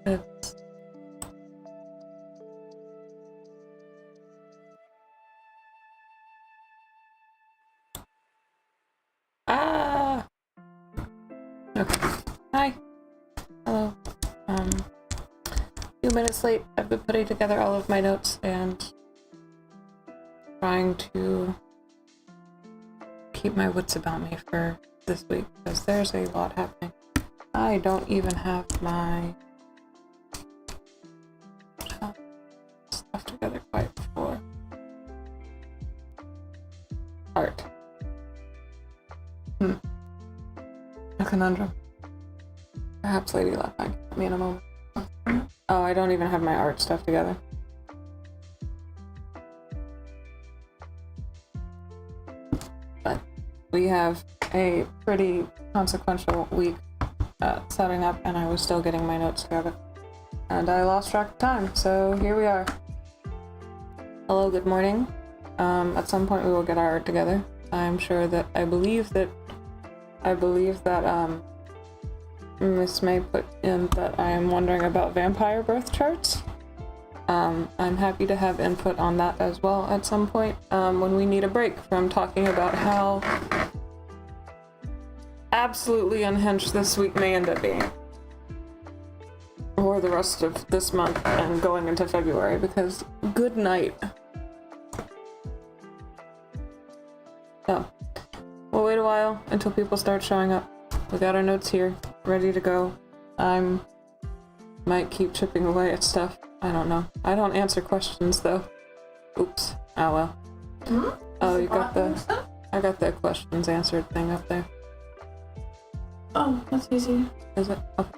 It's okay. Hi. Hello. Few minutes late. I've been putting together all of my notes and trying to keep my wits about me for this week because there's a lot happening. I don't even have my stuff together quite for art. A conundrum. Perhaps Lady Lapine can help me in a moment. Oh, I don't even have my art stuff together. But we have a pretty consequential week setting up, and I was still getting my notes together. And I lost track of time, so here we are. Hello, good morning. At some point we will get our art together. I'm sure that I believe that Miss May put in that I am wondering about vampire birth charts. I'm happy to have input on that as well at some point when we need a break from talking about how absolutely unhinged this week may end up being. Or the rest of this month and going into February, because good night. So, we'll wait a while until people start showing up. We got our notes here, ready to go. Might keep chipping away at stuff. I don't know. I don't answer questions though. Oops. Oh well. Oh, you got the... I got the questions answered thing up there. Oh, that's easy. Is it? Okay.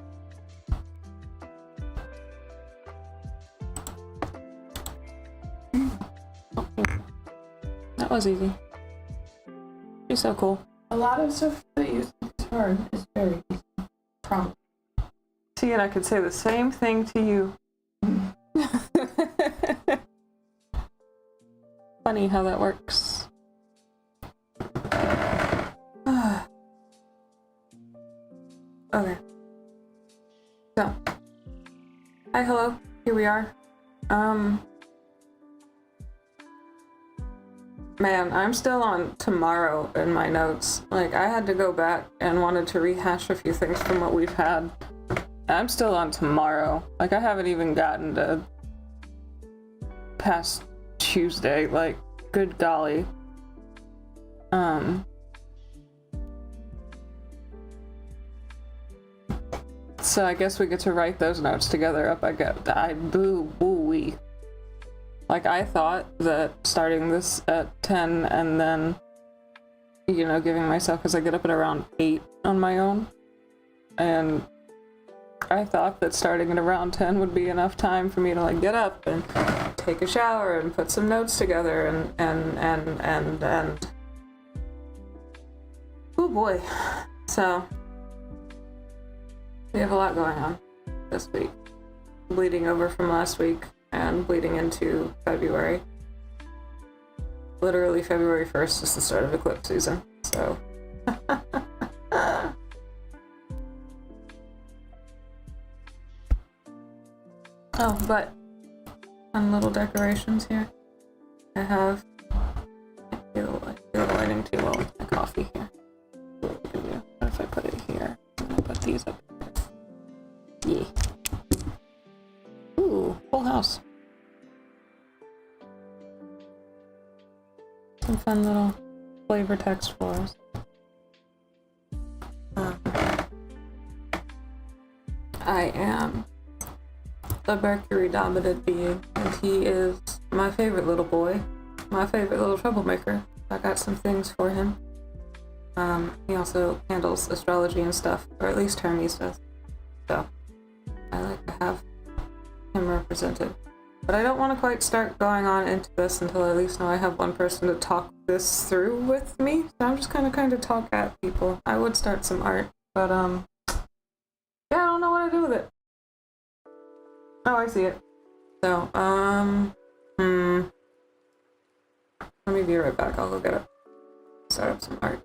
That was easy. She's so cool. A lot of stuff that you think is hard is very easy. Promise. See, and I could say the same thing to you. Funny how that works. Okay. So. Hi, hello. Here we are. Man, I'm still on tomorrow in my notes. Like, I had to go back and wanted to rehash a few things from what we've had. I'm still on tomorrow. Like, I haven't even gotten to past Tuesday. Like, good golly. So I guess we get to write those notes together up. Boo-wee. Like, I thought that starting this at 10 and then, you know, giving myself, because I get up at around 8 on my own, and I thought that starting at around 10 would be enough time for me to, like, get up and take a shower and put some notes together and oh boy. So, we have a lot going on this week. Bleeding over from last week. And bleeding into February. Literally February 1st is the start of eclipse season, so. Oh, but fun little decorations here. I have, I feel the lighting too well with my coffee here. What we can do? What if I put it here? I'm gonna put these up here. Yeah. Ooh, full house. Some fun little flavor text for us. I am the Mercury dominant being, and he is my favorite little boy, my favorite little troublemaker. I got some things for him. He also handles astrology and stuff, or at least Hermes does. So, I like to have him represented. But I don't want to quite start going on into this until I at least know I have one person to talk this through with me. So I'm just kind of talk at people. I would start some art, but yeah, I don't know what to do with it. Oh, I see it. So, let me be right back. I'll go get it. Start up some art.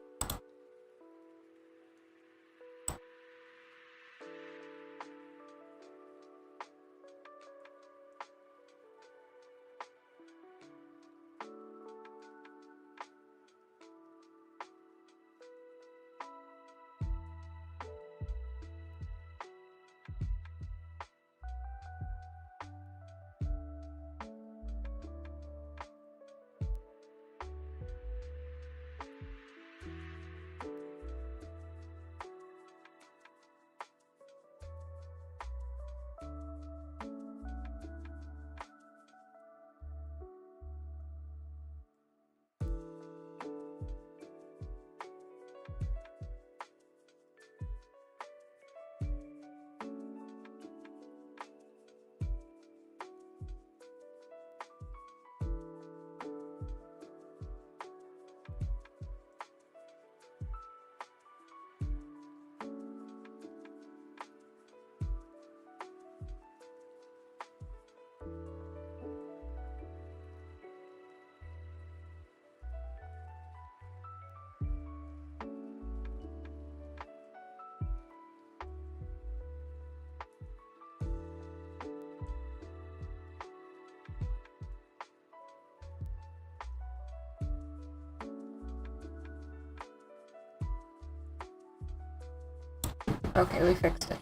Okay, we fixed it.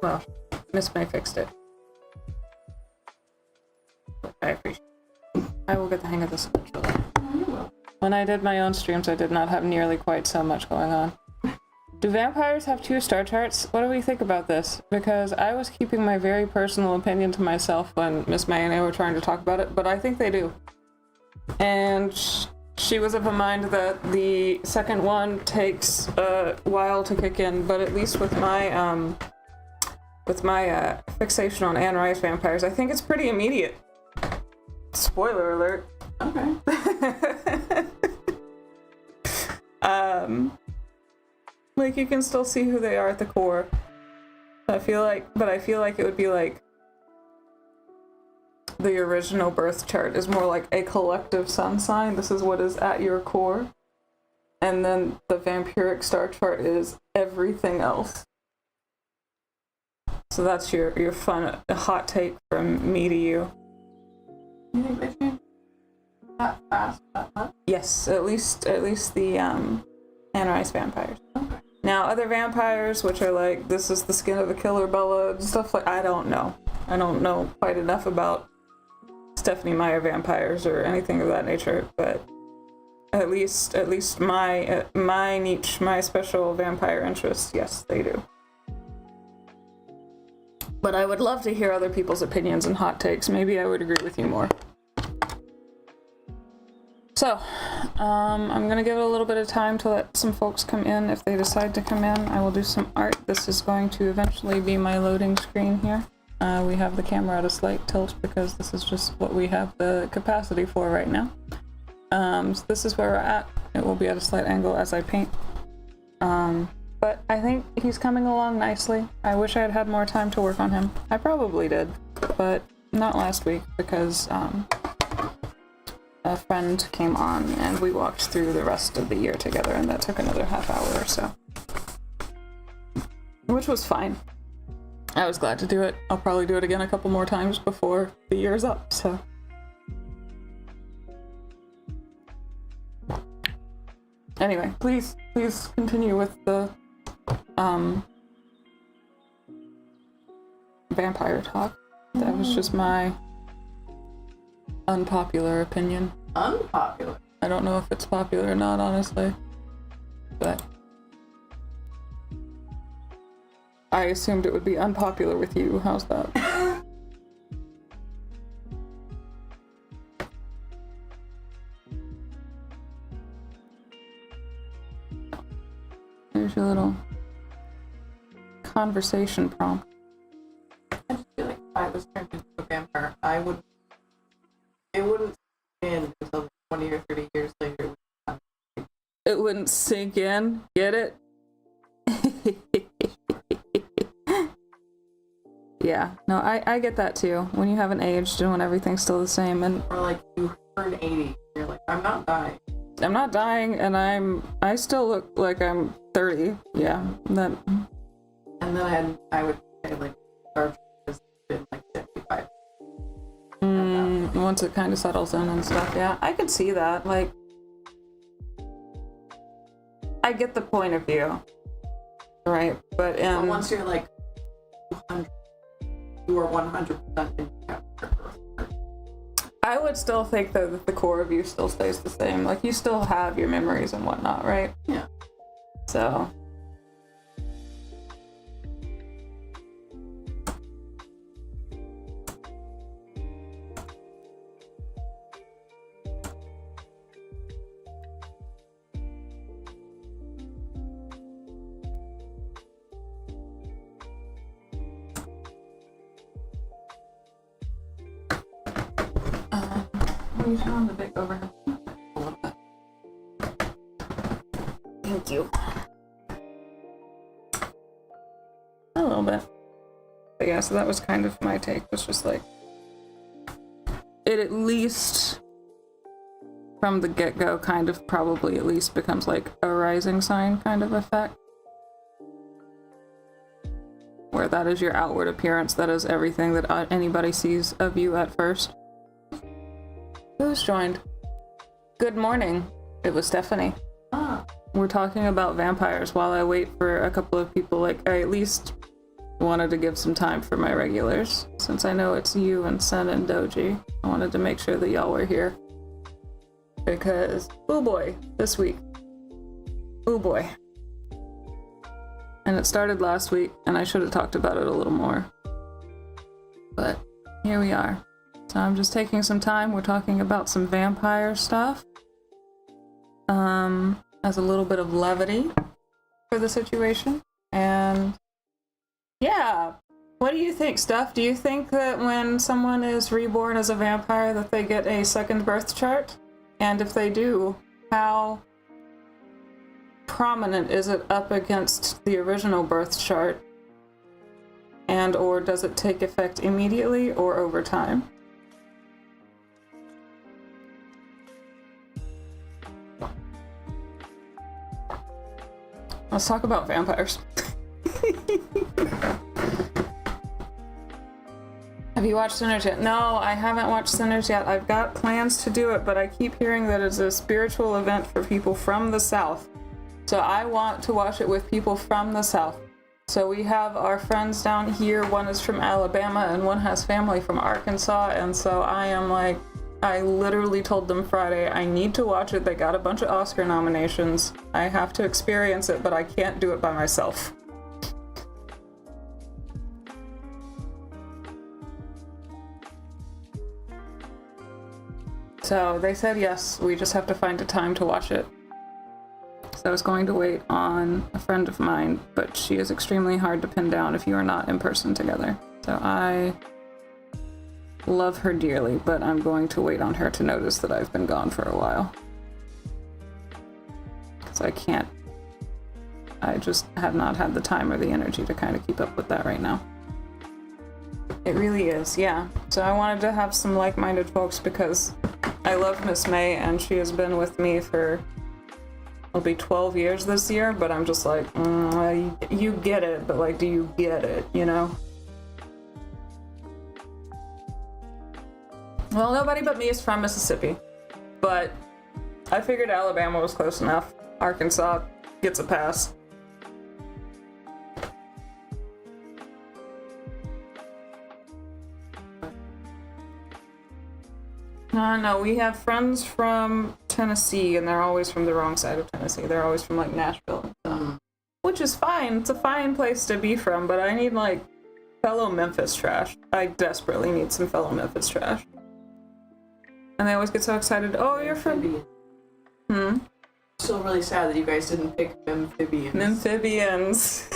Well, Miss May fixed it. I appreciate it. I will get the hang of this eventually. You will. When I did my own streams, I did not have nearly quite so much going on. Do vampires have 2 star charts? What do we think about this? Because I was keeping my very personal opinion to myself when Miss May and I were trying to talk about it, but I think they do. And she was of a mind that the second one takes a while to kick in, but at least with my fixation on Anne Rice vampires, I think it's pretty immediate. Spoiler alert. Okay. Like, you can still see who they are at the core. I feel like it would be like the original birth chart is more like a collective sun sign. This is what is at your core. And then the vampiric star chart is everything else. So that's your fun hot take from me to you. You think they change that fast, that much? Yes, at least the Anne Rice vampires. Okay. Now, other vampires, which are like, this is the skin of the killer Bella, and stuff like, I don't know. I don't know quite enough about Stephanie Meyer vampires or anything of that nature, but at least my niche, my special vampire interest, yes, they do. But I would love to hear other people's opinions and hot takes. Maybe I would agree with you more. So, I'm gonna give it a little bit of time to let some folks come in. If they decide to come in, I will do some art. This is going to eventually be my loading screen here. We have the camera at a slight tilt because this is just what we have the capacity for right now. So this is where we're at. It will be at a slight angle as I paint. But I think he's coming along nicely. I wish I had had more time to work on him. I probably did, but not last week because a friend came on and we walked through the rest of the year together, and that took another half hour or so. Which was fine. I was glad to do it. I'll probably do it again a couple more times before the year's up, so. Anyway, please continue with the vampire talk. That was just my unpopular opinion. Unpopular? I don't know if it's popular or not, honestly. But I assumed it would be unpopular with you. How's that? Here's your little conversation prompt. I just feel like if I was turned into a vampire, it wouldn't end until 20 or 30 years later. It wouldn't sink in. Get it? Yeah. No, I get that too. When you haven't aged and when everything's still the same, and Or like you turn 80, you're like, I'm not dying. I'm not dying, and I still look like I'm 30. Yeah. That. And then I would say like Star Trek has been like 75. Once it kind of settles in and stuff, yeah, I could see that. Like, I get the point of view, right? But once you're like 200, you are 100% in character. I would still think though that the core of you still stays the same. Like, you still have your memories and whatnot, right? Yeah. So. You turn on the big overhead a little bit. Thank you. A little bit. But yeah, so that was kind of my take. Was just like, it at least from the get-go kind of probably at least becomes like a rising sign kind of effect. Where that is your outward appearance, that is everything that anybody sees of you at first. Who's joined? Good morning. It was Stephanie. Ah. we're talking about vampires while I wait for a couple of people. Like, I at least wanted to give some time for my regulars, since I know it's you and Sen and Doji. I wanted to make sure that y'all were here. Because, oh boy, this week. Oh boy. And it started last week, and I should have talked about it a little more. But here we are. So I'm just taking some time. We're talking about some vampire stuff. As a little bit of levity for the situation. And yeah, what do you think, Steph? Do you think that when someone is reborn as a vampire that they get a second birth chart? And if they do, how prominent is it up against the original birth chart? And or does it take effect immediately or over time? Let's talk about vampires. Have you watched Sinners yet? No, I haven't watched Sinners yet. I've got plans to do it, but I keep hearing that it's a spiritual event for people from the South. So I want to watch it with people from the South. So we have our friends down here. One is from Alabama and one has family from Arkansas. And so I am like, I literally told them Friday, I need to watch it. They got a bunch of Oscar nominations. I have to experience it, but I can't do it by myself. So they said yes, we just have to find a time to watch it. So I was going to wait on a friend of mine, but she is extremely hard to pin down if you are not in person together. So I love her dearly, but I'm going to wait on her to notice that I've been gone for a while. Because I just have not had the time or the energy to kind of keep up with that right now. It really is, yeah. So I wanted to have some like-minded folks because I love Miss May and she has been with me for, it'll be 12 years this year, but I'm just like, you get it, but like, do you get it, you know? Well, nobody but me is from Mississippi, but I figured Alabama was close enough. Arkansas gets a pass. No, we have friends from Tennessee, and they're always from the wrong side of Tennessee. They're always from, like, Nashville. Which is fine. It's a fine place to be from, but I need, like, fellow Memphis trash. I desperately need some fellow Memphis trash. And they always get so excited. Oh, you're from... Still really sad that you guys didn't pick amphibians. Amphibians.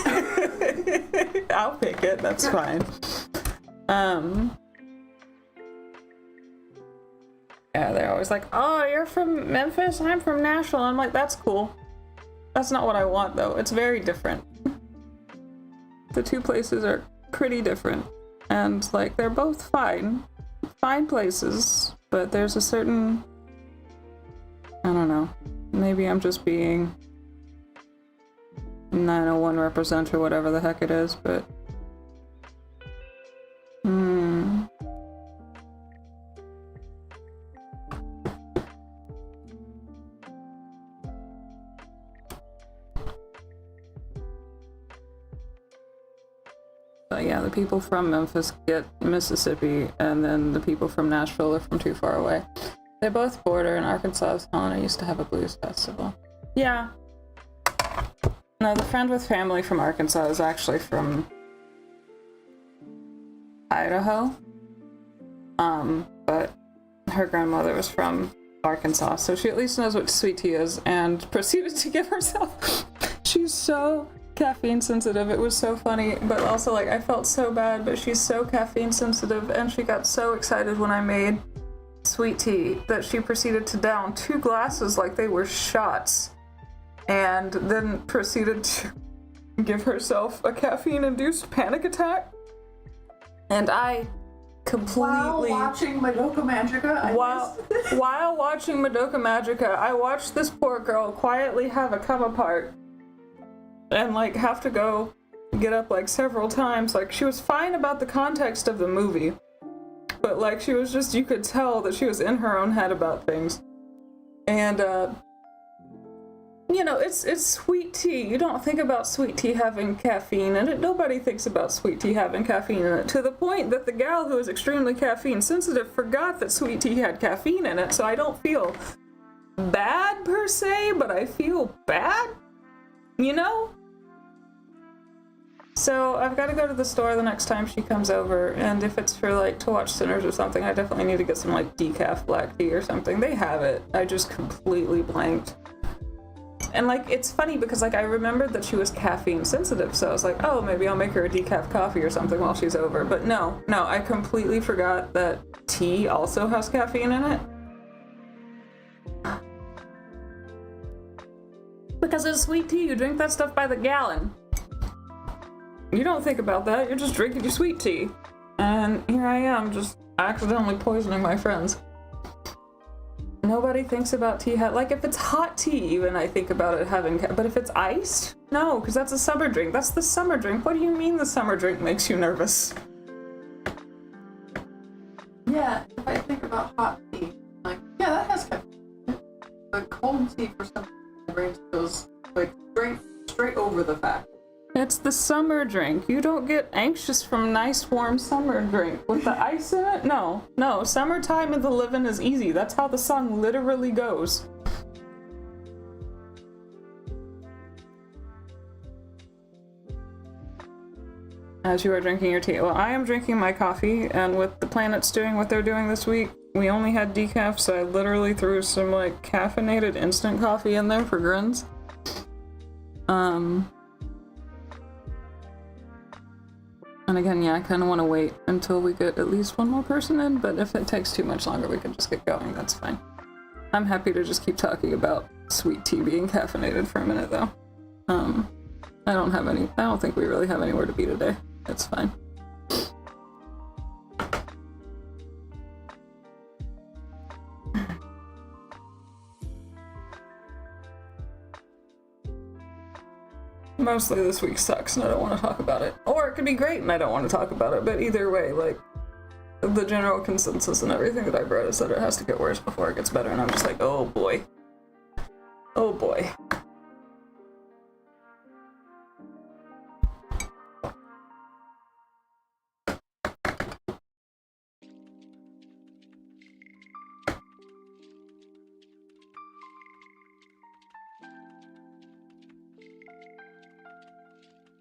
I'll pick it. That's fine. Yeah, they're always like, oh, you're from Memphis? I'm from Nashville. I'm like, that's cool. That's not what I want, though. It's very different. The two places are pretty different. And, like, they're both fine. Fine places. But there's a certain... I don't know. Maybe I'm just being 901 represent or whatever the heck it is, but... But yeah, the people from Memphis get Mississippi, and then the people from Nashville are from too far away. They both border in Arkansas. I used to have a blues festival. Yeah. No, the friend with family from Arkansas is actually from Idaho. But her grandmother was from Arkansas, so she at least knows what sweet tea is, and proceeded to give herself... She's so caffeine sensitive. It was so funny, but also, like, I felt so bad, but she's so caffeine sensitive, and she got so excited when I made sweet tea that she proceeded to down 2 glasses like they were shots, and then proceeded to give herself a caffeine-induced panic attack. And I completely... While watching Madoka Magica? While watching Madoka Magica, I watched this poor girl quietly have a come apart and, like, have to go get up, like, several times. Like, she was fine about the context of the movie, but, like, she was just, you could tell that she was in her own head about things. And, You know, it's sweet tea. You don't think about sweet tea having caffeine in it. Nobody thinks about sweet tea having caffeine in it, to the point that the gal who is extremely caffeine sensitive forgot that sweet tea had caffeine in it, so I don't feel bad per se, but I feel bad, you know? So I've got to go to the store the next time she comes over, and if it's for like to watch Sinners or something, I definitely need to get some like decaf black tea or something. They have it. I just completely blanked. And like, it's funny because like I remembered that she was caffeine sensitive, so I was like, oh, maybe I'll make her a decaf coffee or something while she's over. But no, I completely forgot that tea also has caffeine in it. Because it's sweet tea, you drink that stuff by the gallon. You don't think about that, you're just drinking your sweet tea. And here I am, just accidentally poisoning my friends. Nobody thinks about tea, like if it's hot tea even, I think about it having, but if it's iced? No, because that's a summer drink. That's the summer drink. What do you mean the summer drink makes you nervous? Yeah, if I think about hot tea, like, yeah, that has caffeine. But cold tea for some reason, my brain goes like straight over the fact. It's the summer drink. You don't get anxious from nice warm summer drink with the ice in it? No. Summertime in the living is easy. That's how the song literally goes. As you are drinking your tea. Well, I am drinking my coffee, and with the planets doing what they're doing this week, we only had decaf, so I literally threw some like caffeinated instant coffee in there for grins. And again, yeah, I kind of want to wait until we get at least one more person in, but if it takes too much longer, we can just get going. That's fine. I'm happy to just keep talking about sweet tea being caffeinated for a minute, though. I don't think we really have anywhere to be today. It's fine. Mostly this week sucks and I don't want to talk about it. Or it could be great and I don't want to talk about it, but either way, like, the general consensus and everything that I've read is that it has to get worse before it gets better, and I'm just like, oh boy. Oh boy.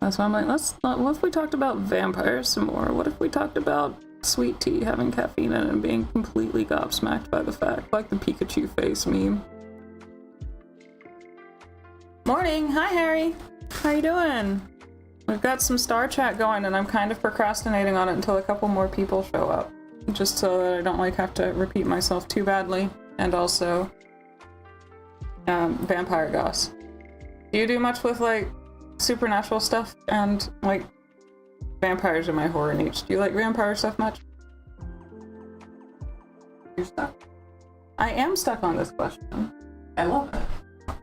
That's why I'm like, what if we talked about vampires some more? What if we talked about sweet tea having caffeine in it and being completely gobsmacked by the fact, like the Pikachu face meme. Morning! Hi, Harry! How you doing? We've got some Star Chat going and I'm kind of procrastinating on it until a couple more people show up. Just so that I don't like have to repeat myself too badly. And also, vampire goss. Do you do much with, like, supernatural stuff and, like, vampires are my horror niche. Do you like vampire stuff much? You're stuck. I am stuck on this question. I love it.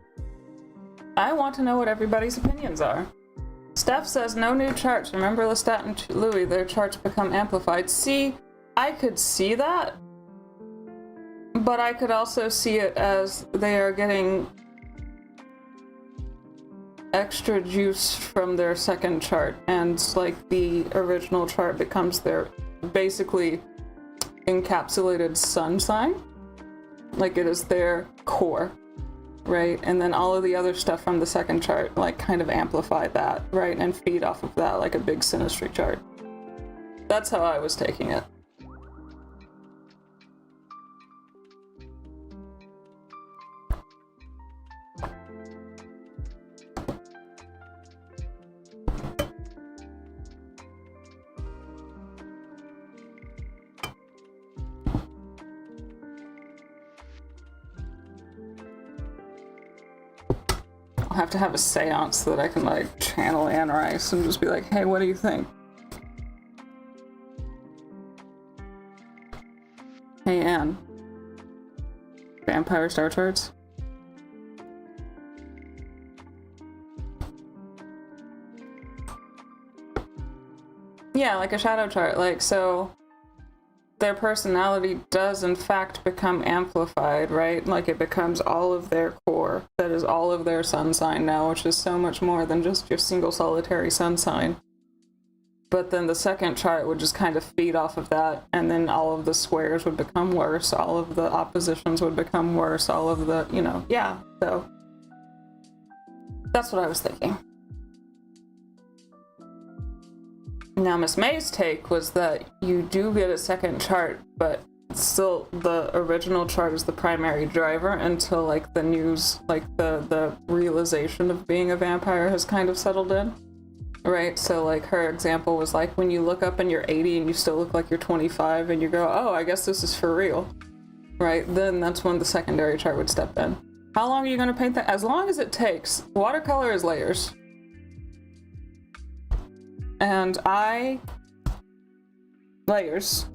I want to know what everybody's opinions are. Steph says, no new charts. Remember Lestat and Louis, their charts become amplified. See, I could see that, but I could also see it as they are getting extra juice from their second chart, and like the original chart becomes their basically encapsulated sun sign. Like it is their core, right? And then all of the other stuff from the second chart like kind of amplify that, right? And feed off of that like a big synastry chart. That's how I was taking it. I'll have to have a seance so that I can like channel Anne Rice and just be like, hey, what do you think? Hey Anne. Vampire star charts? Yeah, like a shadow chart, like so their personality does in fact become amplified, right? Like it becomes all of their core. That is all of their sun sign now, which is so much more than just your single solitary sun sign. But then the second chart would just kind of feed off of that, and then all of the squares would become worse, all of the oppositions would become worse, all of the, you know, yeah, so that's what I was thinking. Now, Miss May's take was that you do get a second chart, but still the original chart is the primary driver until, like, the news, like, the realization of being a vampire has kind of settled in, right? So, like, her example was, like, when you look up and you're 80 and you still look like you're 25 and you go, oh, I guess this is for real, right? Then that's when the secondary chart would step in. How long are you going to paint that? As long as it takes. Watercolor is layers. And layers.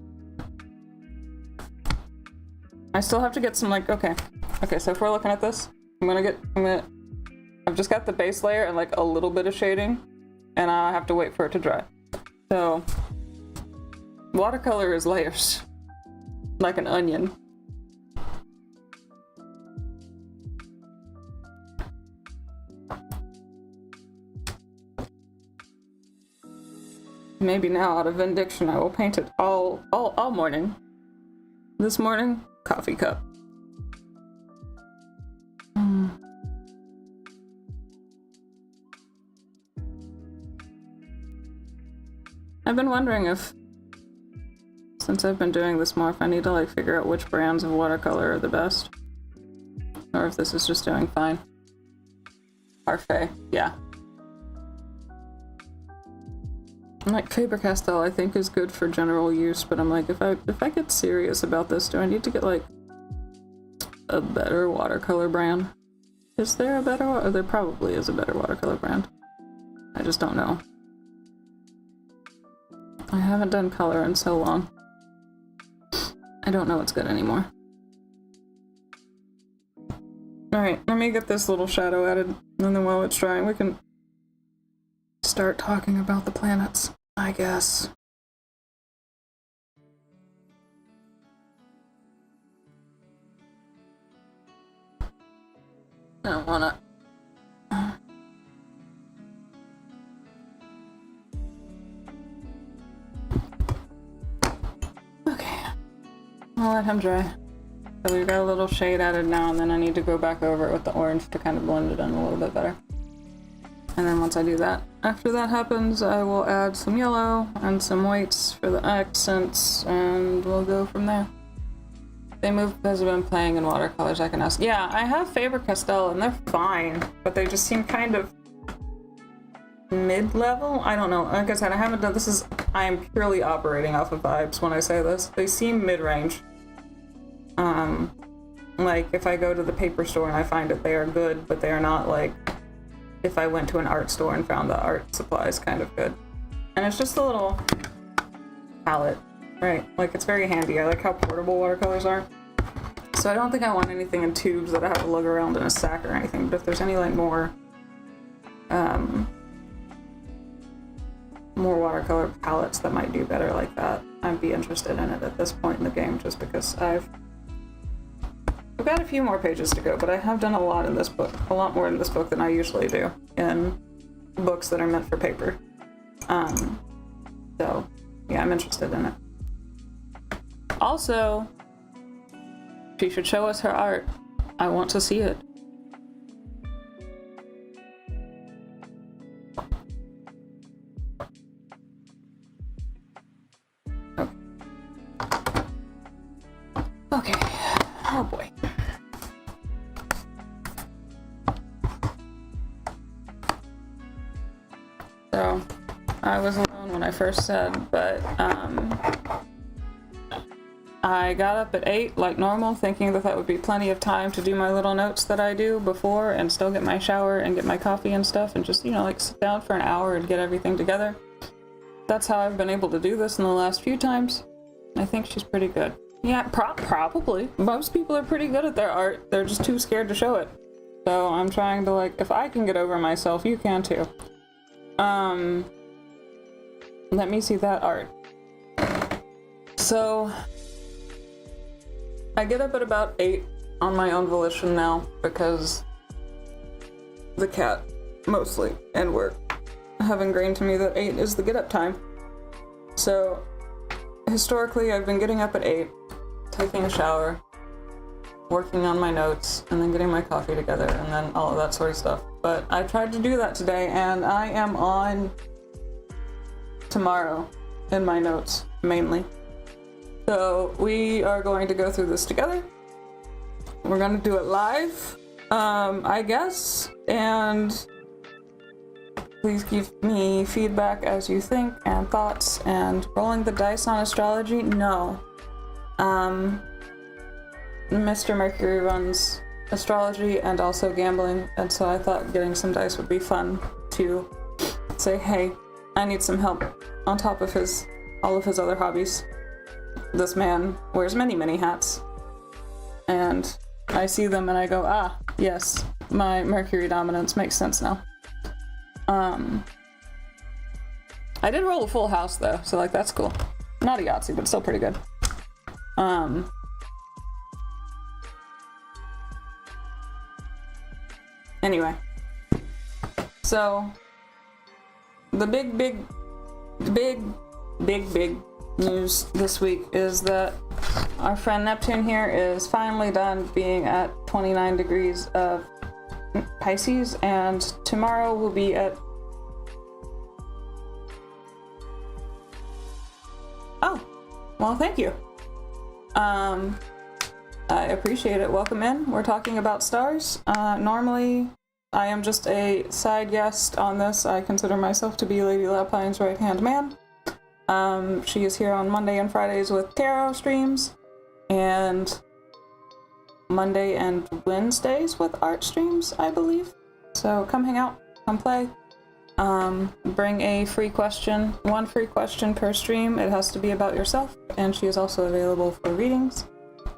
I still have to get some, like, okay, so if we're looking at this, I've just got the base layer and, like, a little bit of shading, and I have to wait for it to dry. So, watercolor is layers. Like an onion. Maybe now, out of vindication, I will paint it all morning. This morning, coffee cup. I've been wondering if, since I've been doing this more, if I need to, like, figure out which brands of watercolor are the best. Or if this is just doing fine. Parfait, yeah. Like, Faber-Castell I think is good for general use, but I'm like, if I get serious about this, do I need to get, like, a better watercolor brand? Is there a better one? There probably is a better watercolor brand. I just don't know. I haven't done color in so long. I don't know what's good anymore. Alright, let me get this little shadow added, and then while it's drying, we can start talking about the planets, I guess. I don't wanna... Okay. I'll let him dry. So we've got a little shade added now, and then I need to go back over it with the orange to kind of blend it in a little bit better. And then once I do that, after that happens, I will add some yellow and some whites for the accents, and we'll go from there. They move because I've been playing in watercolors, I can ask. Yeah, I have Faber-Castell, and they're fine, but they just seem kind of mid-level? I don't know. Like I said, I haven't done this. I am purely operating off of vibes when I say this. They seem mid-range. Like, if I go to the paper store and I find it, they are good, but they are not, like, if I went to an art store and found the art supplies kind of good. And it's just a little palette, right? Like, it's very handy. I like how portable watercolors are. So I don't think I want anything in tubes that I have to lug around in a sack or anything, but if there's any, like, more watercolor palettes that might do better like that, I'd be interested in it at this point in the game, just because I've got a few more pages to go, but I have done a lot in this book, a lot more in this book than I usually do in books that are meant for paper. So, yeah, I'm interested in it. Also, she should show us her art. I want to see it. Okay. Oh boy. So, I was alone when I first said, but I got up at 8 like normal, thinking that would be plenty of time to do my little notes that I do before and still get my shower and get my coffee and stuff and just, you know, like sit down for an hour and get everything together. That's how I've been able to do this in the last few times. I think she's pretty good. Yeah, probably. Most people are pretty good at their art. They're just too scared to show it. So I'm trying to, like, if I can get over myself, you can too. Let me see that art. So I get up at about 8 on my own volition now because the cat, mostly, and work have ingrained to me that 8 is the get up time. So historically I've been getting up at 8, taking a shower, working on my notes, and then getting my coffee together, and then all of that sort of stuff. But I tried to do that today, and I am on tomorrow in my notes, mainly. So we are going to go through this together. We're going to do it live, I guess, and please give me feedback as you think, and thoughts, and rolling the dice on astrology? No. Mr. Mercury runs astrology and also gambling, and so I thought getting some dice would be fun to say, hey, I need some help on top of all of his other hobbies. This man wears many, many hats, and I see them and I go, ah, yes, my Mercury dominance makes sense now. I did roll a full house though, so like that's cool. Not a Yahtzee, but still pretty good. Anyway, so the big news this week is that our friend Neptune here is finally done being at 29 degrees of Pisces, and tomorrow will be at... Oh, well, thank you. I appreciate it. Welcome in. We're talking about stars. Normally, I am just a side guest on this. I consider myself to be Lady Lapine's right-hand man. She is here on Monday and Fridays with tarot streams, and Monday and Wednesdays with art streams, I believe. So come hang out, come play. Bring a free question, 1 free question per stream. It has to be about yourself, and she is also available for readings.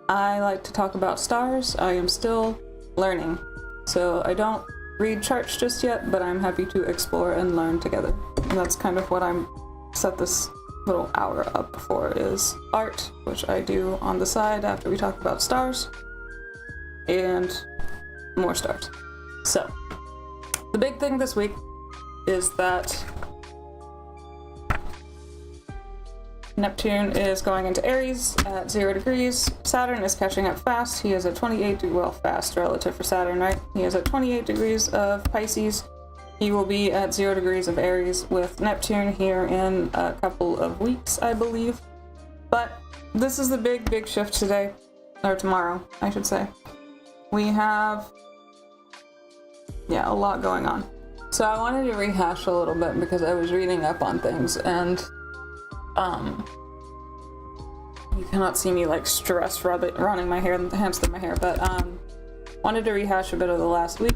I like to talk about stars. I am still learning, so I don't read charts just yet, but I'm happy to explore and learn together. And that's kind of what I'm set this little hour up for, is art, which I do on the side after we talk about stars, and more stars. So, the big thing this week is that Neptune is going into Aries at 0 degrees. Saturn is catching up fast. He is at 28 degrees, well, fast relative for Saturn, right? He is at 28 degrees of Pisces. He will be at 0 degrees of Aries with Neptune here in a couple of weeks, I believe. But this is the big shift today, or tomorrow, I should say. We have, a lot going on. So I wanted to rehash a little bit because I was reading up on things, and you cannot see me like stress running my hair, hands through my hair, but wanted to rehash a bit of the last week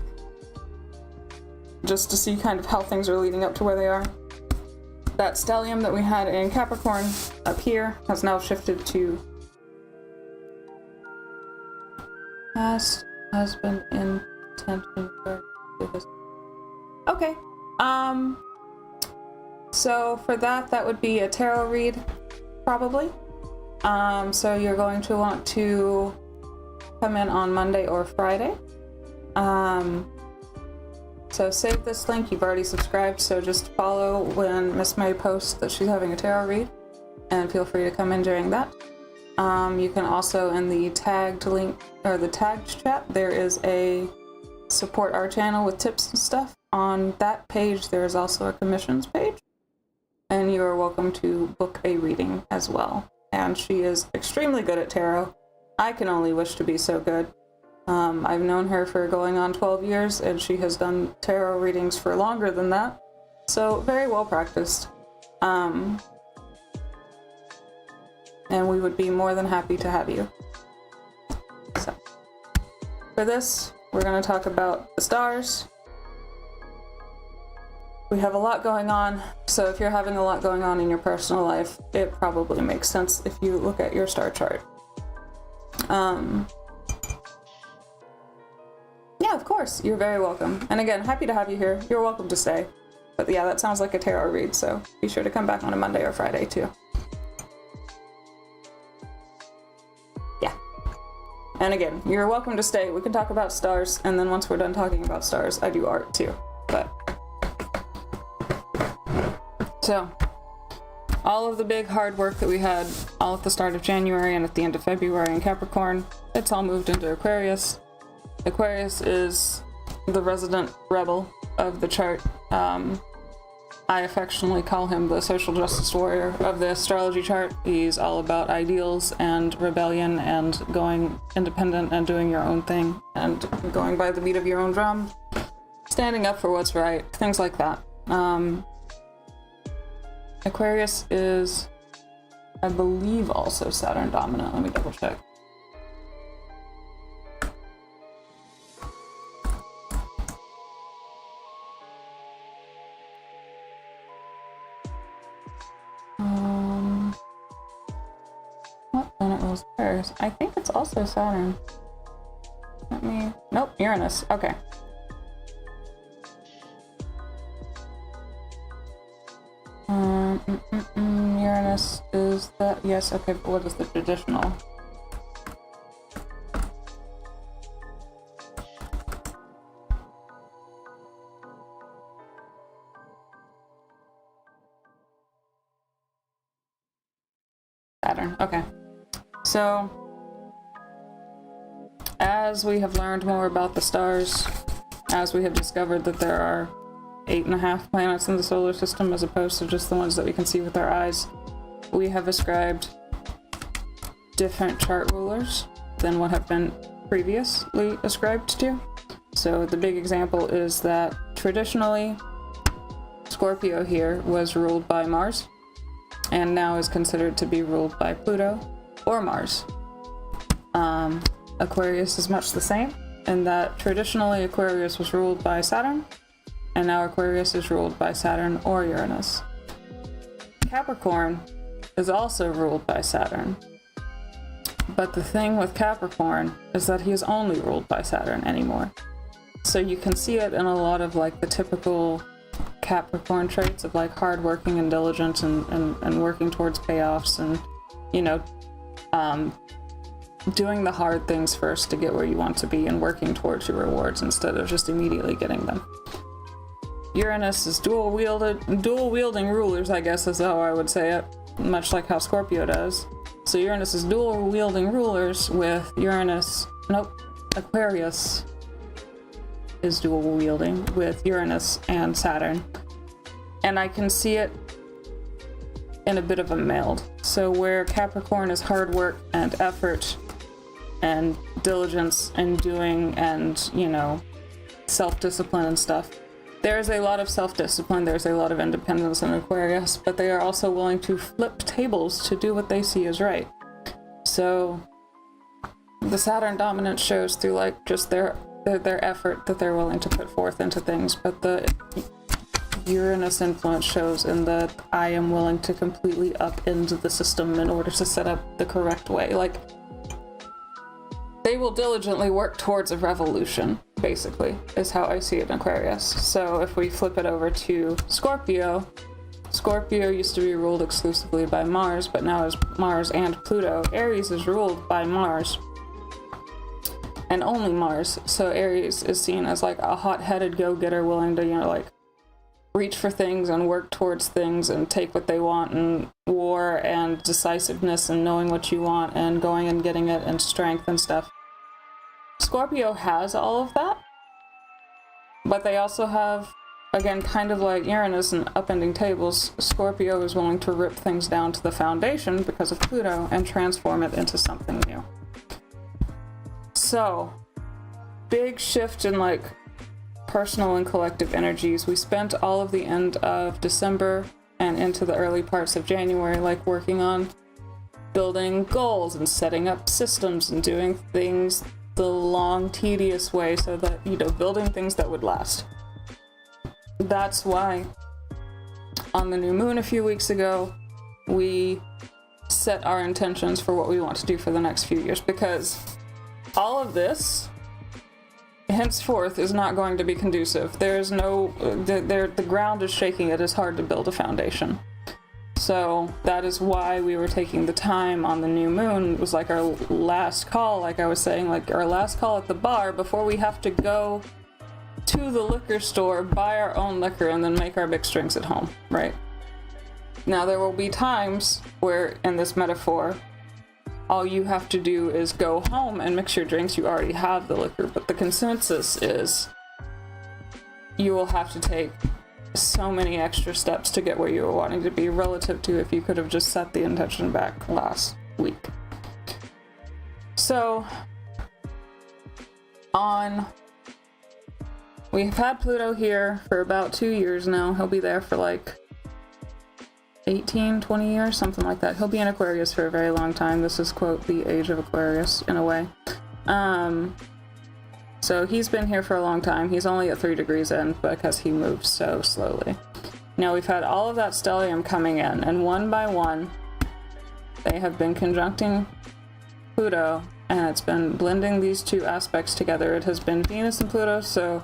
just to see kind of how things are leading up to where they are. That stellium that we had in Capricorn up here has now shifted to past husband intention for this. Okay. So for that would be a tarot read, probably. So you're going to want to come in on Monday or Friday. So save this link. You've already subscribed, so just follow when Miss May posts that she's having a tarot read, and feel free to come in during that. You can also, in the tagged link, or the tagged chat, there is a support our channel with tips and stuff. On that page, there is also a commissions page, and you are welcome to book a reading as well. And she is extremely good at tarot. I can only wish to be so good. I've known her for going on 12 years, and she has done tarot readings for longer than that. So, very well practiced. And we would be more than happy to have you. So, for this, we're going to talk about the stars. We have a lot going on, so if you're having a lot going on in your personal life, it probably makes sense if you look at your star chart. Yeah, of course, you're very welcome. And again, happy to have you here. You're welcome to stay. But yeah, that sounds like a tarot read, so be sure to come back on a Monday or Friday too. And again, you're welcome to stay. We can talk about stars, and then once we're done talking about stars, I do art too. But so all of the big hard work that we had all at the start of January and at the end of February in Capricorn, it's all moved into Aquarius. Aquarius is the resident rebel of the chart. I affectionately call him the social justice warrior of the astrology chart. He's all about ideals and rebellion and going independent and doing your own thing and going by the beat of your own drum, standing up for what's right, things like that. Aquarius is, I believe, also Saturn dominant. Let me double check. What planet rules Aquarius? I think it's also Saturn. Nope, Uranus. Okay. Uranus is that, yes, okay, but what is the traditional? Saturn, okay. So, as we have learned more about the stars, as we have discovered that there are 8.5 planets in the solar system as opposed to just the ones that we can see with our eyes, we have ascribed different chart rulers than what have been previously ascribed to. So the big example is that traditionally Scorpio here was ruled by Mars and now is considered to be ruled by Pluto or Mars. Aquarius is much the same in that traditionally Aquarius was ruled by Saturn, and now Aquarius is ruled by Saturn or Uranus. Capricorn is also ruled by Saturn, but the thing with Capricorn is that he is only ruled by Saturn anymore. So you can see it in a lot of like the typical Capricorn traits of like hardworking and diligent and working towards payoffs and, you know, doing the hard things first to get where you want to be and working towards your rewards instead of just immediately getting them. Uranus is dual wielding rulers, I guess is how I would say it, much like how Scorpio does. So Uranus is dual wielding rulers with Aquarius is dual wielding with Uranus and Saturn. And I can see it in a bit of a meld. So where Capricorn is hard work and effort and diligence and doing and, you know, self-discipline and stuff, there's a lot of self-discipline, there's a lot of independence in Aquarius, but they are also willing to flip tables to do what they see as right. So the Saturn dominance shows through like just their effort that they're willing to put forth into things, but the Uranus influence shows in that I am willing to completely upend the system in order to set up the correct way. Like, they will diligently work towards a revolution, basically, is how I see it in Aquarius. So if we flip it over to Scorpio, Scorpio used to be ruled exclusively by Mars, but now is Mars and Pluto. Aries is ruled by Mars, and only Mars. So Aries is seen as like a hot-headed go-getter willing to, you know, like reach for things and work towards things and take what they want, and war and decisiveness and knowing what you want and going and getting it and strength and stuff. Scorpio has all of that, but they also have, again, kind of like Uranus and upending tables, Scorpio is willing to rip things down to the foundation because of Pluto and transform it into something new. So, big shift in like personal and collective energies. We spent all of the end of December and into the early parts of January like working on building goals and setting up systems and doing things the long, tedious way so that, you know, building things that would last. That's why on the new moon a few weeks ago, we set our intentions for what we want to do for the next few years, because all of this henceforth is not going to be conducive. There's no, the ground is shaking. It is hard to build a foundation. So that is why we were taking the time on the new moon. It was like our last call, like I was saying, like our last call at the bar before we have to go to the liquor store, buy our own liquor, and then make our mixed drinks at home, right? Now there will be times where, in this metaphor, all you have to do is go home and mix your drinks. You already have the liquor, but the consensus is you will have to take so many extra steps to get where you were wanting to be relative to if you could have just set the intention back last week. So, we've had Pluto here for about 2 years now. He'll be there for like 18, 20 years, something like that. He'll be in Aquarius for a very long time. This is, quote, the age of Aquarius, in a way. So he's been here for a long time. He's only at 3 degrees in because he moves so slowly. Now we've had all of that stellium coming in, and one by one, they have been conjuncting Pluto, and it's been blending these two aspects together. It has been Venus and Pluto, so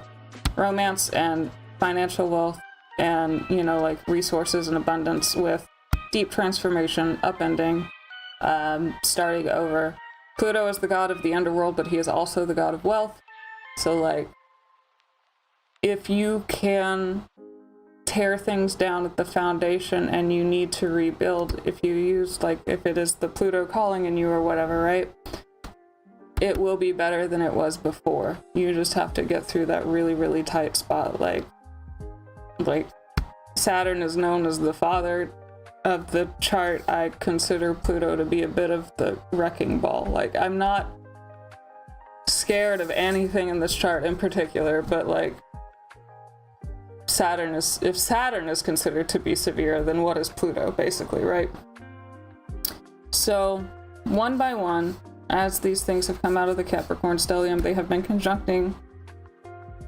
romance and financial wealth, and, you know, like resources and abundance, with deep transformation, upending, starting over. Pluto is the god of the underworld, but he is also the god of wealth. So, like, if you can tear things down at the foundation and you need to rebuild, if you use, like, if it is the Pluto calling in you or whatever, right? It will be better than it was before. You just have to get through that really, really tight spot. Like Saturn is known as the father of the chart. I consider Pluto to be a bit of the wrecking ball. Like, I'm not scared of anything in this chart in particular, but like if Saturn is considered to be severe, then what is Pluto, basically, right? So one by one, as these things have come out of the Capricorn stellium, they have been conjuncting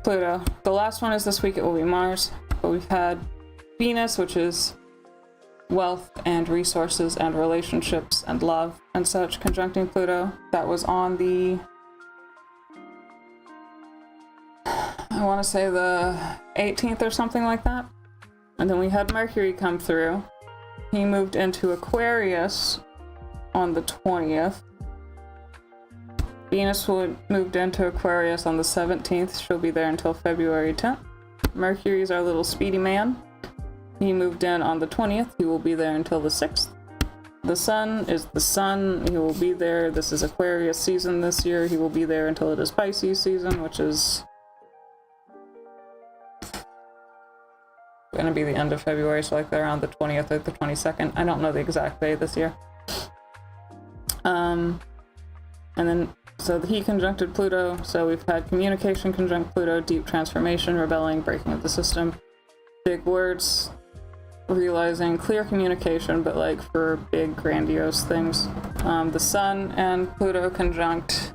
Pluto. The last one is this week. It will be Mars, but we've had Venus, which is wealth and resources and relationships and love and such, conjuncting Pluto. That was on the, I want to say the 18th or something like that. And then we had Mercury come through. He moved into Aquarius on the 20th. Venus moved into Aquarius on the 17th. She'll be there until February 10th. Mercury's our little speedy man. He moved in on the 20th. He will be there until the 6th. The sun is the sun. He will be there. This is Aquarius season this year. He will be there until it is Pisces season, which is going to be the end of February, so like around the 20th or the 22nd. I don't know the exact day this year. And then, so he conjuncted Pluto, so we've had communication conjunct Pluto, deep transformation, rebelling, breaking of the system, big words, realizing clear communication, but like for big grandiose things. The sun and Pluto conjunct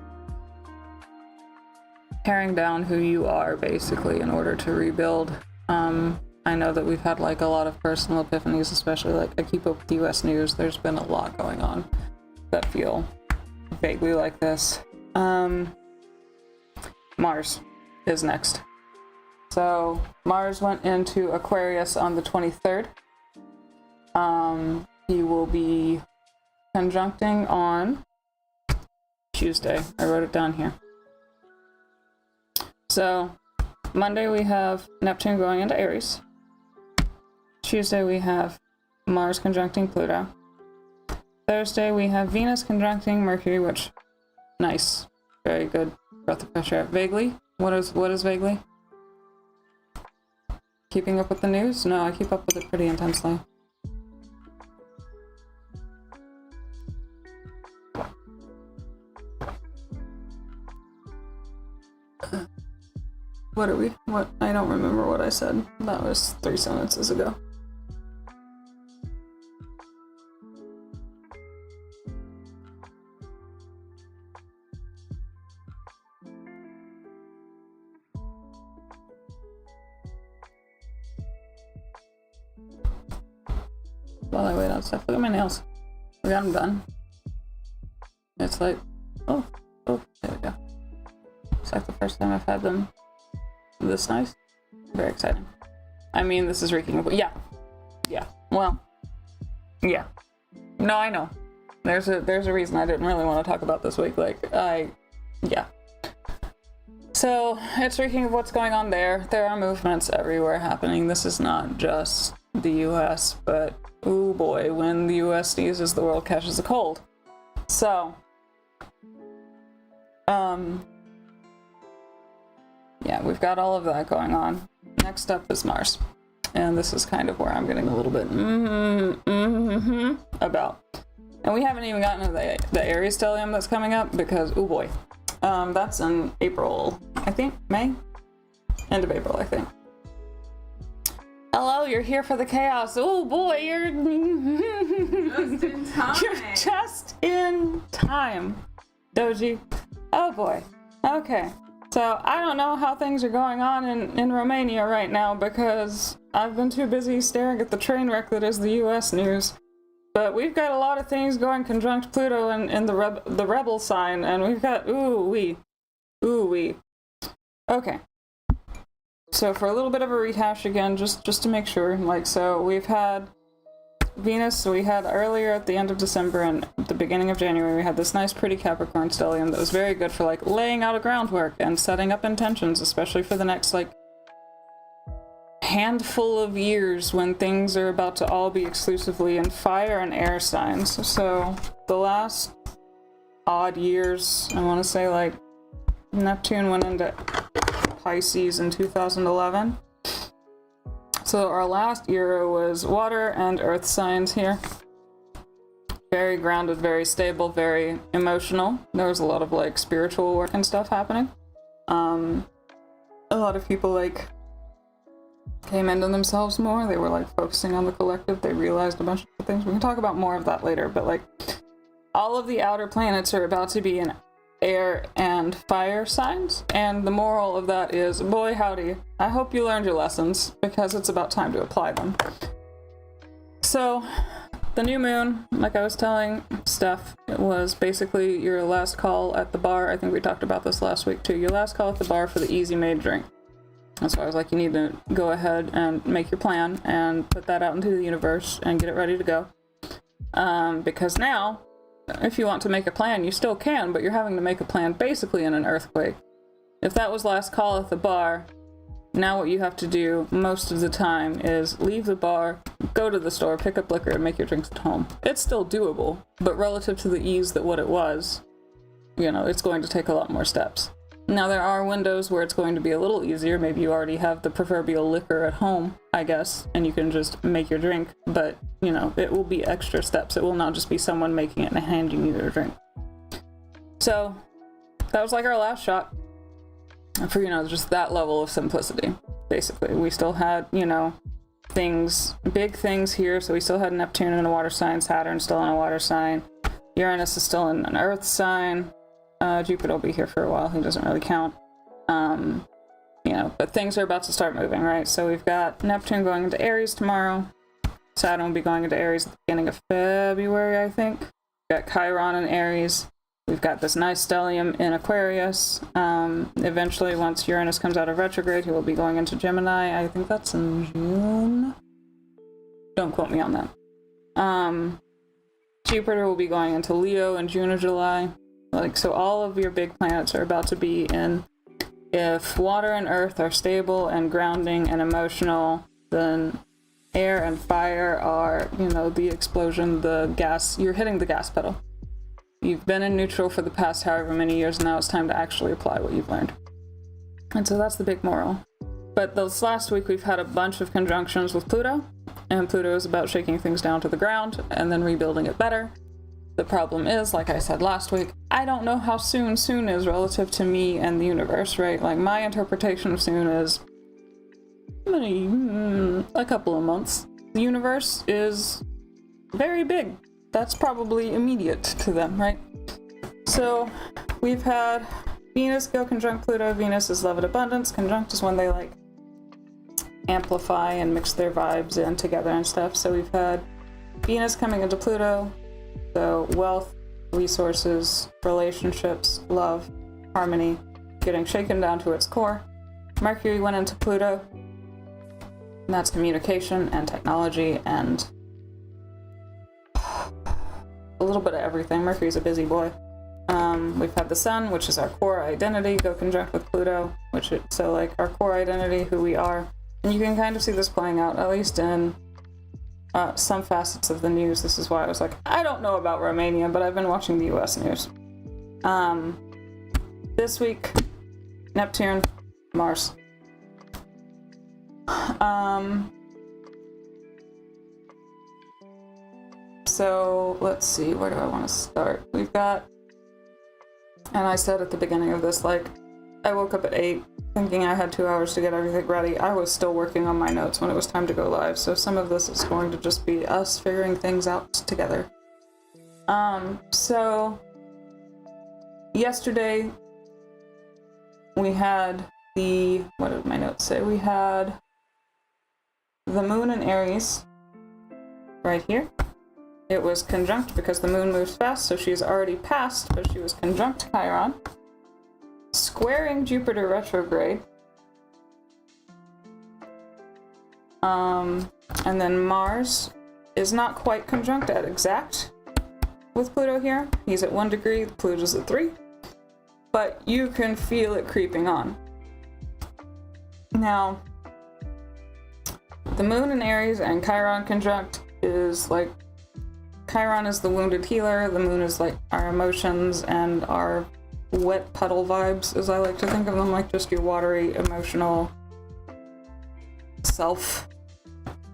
tearing down who you are, basically, in order to rebuild. I know that we've had like a lot of personal epiphanies, especially like I keep up with the US news. There's been a lot going on that feel vaguely like this. Mars is next. So Mars went into Aquarius on the 23rd. He will be conjuncting on Tuesday. I wrote it down here. So Monday we have Neptune going into Aries. Tuesday we have Mars conjuncting Pluto. Thursday we have Venus conjuncting Mercury, which, nice, very good breath of fresh air. Vaguely? What is vaguely? Keeping up with the news? No, I keep up with it pretty intensely. What? I don't remember what I said. That was 3 sentences ago. While I wait on stuff, look at my nails. We got them done. It's like, oh, there we go. It's like the first time I've had them this nice. Very exciting. I mean, this is reeking of, yeah. Well, Yeah. No, I know. There's a reason I didn't really want to talk about this week. Yeah. So, it's speaking of what's going on there. There are movements everywhere happening. This is not just the US, but oh boy, when the US sneezes, the world catches a cold. So, yeah, we've got all of that going on. Next up is Mars. And this is kind of where I'm getting a little bit about. And we haven't even gotten to the Aries stellium that's coming up because, oh boy, that's in April, I think, May? End of April, I think. Hello, you're here for the chaos. Oh boy, you're Just in time. You're just in time, Doji. Oh boy. Okay. So I don't know how things are going on in Romania right now because I've been too busy staring at the train wreck that is the US news. But we've got a lot of things going conjunct Pluto in the rebel sign, and we've got ooh-wee. Okay. So for a little bit of a rehash again, just to make sure, so we've had Venus, so we had earlier at the end of December and at the beginning of January, we had this nice pretty Capricorn stellium that was very good for laying out a groundwork and setting up intentions, especially for the next handful of years when things are about to all be exclusively in fire and air signs. So the last odd years, I want to say Neptune went into Pisces in 2011. So our last era was water and earth signs here. Very grounded, very stable, very emotional. There was a lot of spiritual work and stuff happening. A lot of people came into themselves more. They were focusing on the collective. They realized a bunch of things. We can talk about more of that later, but all of the outer planets are about to be in air and fire signs, and the moral of that is, boy howdy, I hope you learned your lessons because it's about time to apply them. So the new moon, like I was telling Steph, it was basically your last call at the bar. I think we talked about this last week too. Your last call at the bar for the easy made drink. And so I was you need to go ahead and make your plan and put that out into the universe and get it ready to go. Because now, if you want to make a plan, you still can, but you're having to make a plan basically in an earthquake. If that was last call at the bar, now what you have to do most of the time is leave the bar, go to the store, pick up liquor, and make your drinks at home. It's still doable, but relative to the ease that what it was, it's going to take a lot more steps. Now there are windows where it's going to be a little easier. Maybe you already have the proverbial liquor at home, I guess, and you can just make your drink, but, it will be extra steps. It will not just be someone making it and handing you their drink. So, that was our last shot for, just that level of simplicity, basically. We still had, big things here, so we still had Neptune in a water sign, Saturn still in a water sign, Uranus is still in an earth sign, Jupiter will be here for a while, he doesn't really count. But things are about to start moving, right? So we've got Neptune going into Aries tomorrow. Saturn will be going into Aries at the beginning of February, I think. We've got Chiron in Aries. We've got this nice stellium in Aquarius. Eventually, once Uranus comes out of retrograde, he will be going into Gemini. I think that's in June. Don't quote me on that. Jupiter will be going into Leo in June or July. So all of your big planets are about to be in. If water and earth are stable and grounding and emotional, then air and fire are, the explosion, the gas. You're hitting the gas pedal. You've been in neutral for the past however many years, now it's time to actually apply what you've learned. And so that's the big moral. But this last week we've had a bunch of conjunctions with Pluto, and Pluto is about shaking things down to the ground and then rebuilding it better. The problem is, like I said last week, I don't know how soon is relative to me and the universe, right? My interpretation of soon is a couple of months. The universe is very big. That's probably immediate to them, right? So we've had Venus go conjunct Pluto. Venus is love and abundance. Conjunct is when they amplify and mix their vibes in together and stuff. So we've had Venus coming into Pluto. So wealth, resources, relationships, love, harmony, getting shaken down to its core. Mercury went into Pluto, and that's communication and technology and little bit of everything. Mercury's a busy boy. We've had the sun, which is our core identity, go conjunct with Pluto, so like our core identity, who we are. And you can kind of see this playing out, at least in some facets of the news. This is why I was like, I don't know about Romania, but I've been watching the US news. This week, Neptune, Mars. So let's see, where do I want to start? We've got, and I said at the beginning of this, like, I woke up at 8 thinking I had 2 hours to get everything ready. I was still working on my notes when it was time to go live, so some of this is going to just be us figuring things out together. So yesterday we had what did my notes say? We had the moon in Aries right here. It was conjunct because the moon moves fast, so she's already passed, but she was conjunct Chiron, squaring Jupiter retrograde. And then Mars is not quite conjunct at exact with Pluto here. He's at 1 degree, Pluto's at 3. But you can feel it creeping on. Now, the moon in Aries and Chiron conjunct is like, Chiron is the wounded healer, the moon is like our emotions and our wet puddle vibes, as I like to think of them, like just your watery, emotional self,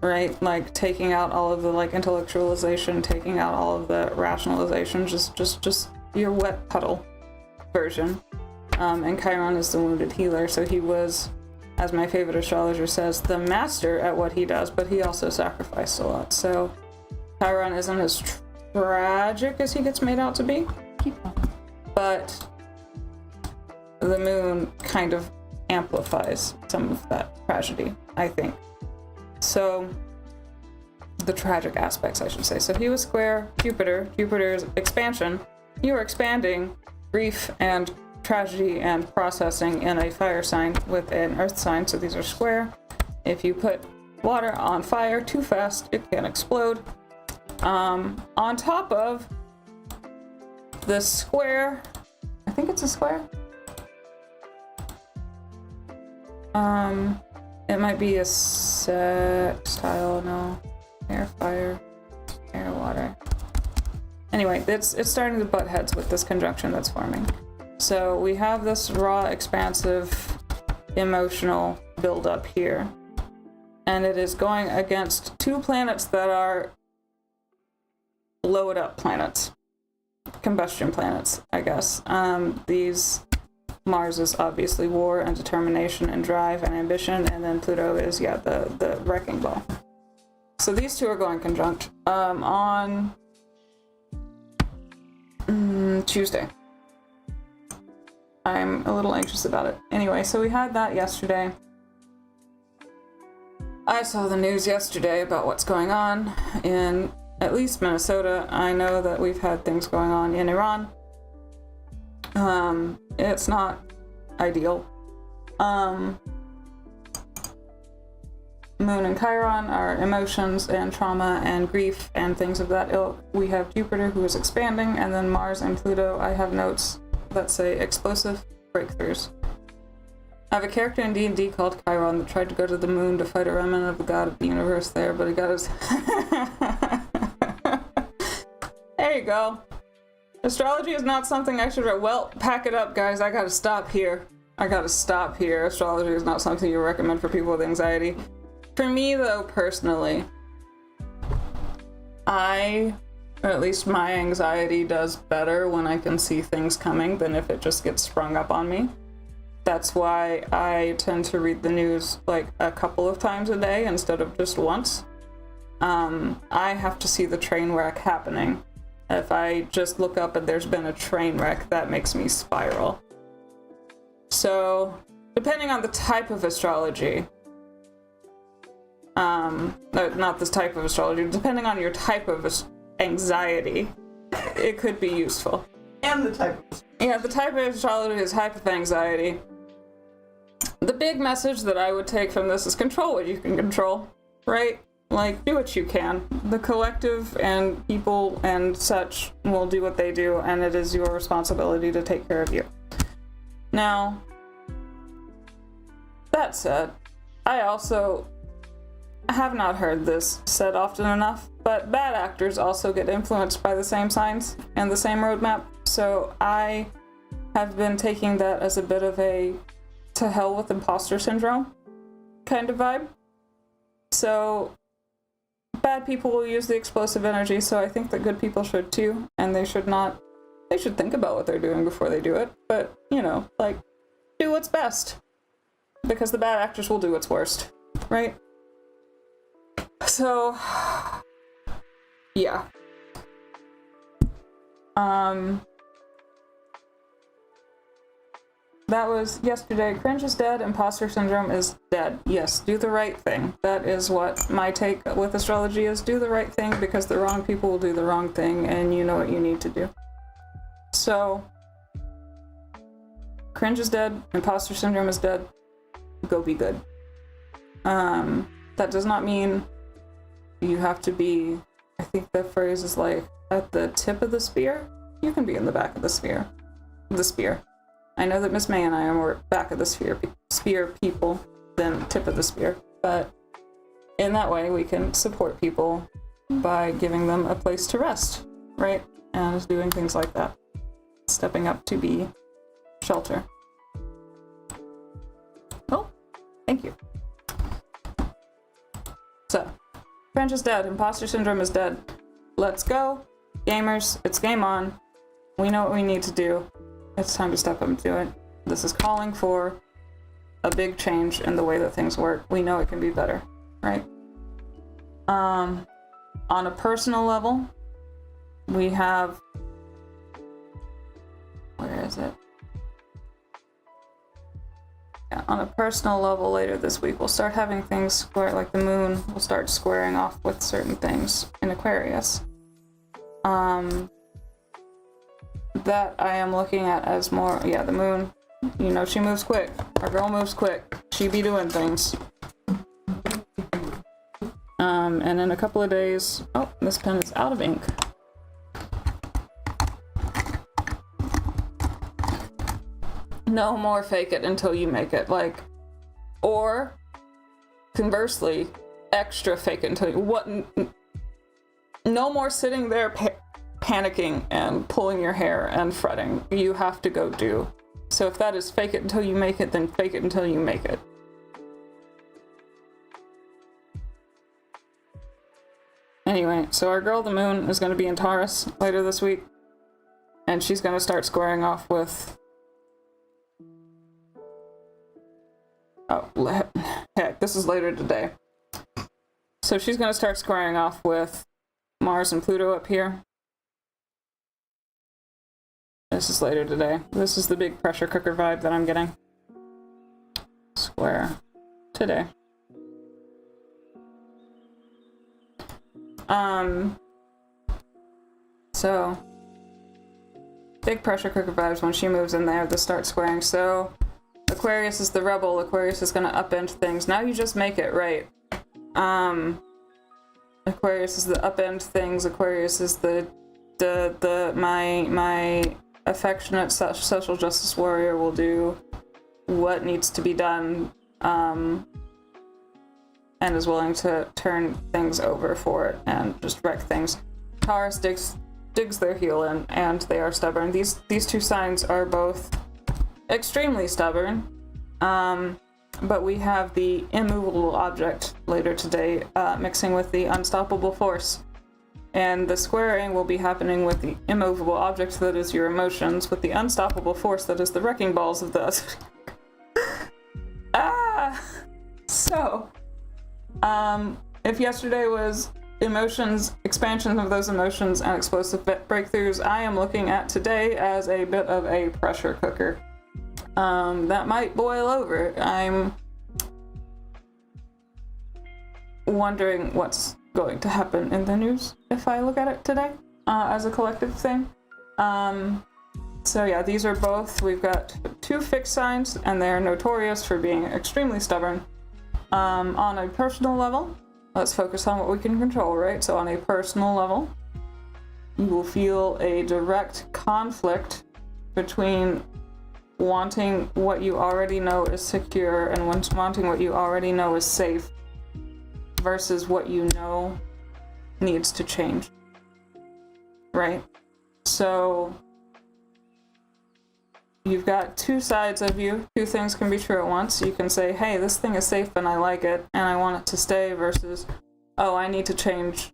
right? Like taking out all of the like intellectualization, taking out all of the rationalization, just your wet puddle version. And Chiron is the wounded healer, so he was, as my favorite astrologer says, the master at what he does, but he also sacrificed a lot. So Chiron isn't as tragic as he gets made out to be. Keep on. But the moon kind of amplifies some of that tragedy, I think. So, the tragic aspects, I should say. So he was square Jupiter, Jupiter's expansion. You are expanding grief and tragedy and processing in a fire sign with an earth sign, so these are square. If you put water on fire too fast, it can explode. On top of the square, I think it's a square. It might be a sextile, no. Air, fire, air, water. Anyway, it's starting to butt heads with this conjunction that's forming. So we have this raw, expansive, emotional buildup here. And it is going against 2 planets that are blow it up planets. Combustion planets, I guess. These, Mars is obviously war and determination and drive and ambition, and then Pluto is, the wrecking ball. So these 2 are going conjunct on Tuesday. I'm a little anxious about it. Anyway, so we had that yesterday. I saw the news yesterday about what's going on in at least Minnesota. I know that we've had things going on in Iran. It's not ideal. Moon and Chiron are emotions and trauma and grief and things of that ilk. We have Jupiter, who is expanding, and then Mars and Pluto. I have notes that say explosive breakthroughs. I have a character in D&D called Chiron that tried to go to the moon to fight a remnant of the god of the universe there, but he got his... There you go. Astrology is not something I should write. Well, pack it up, guys. I gotta stop here. Astrology is not something you recommend for people with anxiety. For me, though, personally, or at least my anxiety does better when I can see things coming than if it just gets sprung up on me. That's why I tend to read the news like a couple of times a day instead of just once. I have to see the train wreck happening. If I just look up and there's been a train wreck, that makes me spiral. So, depending on the type of astrology, not this type of astrology, depending on your type of anxiety, it could be useful. And the type of... Yeah, the type of astrology is hyper-anxiety. The big message that I would take from this is control what you can control, right? Like, do what you can. The collective and people and such will do what they do, and it is your responsibility to take care of you. Now, that said, I also have not heard this said often enough, but bad actors also get influenced by the same signs and the same roadmap, so I have been taking that as a bit of a to hell with imposter syndrome kind of vibe. So bad people will use the explosive energy, so I think that good people should too, and they should think about what they're doing before they do it, but, you know, like, do what's best. Because the bad actors will do what's worst, right? So, yeah. That was yesterday. Cringe is dead. Imposter syndrome is dead. Yes, do the right thing. That is what my take with astrology is. Do the right thing, because the wrong people will do the wrong thing, and you know what you need to do. So, cringe is dead. Imposter syndrome is dead. Go be good. That does not mean you have to be, I think the phrase is like, at the tip of the spear. You can be in the back of the spear. I know that Miss May and I are more back of the spear people than tip of the spear, but in that way we can support people by giving them a place to rest, right? And doing things like that. Stepping up to be shelter. Oh, thank you. So, French is dead. Imposter syndrome is dead. Let's go. Gamers, it's game on. We know what we need to do. It's time to step up and do it. This is calling for a big change in the way that things work. We know it can be better, right? On a personal level, we have... Where is it? Yeah, on a personal level, later this week, we'll start having things square, like the moon will start squaring off with certain things in Aquarius. That I am looking at as more, yeah, the moon, you know, she moves quick. Our girl moves quick. She be doing things. And in a couple of days, oh, this pen is out of ink. No more fake it until you make it, like, or conversely, extra fake it until you, what, no more sitting there panicking and pulling your hair and fretting. You have to go do. So if that is fake it until you make it, then fake it until you make it. Anyway, so our girl the moon is going to be in Taurus later this week, and she's going to start squaring off with, oh heck, this is later today. So she's going to start squaring off with Mars and Pluto up here. This is later today. This is the big pressure cooker vibe that I'm getting. Square today. So big pressure cooker vibes when she moves in there, they start squaring. So Aquarius is the rebel. Aquarius is gonna upend things. Now you just make it, right? Aquarius is the upend things. Aquarius is my affectionate social justice warrior will do what needs to be done, and is willing to turn things over for it and just wreck things. Taurus digs their heel in, and they are stubborn. These two signs are both extremely stubborn, but we have the immovable object later today mixing with the unstoppable force. And the squaring will be happening with the immovable object that is your emotions, with the unstoppable force that is the wrecking balls of the... So, if yesterday was emotions, expansion of those emotions, and explosive breakthroughs, I am looking at today as a bit of a pressure cooker. That might boil over. I'm wondering what's going to happen in the news if I look at it today as a collective thing. So yeah, these are both, we've got two fixed signs, and they're notorious for being extremely stubborn. On a personal level, let's focus on what we can control, right? So on a personal level, you will feel a direct conflict between wanting what you already know is secure and wanting what you already know is safe versus what you know needs to change, right? So you've got two sides of you. Two things can be true at once. You can say, hey, this thing is safe and I like it and I want it to stay, versus, oh, I need to change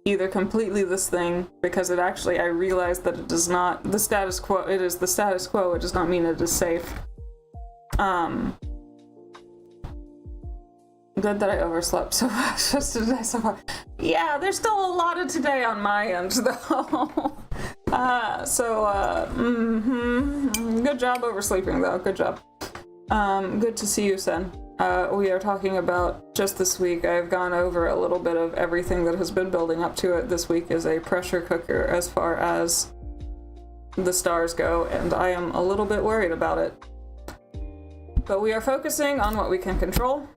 either completely this thing because I realize that it does not, the status quo, it is the status quo, it does not mean it is safe. Good that I overslept so much just today so far. Yeah, there's still a lot of today on my end though. Good job oversleeping though, good job. Good to see you, Sen. We are talking about, just this week, I've gone over a little bit of everything that has been building up to it. This week is a pressure cooker as far as the stars go, and I am a little bit worried about it. But we are focusing on what we can control.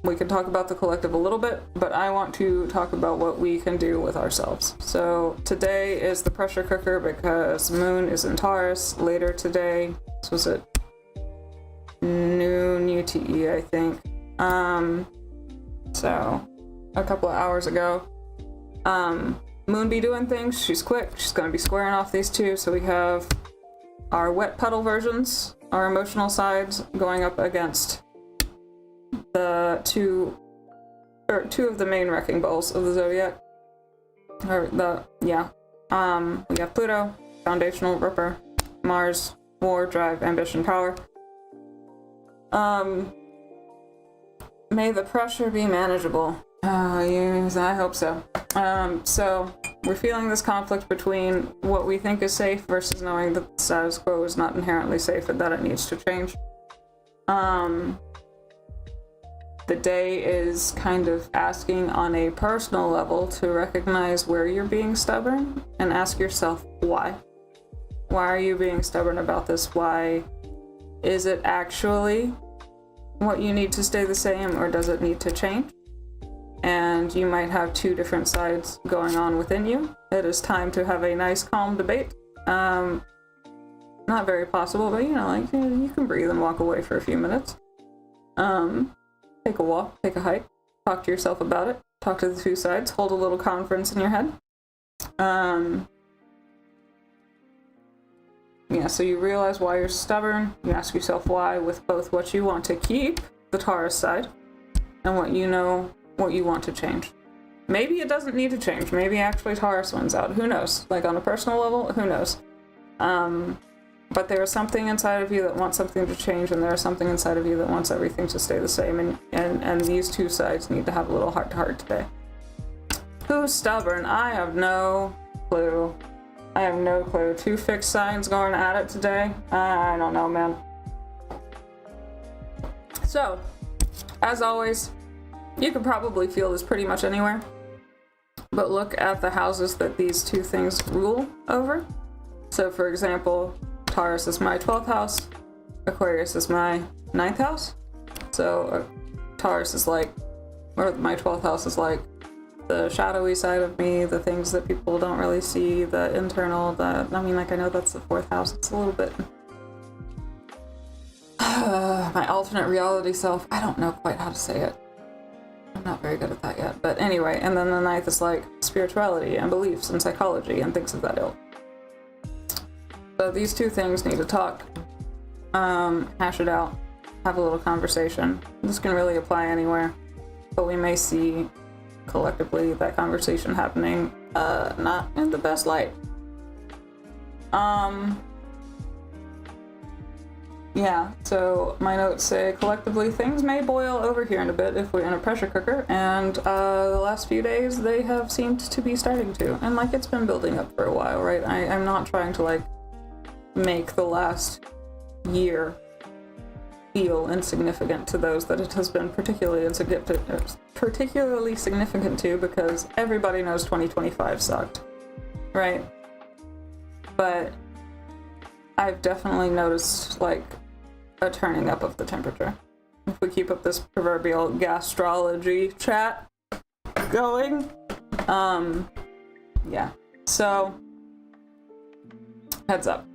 We can talk about the collective a little bit, but I want to talk about what we can do with ourselves. So today is the pressure cooker because Moon is in Taurus. Later today, this was at noon UTE, I think. So a couple of hours ago. Moon be doing things. She's quick. She's going to be squaring off these two. So we have our wet petal versions, our emotional sides, going up against the two of the main wrecking balls of the zodiac. We have Pluto, foundational ripper, Mars, war, drive, ambition, power. May the pressure be manageable. Yes, I hope so. So we're feeling this conflict between what we think is safe versus knowing that the status quo is not inherently safe and that it needs to change. The day is kind of asking on a personal level to recognize where you're being stubborn and ask yourself why. Why are you being stubborn about this? Why? Is it actually what you need to stay the same, or does it need to change? And you might have two different sides going on within you. It is time to have a nice calm debate. Not very possible, but you can breathe and walk away for a few minutes. Take a walk, take a hike, talk to yourself about it, talk to the two sides, hold a little conference in your head. So you realize why you're stubborn, you ask yourself why with both what you want to keep, the Taurus side, and what you know, what you want to change. Maybe it doesn't need to change, maybe actually Taurus wins out, who knows? Like on a personal level, who knows? But there is something inside of you that wants something to change, and there is something inside of you that wants everything to stay the same, and these two sides need to have a little heart-to-heart today. Who's stubborn? I have no clue. I have no clue. Two fixed signs going at it today? I don't know, man. So, as always, you can probably feel this pretty much anywhere, but look at the houses that these two things rule over. So, for example, Taurus is my 12th house, Aquarius is my 9th house. So Taurus is like, or my 12th house is like the shadowy side of me, the things that people don't really see, the internal, I know that's the 4th house. It's a little bit my alternate reality self. I don't know quite how to say it. I'm not very good at that yet. But anyway, and then the 9th is like spirituality and beliefs and psychology and things of that ilk. So these two things need to talk, hash it out, have a little conversation. This can really apply anywhere, but we may see collectively that conversation happening not in the best light. So my notes say collectively things may boil over here in a bit if we're in a pressure cooker, and the last few days they have seemed to be starting to, and like it's been building up for a while, right? I'm not trying to like make the last year feel insignificant to those that it has been particularly significant to, because everybody knows 2025 sucked, right? But I've definitely noticed like a turning up of the temperature. if we keep up this proverbial gastrology chat going. Yeah. So, heads up.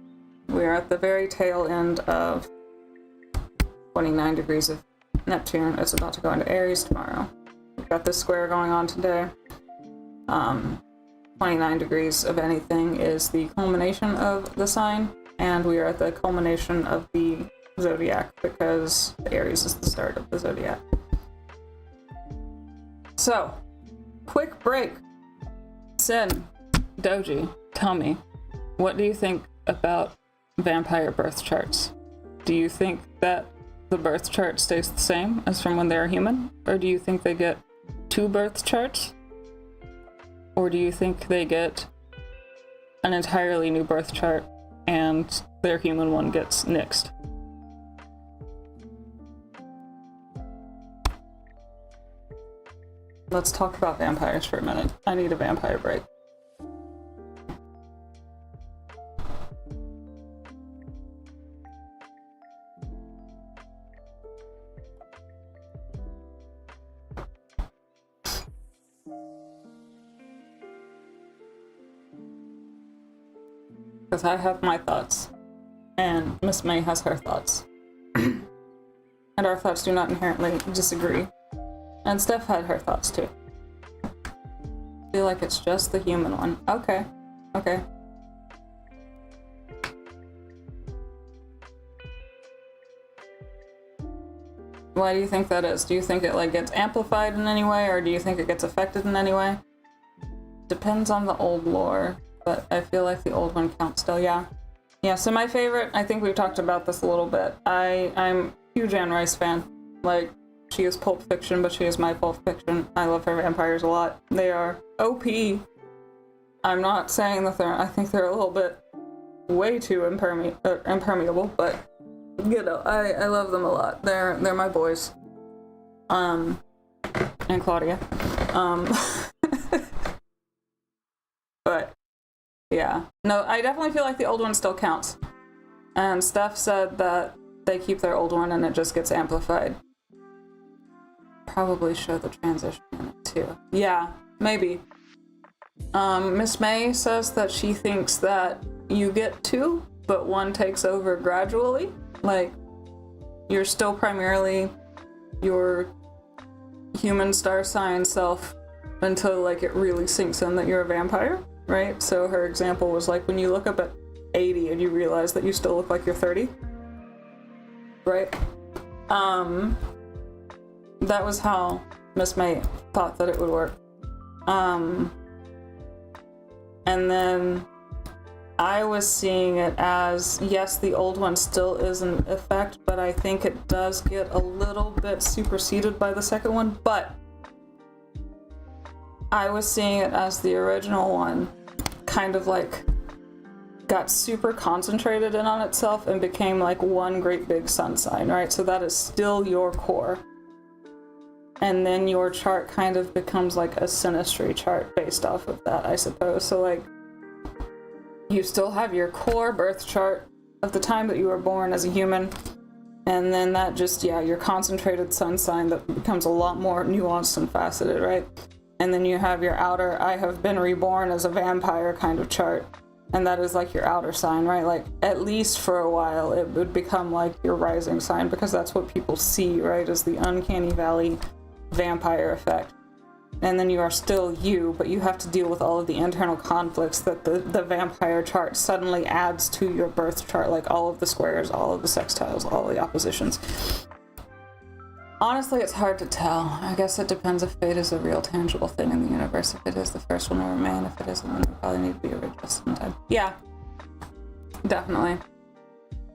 We are at the very tail end of 29 degrees of Neptune. It's about to go into Aries tomorrow. We've got this square going on today. 29 degrees of anything is the culmination of the sign, and we are at the culmination of the zodiac because Aries is the start of the zodiac. So, quick break. Sin, Doji, tell me, what do you think about vampire birth charts? Do you think that the birth chart stays the same as from when they're human? Or do you think they get 2 birth charts? Or do you think they get an entirely new birth chart and their human one gets nixed? Let's talk about vampires for a minute. I need a vampire break. Because I have my thoughts, and Miss May has her thoughts. And our thoughts do not inherently disagree. And Steph had her thoughts too. I feel like it's just the human one. Okay. Okay. Why do you think that is? Do you think it like gets amplified in any way, or do you think it gets affected in any way? Depends on the old lore, but I feel like the old one counts still, yeah. Yeah, so my favorite, I think we've talked about this a little bit. I'm a huge Anne Rice fan. Like, she is Pulp Fiction, but she is my Pulp Fiction. I love her vampires a lot. They are OP. I'm not saying that I think they're a little bit way too impermeable, but you know, I love them a lot. They're my boys. And Claudia. But yeah. No, I definitely feel like the old one still counts. And Steph said that they keep their old one and it just gets amplified. Probably show the transition in it too. Yeah, maybe. Miss May says that she thinks that you get 2, but one takes over gradually. Like, you're still primarily your human star sign self until like it really sinks in that you're a vampire, right? So her example was like when you look up at 80 and you realize that you still look like you're 30, right? That was how Miss May thought that it would work. And then I was seeing it as, yes, the old one still is in effect, but I think it does get a little bit superseded by the second one, but I was seeing it as the original one kind of like got super concentrated in on itself and became like one great big sun sign, right? So that is still your core. And then your chart kind of becomes like a synastry chart based off of that, I suppose. So like, you still have your core birth chart of the time that you were born as a human, and then that just, yeah, your concentrated sun sign that becomes a lot more nuanced and faceted, right? And then you have your outer, I have been reborn as a vampire kind of chart, and that is like your outer sign, right? Like, at least for a while, it would become like your rising sign, because that's what people see, right, as the uncanny valley vampire effect. And then you are still you, but you have to deal with all of the internal conflicts that the vampire chart suddenly adds to your birth chart, like all of the squares, all of the sextiles, all the oppositions. Honestly, it's hard to tell. I guess it depends if fate is a real tangible thing in the universe. If it is, the first one will remain. If it isn't, then it probably need to be readjusted sometime. Yeah, definitely.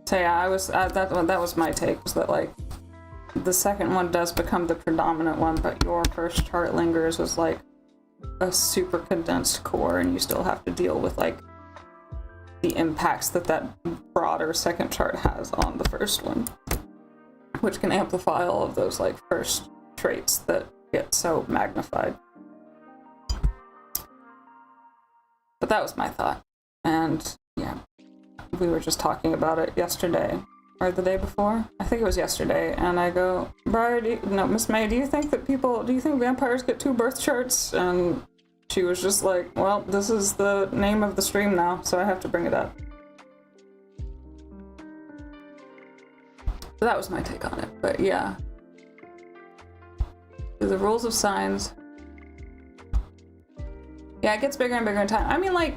So yeah, I was that was my take, was that like the second one does become the predominant one, but your first chart lingers as like a super condensed core, and you still have to deal with like the impacts that broader second chart has on the first one, which can amplify all of those like first traits that get so magnified. But that was my thought, and yeah, we were just talking about it yesterday, or the day before. I think it was yesterday. And I go, Briar, Miss May, do you think vampires get 2 birth charts? And she was just like, well, this is the name of the stream now, so I have to bring it up. So that was my take on it, but yeah. The rules of signs. Yeah, it gets bigger and bigger in time. I mean, like,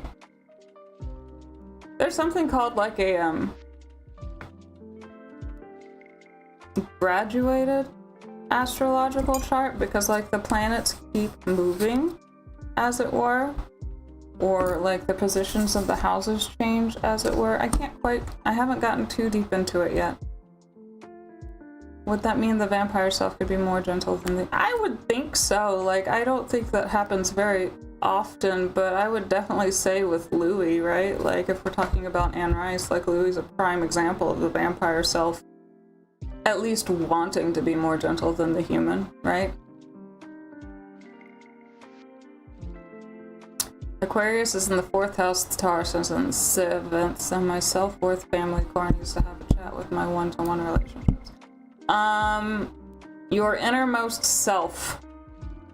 there's something called like a graduated astrological chart, because like the planets keep moving, as it were, or like the positions of the houses change, as it were. I haven't gotten too deep into it yet. Would that mean the vampire self could be more gentle than the... I would think so. Like, I don't think that happens very often, but I would definitely say with Louis, right? Like, if we're talking about Anne Rice, like, Louis is a prime example of the vampire self at least wanting to be more gentle than the human, right? Aquarius is in the 4th house, Taurus is in the 7th, and my self-worth family core needs to have a chat with my one-to-one relationships. Your innermost self,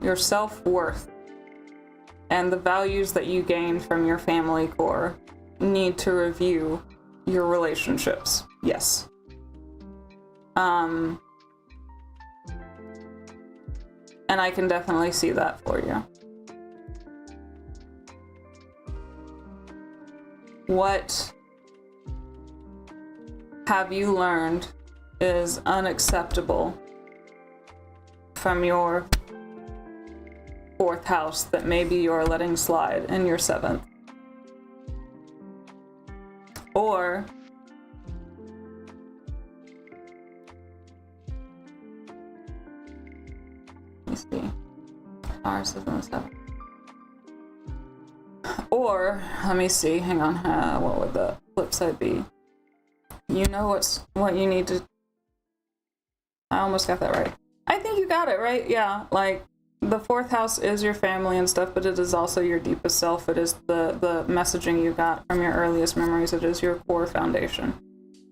your self-worth, and the values that you gained from your family core need to review your relationships. Yes. And I can definitely see that for you. What have you learned is unacceptable from your 4th house that maybe you're letting slide in your 7th? Or let me see. Taurus is in the 7th. Or, let me see, hang on, what would the flip side be? You know what you need to... I almost got that right. I think you got it right, yeah. Like, the 4th house is your family and stuff, but it is also your deepest self. It is the messaging you got from your earliest memories. It is your core foundation.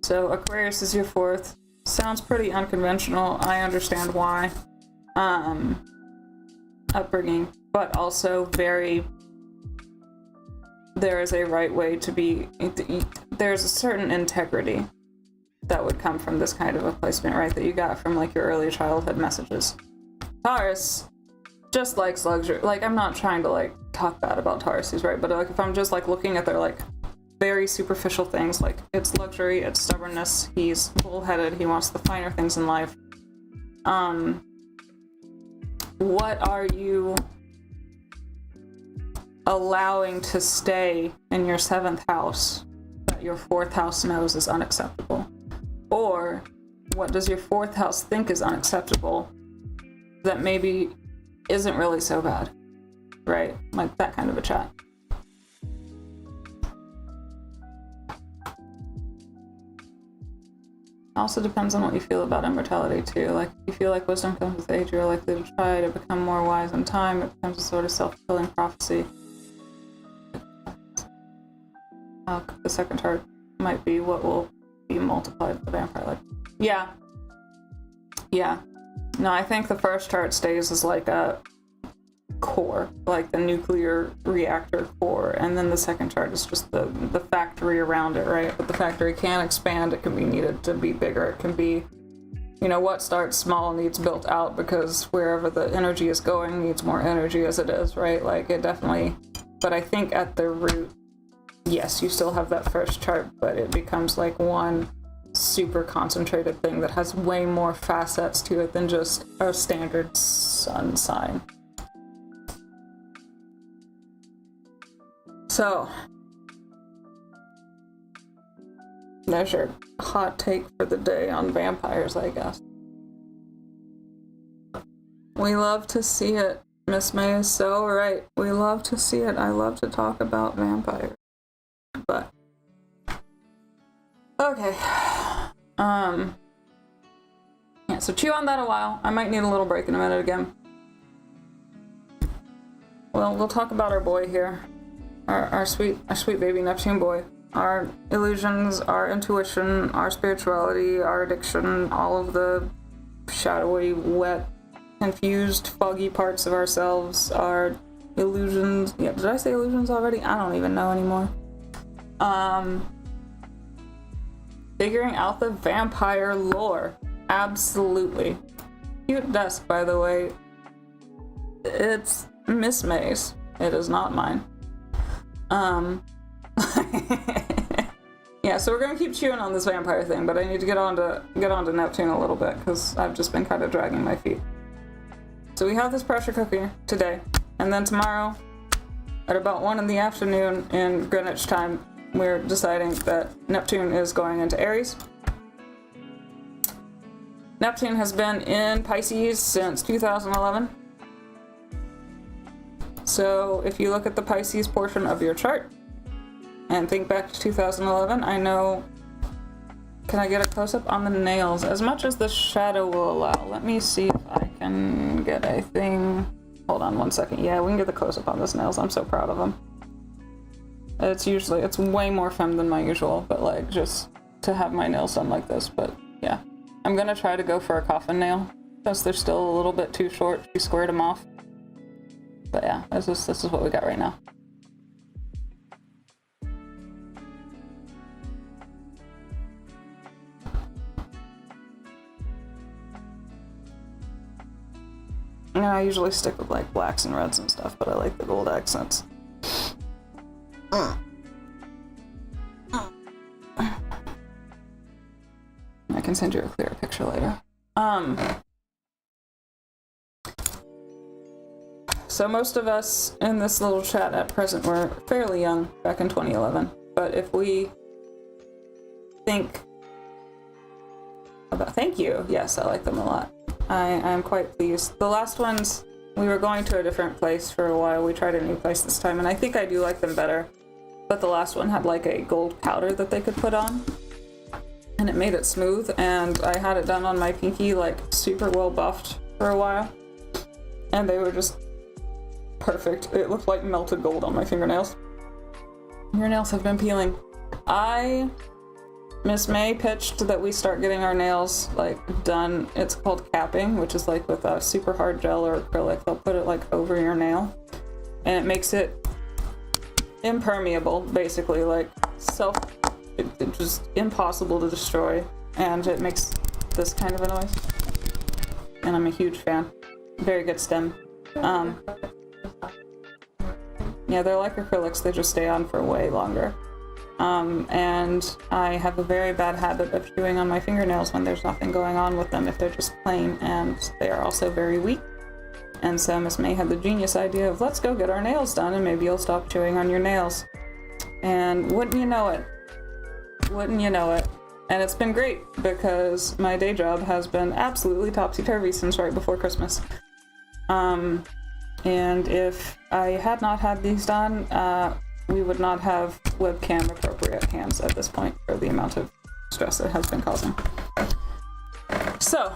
So Aquarius is your 4th. Sounds pretty unconventional. I understand why. Upbringing, but also very... There is a right way to be... There's a certain integrity that would come from this kind of a placement, right? That you got from, like, your early childhood messages. Taurus just likes luxury. Like, I'm not trying to, like, talk bad about Tauruses, right? But, like, if I'm just, like, looking at their, like, very superficial things, like, it's luxury, it's stubbornness, he's bullheaded, he wants the finer things in life. What are you allowing to stay in your 7th house that your 4th house knows is unacceptable? Or what does your 4th house think is unacceptable that maybe isn't really so bad, right? Like that kind of a chat. Also depends on what you feel about immortality too. Like if you feel like wisdom comes with age, you're likely to try to become more wise in time. It becomes a sort of self-fulfilling prophecy. The second chart might be what will be multiplied with the vampire life. Yeah. No, I think the first chart stays as like a core, like the nuclear reactor core, and then the second chart is just the factory around it, right? But the factory can expand, it can be needed to be bigger, it can be, you know, what starts small needs built out, because wherever the energy is going needs more energy as it is, right? Like it definitely, but I think at the root, yes, you still have that first chart, but it becomes like one super concentrated thing that has way more facets to it than just a standard sun sign. So, there's your hot take for the day on vampires, I guess. We love to see it. Miss May is so right. We love to see it. I love to talk about vampires. But okay. Yeah, so chew on that a while. I might need a little break in a minute again. Well, we'll talk about our boy here. Our sweet baby Neptune boy. our illusions, our intuition, our spirituality, our addiction, all of the shadowy, wet, confused, foggy parts of ourselves, our illusions. Yeah, did I say illusions already? I don't even know anymore. Figuring out the vampire lore. Absolutely. Cute desk, by the way. It's Miss May's. It is not mine. Yeah, so we're gonna keep chewing on this vampire thing, but I need to get onto Neptune a little bit because I've just been kind of dragging my feet. So we have this pressure cooker today, and then tomorrow, at about 1 in the afternoon in Greenwich time, we're deciding that Neptune is going into Aries. Neptune has been in Pisces since 2011. So if you look at the Pisces portion of your chart and think back to 2011, I know... Can I get a close-up on the nails? As much as the shadow will allow. Let me see if I can get a thing. Hold on 1 second. Yeah, we can get the close-up on those nails. I'm so proud of them. It's way more femme than my usual, but like just to have my nails done like this. But yeah, I'm gonna try to go for a coffin nail since they're still a little bit too short. She squared them off. But yeah, this is what we got right now. And I usually stick with like blacks and reds and stuff, but I like the gold accents. I can send you a clearer picture later. So most of us in this little chat at present were fairly young back in 2011. But if we think about... Thank you! Yes, I like them a lot. I'm quite pleased. The last ones, we were going to a different place for a while. We tried a new place this time, and I think I do like them better. But the last one had like a gold powder that they could put on, and it made it smooth, and I had it done on my pinky, like super well buffed for a while, and they were just perfect. It looked like melted gold on my fingernails. Your nails have been peeling. Miss May pitched that we start getting our nails like done. It's called capping, which is like with a super hard gel or acrylic. They'll put it like over your nail, and it makes it impermeable, basically, like it's just impossible to destroy, and it makes this kind of a noise. And I'm a huge fan. Very good stem. Yeah, they're like acrylics. They just stay on for way longer. And I have a very bad habit of chewing on my fingernails when there's nothing going on with them, if they're just plain, and they are also very weak. And so Miss May had the genius idea of, let's go get our nails done and maybe you'll stop chewing on your nails. And wouldn't you know it? And it's been great because my day job has been absolutely topsy-turvy since right before Christmas. And if I had not had these done, we would not have webcam appropriate hands at this point for the amount of stress it has been causing. So,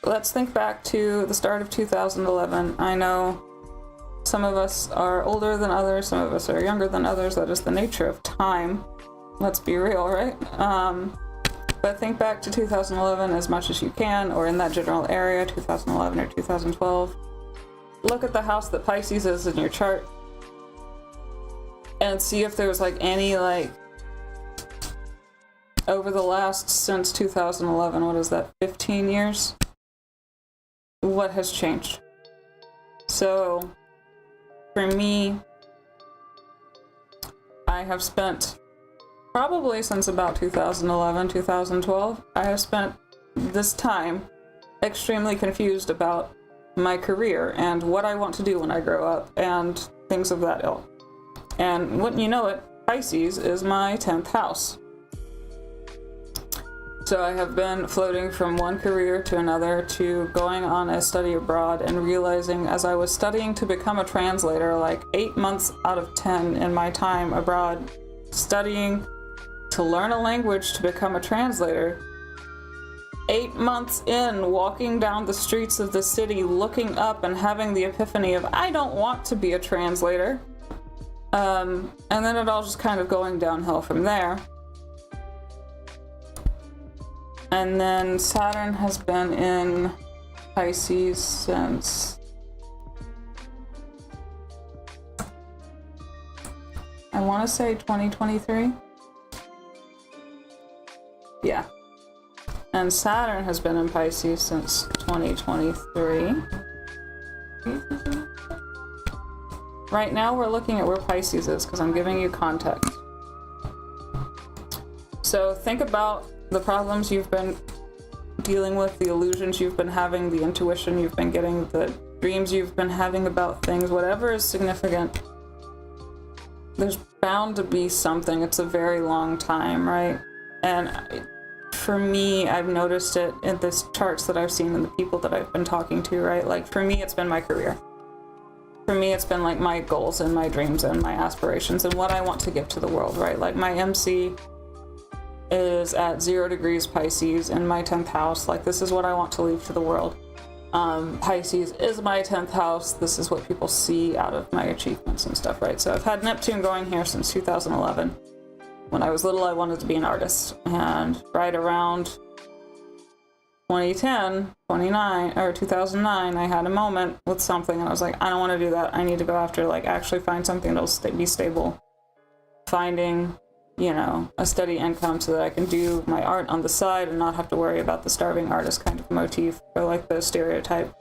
let's think back to the start of 2011. I know some of us are older than others, some of us are younger than others. That is the nature of time. Let's be real, right? But think back to 2011 as much as you can, or in that general area, 2011 or 2012. Look at the house that Pisces is in your chart and see if there's like any, like, over the last, since 2011, what is that, 15 years? What has changed? So, for me, I have spent, probably since about 2011, 2012, I have spent this time extremely confused about my career and what I want to do when I grow up and things of that ilk. And wouldn't you know it, Pisces is my 10th house. So I have been floating from one career to another, to going on a study abroad, and realizing as I was studying to become a translator, like 8 months out of 10 in my time abroad, studying to learn a language to become a translator, 8 months in, walking down the streets of the city, looking up and having the epiphany of, I don't want to be a translator. And then it all just kind of going downhill from there. And then Saturn has been in Pisces since, I want to say 2023. Yeah. And Saturn has been in Pisces since 2023. Right now we're looking at where Pisces is because I'm giving you context. So think about the problems you've been dealing with, the illusions you've been having, the intuition you've been getting, the dreams you've been having about things, whatever is significant. There's bound to be something. It's a very long time, right? And for me, I've noticed it in the charts that I've seen and the people that I've been talking to, right? Like for me, it's been my career. For me, it's been like my goals and my dreams and my aspirations and what I want to give to the world, right? Like my MC is at 0 degrees Pisces in my 10th house. Like this is what I want to leave to the world. Pisces is my 10th house. This is what people see out of my achievements and stuff, right? So I've had Neptune going here since 2011. When I was little, I wanted to be an artist. And right around 2010, 2009, I had a moment with something and I was like, I don't want to do that. I need to go after, like, actually find something that'll be stable. Finding, you know, a steady income so that I can do my art on the side and not have to worry about the starving artist kind of motif or like the stereotype.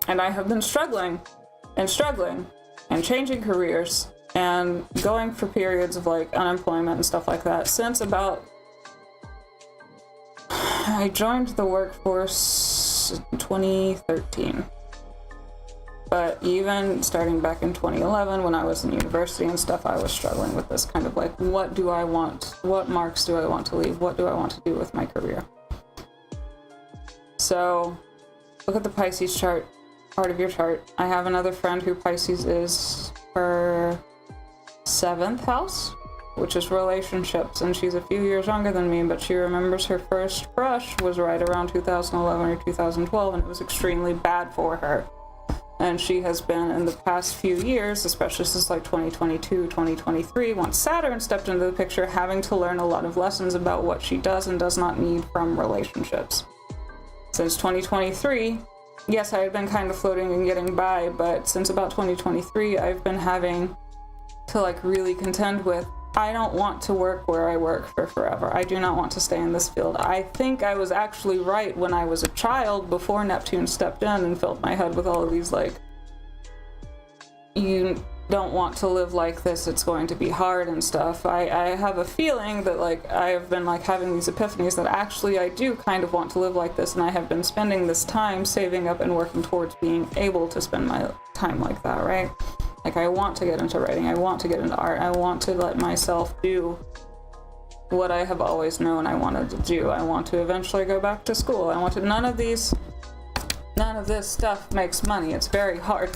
And I have been struggling and changing careers and going for periods of like unemployment and stuff like that since about, I joined the workforce in 2013. But even starting back in 2011 when I was in university and stuff, I was struggling with this kind of like, what do I want? What marks do I want to leave? What do I want to do with my career? So look at the Pisces chart, part of your chart. I have another friend who Pisces is her 7th house, which is relationships, and she's a few years younger than me, but she remembers her first crush was right around 2011 or 2012, and it was extremely bad for her. And she has been in the past few years, especially since like 2022, 2023, once Saturn stepped into the picture, having to learn a lot of lessons about what she does and does not need from relationships. Since 2023, yes, I had been kind of floating and getting by, but since about 2023, I've been having to like really contend with, I don't want to work where I work for forever. I do not want to stay in this field. I think I was actually right when I was a child before Neptune stepped in and filled my head with all of these like, you don't want to live like this, it's going to be hard and stuff. I have a feeling that like I've been like having these epiphanies that actually I do kind of want to live like this, and I have been spending this time saving up and working towards being able to spend my time like that, right? Like I want to get into writing, I want to get into art, I want to let myself do what I have always known I wanted to do. I want to eventually go back to school. I want to, none of this stuff makes money. It's very hard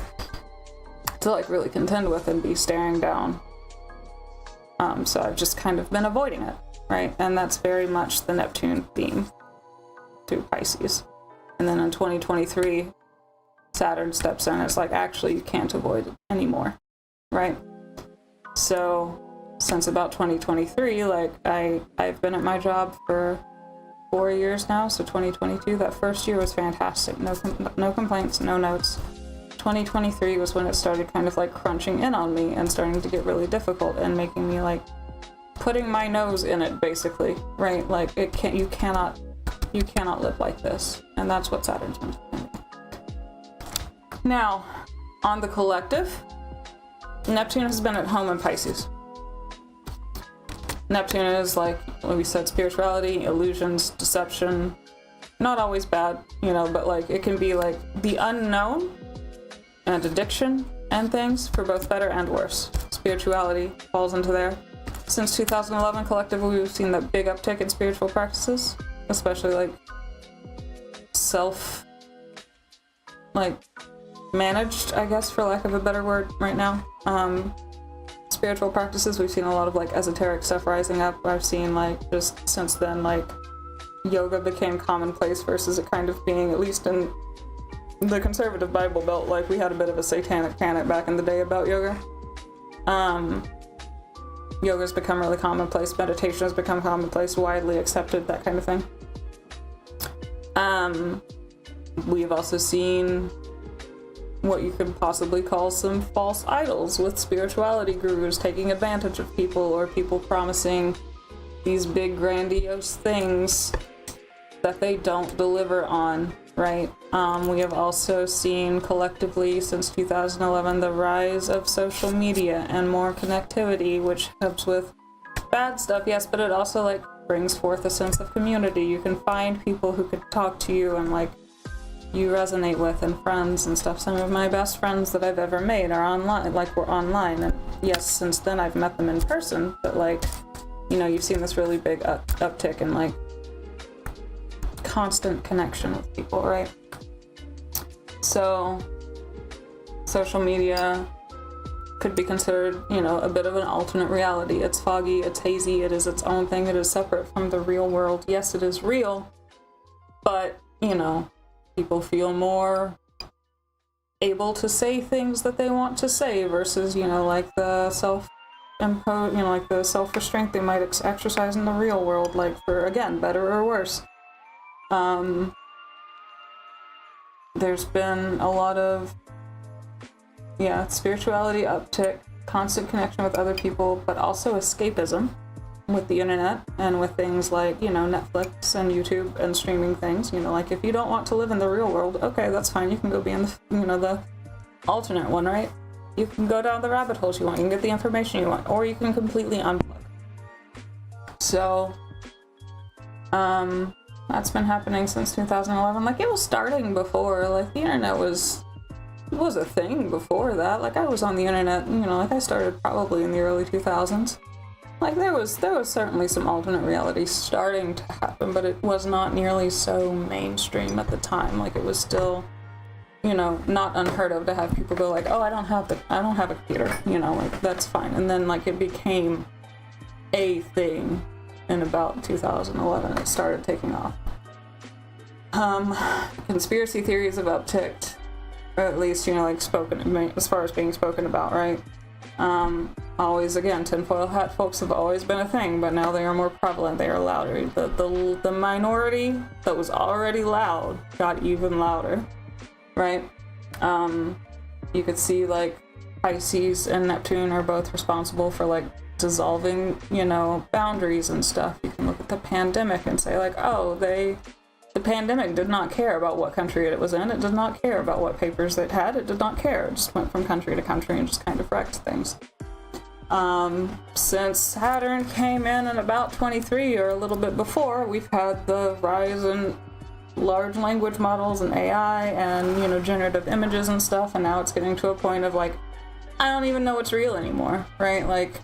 to like really contend with and be staring down. So I've just kind of been avoiding it, right? And that's very much the Neptune theme to Pisces. And then in 2023, Saturn steps in. It's like, actually, you can't avoid it anymore, right? So since about 2023, like I've been at my job for 4 years now. So 2022, that first year was fantastic. No complaints, no notes. 2023 was when it started kind of like crunching in on me and starting to get really difficult and making me like putting my nose in it, basically, right? Like you cannot live like this. And that's what Saturn's been doing. Now, on the collective, Neptune has been at home in Pisces. Neptune is like, like we said, spirituality, illusions, deception. Not always bad, you know, but like it can be like the unknown and addiction and things for both better and worse. Spirituality falls into there. Since 2011, collectively, we've seen that big uptick in spiritual practices, especially like managed, I guess, for lack of a better word right now. Spiritual practices, we've seen a lot of like esoteric stuff rising up. I've seen like just since then like yoga became commonplace versus it kind of being, at least in the conservative Bible Belt, like we had a bit of a satanic panic back in the day about yoga. Yoga's become really commonplace, meditation has become commonplace, widely accepted, that kind of thing. We've also seen what you could possibly call some false idols with spirituality gurus taking advantage of people, or people promising these big grandiose things that they don't deliver on, right? We have also seen collectively since 2011 the rise of social media and more connectivity, which helps with bad stuff, yes, but it also like brings forth a sense of community. You can find people who could talk to you and like you resonate with, and friends and stuff. Some of my best friends that I've ever made are online, like we're online, and yes, since then I've met them in person, but like, you know, you've seen this really big uptick in like constant connection with people, right? So social media could be considered, you know, a bit of an alternate reality. It's foggy, it's hazy, it is its own thing, it is separate from the real world. Yes, it is real, but, you know, people feel more able to say things that they want to say versus, you know, like the self-imposed, you know, like the self-restraint they might exercise in the real world, like for, again, better or worse. There's been a lot of, yeah, spirituality uptick, constant connection with other people, but also escapism with the internet and with things like, you know, Netflix and YouTube and streaming things. You know, like if you don't want to live in the real world, okay, that's fine. You can go be in the, you know, the alternate one, right? You can go down the rabbit holes you want. You can get the information you want, or you can completely unplug. So, that's been happening since 2011. Like, it was starting before. Like, the internet was a thing before that. Like, I was on the internet, you know, like I started probably in the early 2000s. Like, there was certainly some alternate reality starting to happen, but it was not nearly so mainstream at the time. Like, it was still, you know, not unheard of to have people go like, oh, I don't have a computer, you know, like, that's fine. And then, like, it became a thing in about 2011. It started taking off. Conspiracy theories have upticked, or at least, you know, like, spoken, as far as being spoken about, right? Always, again, tinfoil hat folks have always been a thing, but now they are more prevalent, they are louder. The minority that was already loud got even louder, right? You could see, like, Pisces and Neptune are both responsible for, like, dissolving, you know, boundaries and stuff. You can look at the pandemic and say, like, oh, the pandemic did not care about what country it was in. It did not care about what papers it had. It did not care. It just went from country to country and just kind of wrecked things. Since Saturn came in about 23 or a little bit before, we've had the rise in large language models and AI and, you know, generative images and stuff, and now it's getting to a point of, like, I don't even know what's real anymore, right? Like,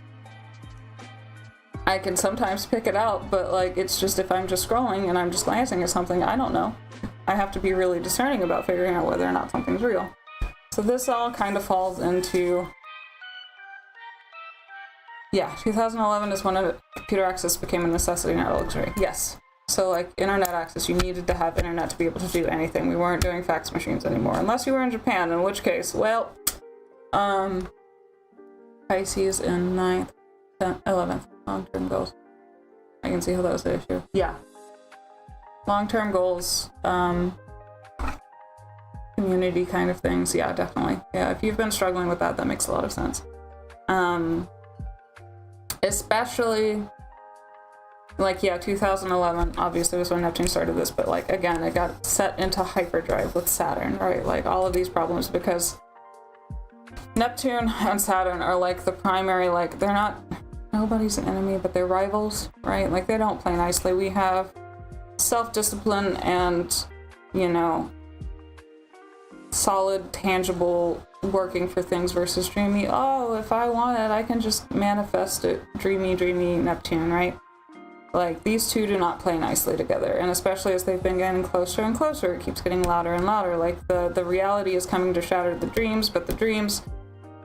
I can sometimes pick it out, but, like, it's just if I'm just scrolling and I'm just glancing at something, I don't know. I have to be really discerning about figuring out whether or not something's real. So this all kind of falls into, yeah, 2011 is when computer access became a necessity, not a luxury. Yes. So, like, internet access, you needed to have internet to be able to do anything. We weren't doing fax machines anymore, unless you were in Japan, in which case, well, Pisces in 9th, 10th, 11th, long-term goals. I can see how that was the issue. Yeah. Long-term goals, community kind of things, yeah, definitely. Yeah, if you've been struggling with that, that makes a lot of sense. Especially, like, yeah, 2011 obviously was when Neptune started this, but, like, again, it got set into hyperdrive with Saturn, right? Like, all of these problems, because Neptune and Saturn are, like, the primary, like, they're not, nobody's an enemy, but they're rivals, right? Like, they don't play nicely. We have self-discipline and, you know, solid, tangible working for things versus dreamy, oh, if I want it, I can just manifest it, dreamy Neptune, right? Like, these two do not play nicely together, and especially as they've been getting closer and closer, it keeps getting louder and louder. Like, the reality is coming to shatter the dreams, but the dreams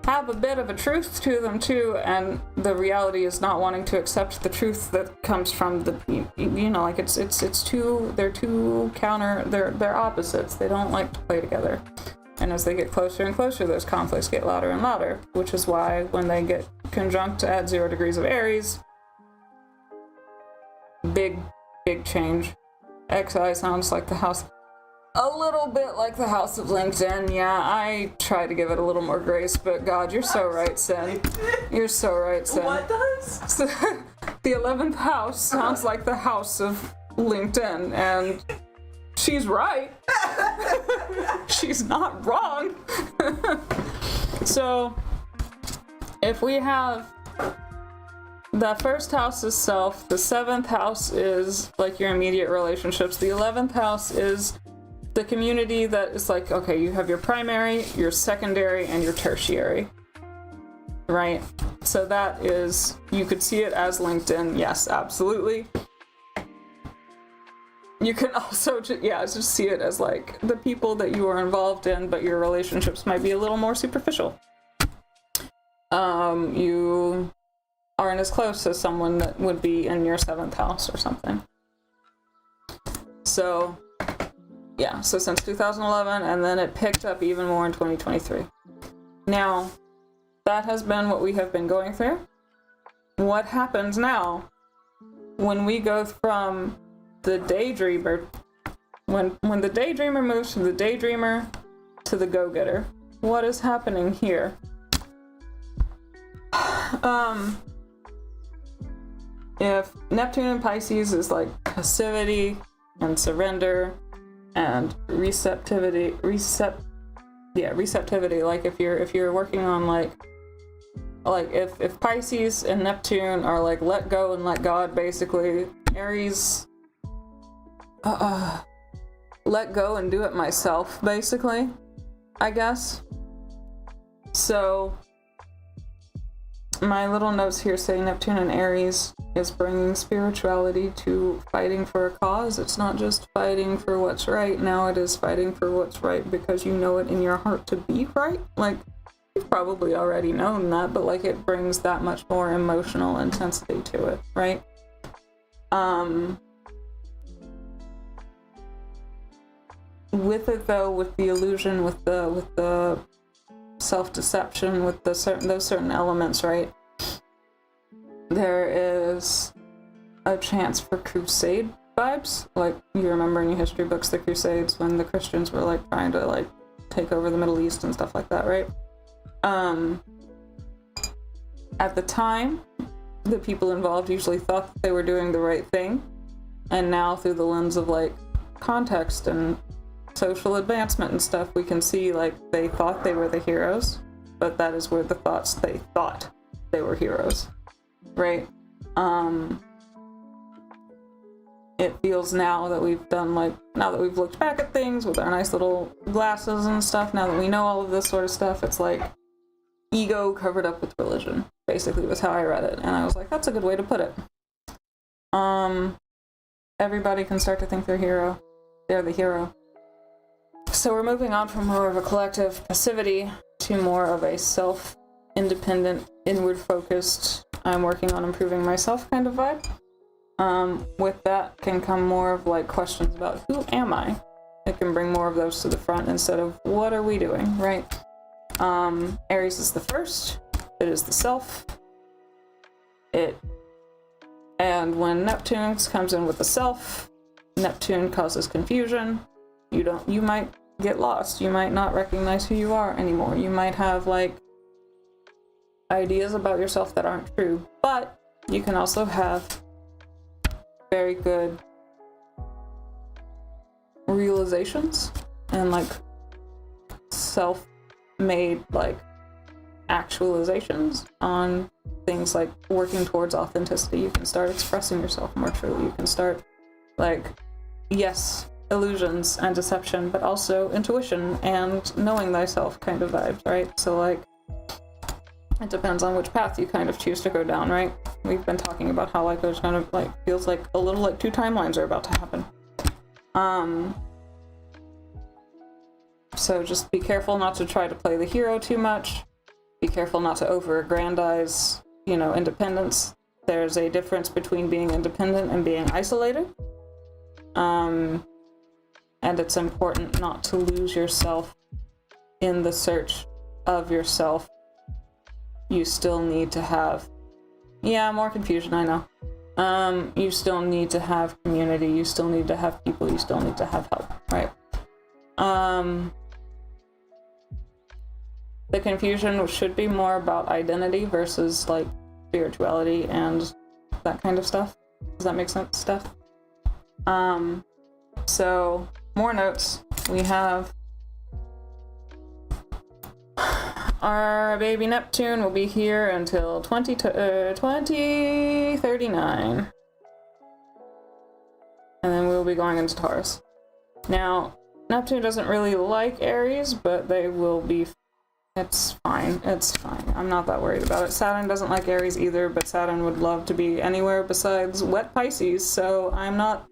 have a bit of a truth to them too, and the reality is not wanting to accept the truth that comes from the, you know, like it's two, they're opposites. They don't like to play together. And as they get closer and closer, those conflicts get louder and louder, which is why when they get conjunct at 0 degrees of Aries, big change. XI sounds like the house, a little bit like the house of LinkedIn. Yeah, I try to give it a little more grace, but God, you're so right, Sin. You're so right, Sin. What does? So, the 11th house sounds like the house of LinkedIn, and she's right. She's not wrong. So, if we have the first house is self, the 7th house is like your immediate relationships, the 11th house is the community that is like, okay, you have your primary, your secondary, and your tertiary, right? So that is, you could see it as LinkedIn, yes, absolutely. You can also, just see it as like the people that you are involved in, but your relationships might be a little more superficial. You aren't as close as someone that would be in your 7th house or something. So, yeah, so since 2011, and then it picked up even more in 2023. Now, that has been what we have been going through. What happens now when we go from the daydreamer, when the daydreamer moves from the daydreamer to the go-getter? What is happening here? If Neptune in Pisces is like passivity and surrender and receptivity, like if you're working on like if Pisces and Neptune are like let go and let God, basically, Aries let go and do it myself, basically, I guess. So my little notes here say Neptune and Aries is bringing spirituality to fighting for a cause. It's not just fighting for what's right. Now it is fighting for what's right because you know it in your heart to be right. Like, you've probably already known that, but like it brings that much more emotional intensity to it, right? With it though, with the illusion, with the self-deception, with those certain elements, right? There is a chance for crusade vibes. Like, you remember in your history books the Crusades when the Christians were like trying to like take over the Middle East and stuff like that, right? At the time, the people involved usually thought that they were doing the right thing, and now through the lens of like context and social advancement and stuff, we can see like they thought they were the heroes, but that is where the thoughts they thought they were heroes, right? It feels now that we've done like, now that we've looked back at things with our nice little glasses and stuff, now that we know all of this sort of stuff, it's like ego covered up with religion, basically was how I read it, and I was like, that's a good way to put it. Everybody can start to think they're the hero. So we're moving on from more of a collective passivity to more of a self-independent, inward-focused, I'm working on improving myself kind of vibe. With that can come more of like questions about who am I? It can bring more of those to the front instead of what are we doing, right? Aries is the first. It is the self. And when Neptune comes in with the self, Neptune causes confusion. You might get lost. You might not recognize who you are anymore. You might have like ideas about yourself that aren't true, but you can also have very good realizations and like self-made like actualizations on things like working towards authenticity. You can start expressing yourself more truly. You can start like, yes, illusions and deception, but also intuition and knowing thyself kind of vibes, right? So like, it depends on which path you kind of choose to go down, right? We've been talking about how like there's kind of like, feels like a little like two timelines are about to happen. So just be careful not to try to play the hero too much. Be careful not to over-aggrandize, independence. There's a difference between being independent and being isolated. And it's important not to lose yourself in the search of yourself. You still need to have, more confusion, I know. You still need to have community, you still need to have people, you still need to have help, right? The confusion should be more about identity versus like spirituality and that kind of stuff. Does that make sense? Stuff? So more notes. We have our baby Neptune will be here until 2039. And then we'll be going into Taurus. Now, Neptune doesn't really like Aries, but they will be... It's fine. It's fine. I'm not that worried about it. Saturn doesn't like Aries either, but Saturn would love to be anywhere besides wet Pisces, so I'm not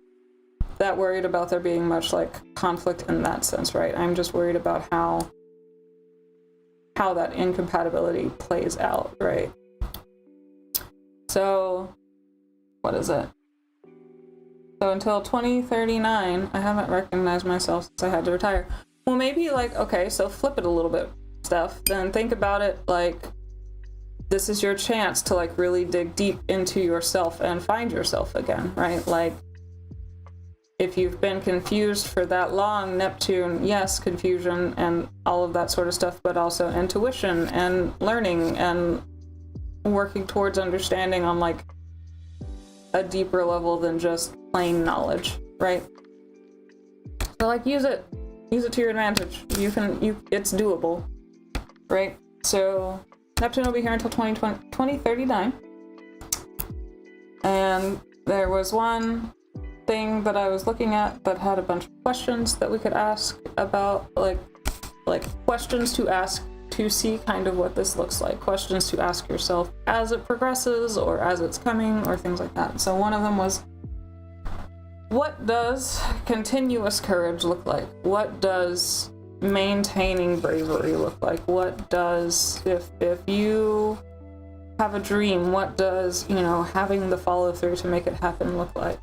that worried about there being much, like, conflict in that sense, right? I'm just worried about how that incompatibility plays out, right? So, what is it? So until 2039, I haven't recognized myself since I had to retire. Well, maybe, like, okay, so flip it a little bit, Steph. Then think about it like this is your chance to, like, really dig deep into yourself and find yourself again, right? Like, if you've been confused for that long, Neptune, yes, confusion and all of that sort of stuff, but also intuition and learning and working towards understanding on, like, a deeper level than just plain knowledge, right? So, like, use it to your advantage. It's doable, right? So Neptune will be here until 2039. And there was one thing that I was looking at that had a bunch of questions that we could ask about, like questions to ask to see kind of what this looks like, questions to ask yourself as it progresses or as it's coming or things like that. So one of them was, what does continuous courage look like? What does maintaining bravery look like? What does, if you have a dream, what does, having the follow through to make it happen look like?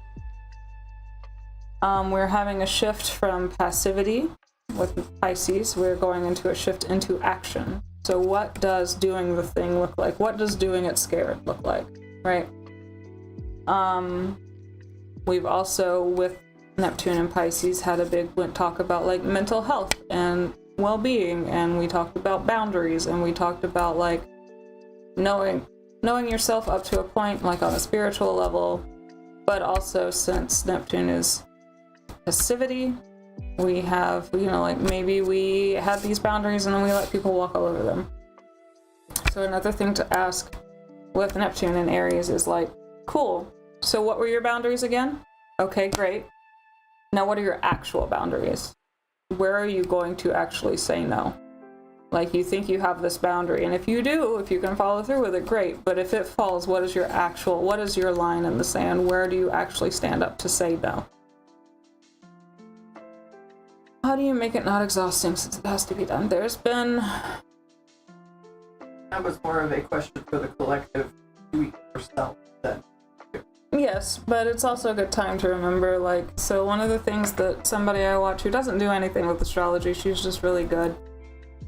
We're having a shift from passivity with Pisces. We're going into a shift into action. So what does doing the thing look like? What does doing it scared look like, right? We've also, with Neptune and Pisces, had a big talk about, like, mental health and well-being, and we talked about boundaries, and we talked about, like, knowing yourself up to a point, like, on a spiritual level, but also, since Neptune is passivity, we have, like, maybe we had these boundaries and then we let people walk all over them. So another thing to ask with Neptune and Aries is, like, cool, so what were your boundaries again? Okay, great. Now what are your actual boundaries? Where are you going to actually say no? Like, you think you have this boundary, and if you do, if you can follow through with it, great. But if it falls, what is your line in the sand? Where do you actually stand up to say no? How do you make it not exhausting since it has to be done? That was more of a question for the collective, do it yourself then. Yes, but it's also a good time to remember, like, so one of the things that somebody I watch who doesn't do anything with astrology, she's just really good.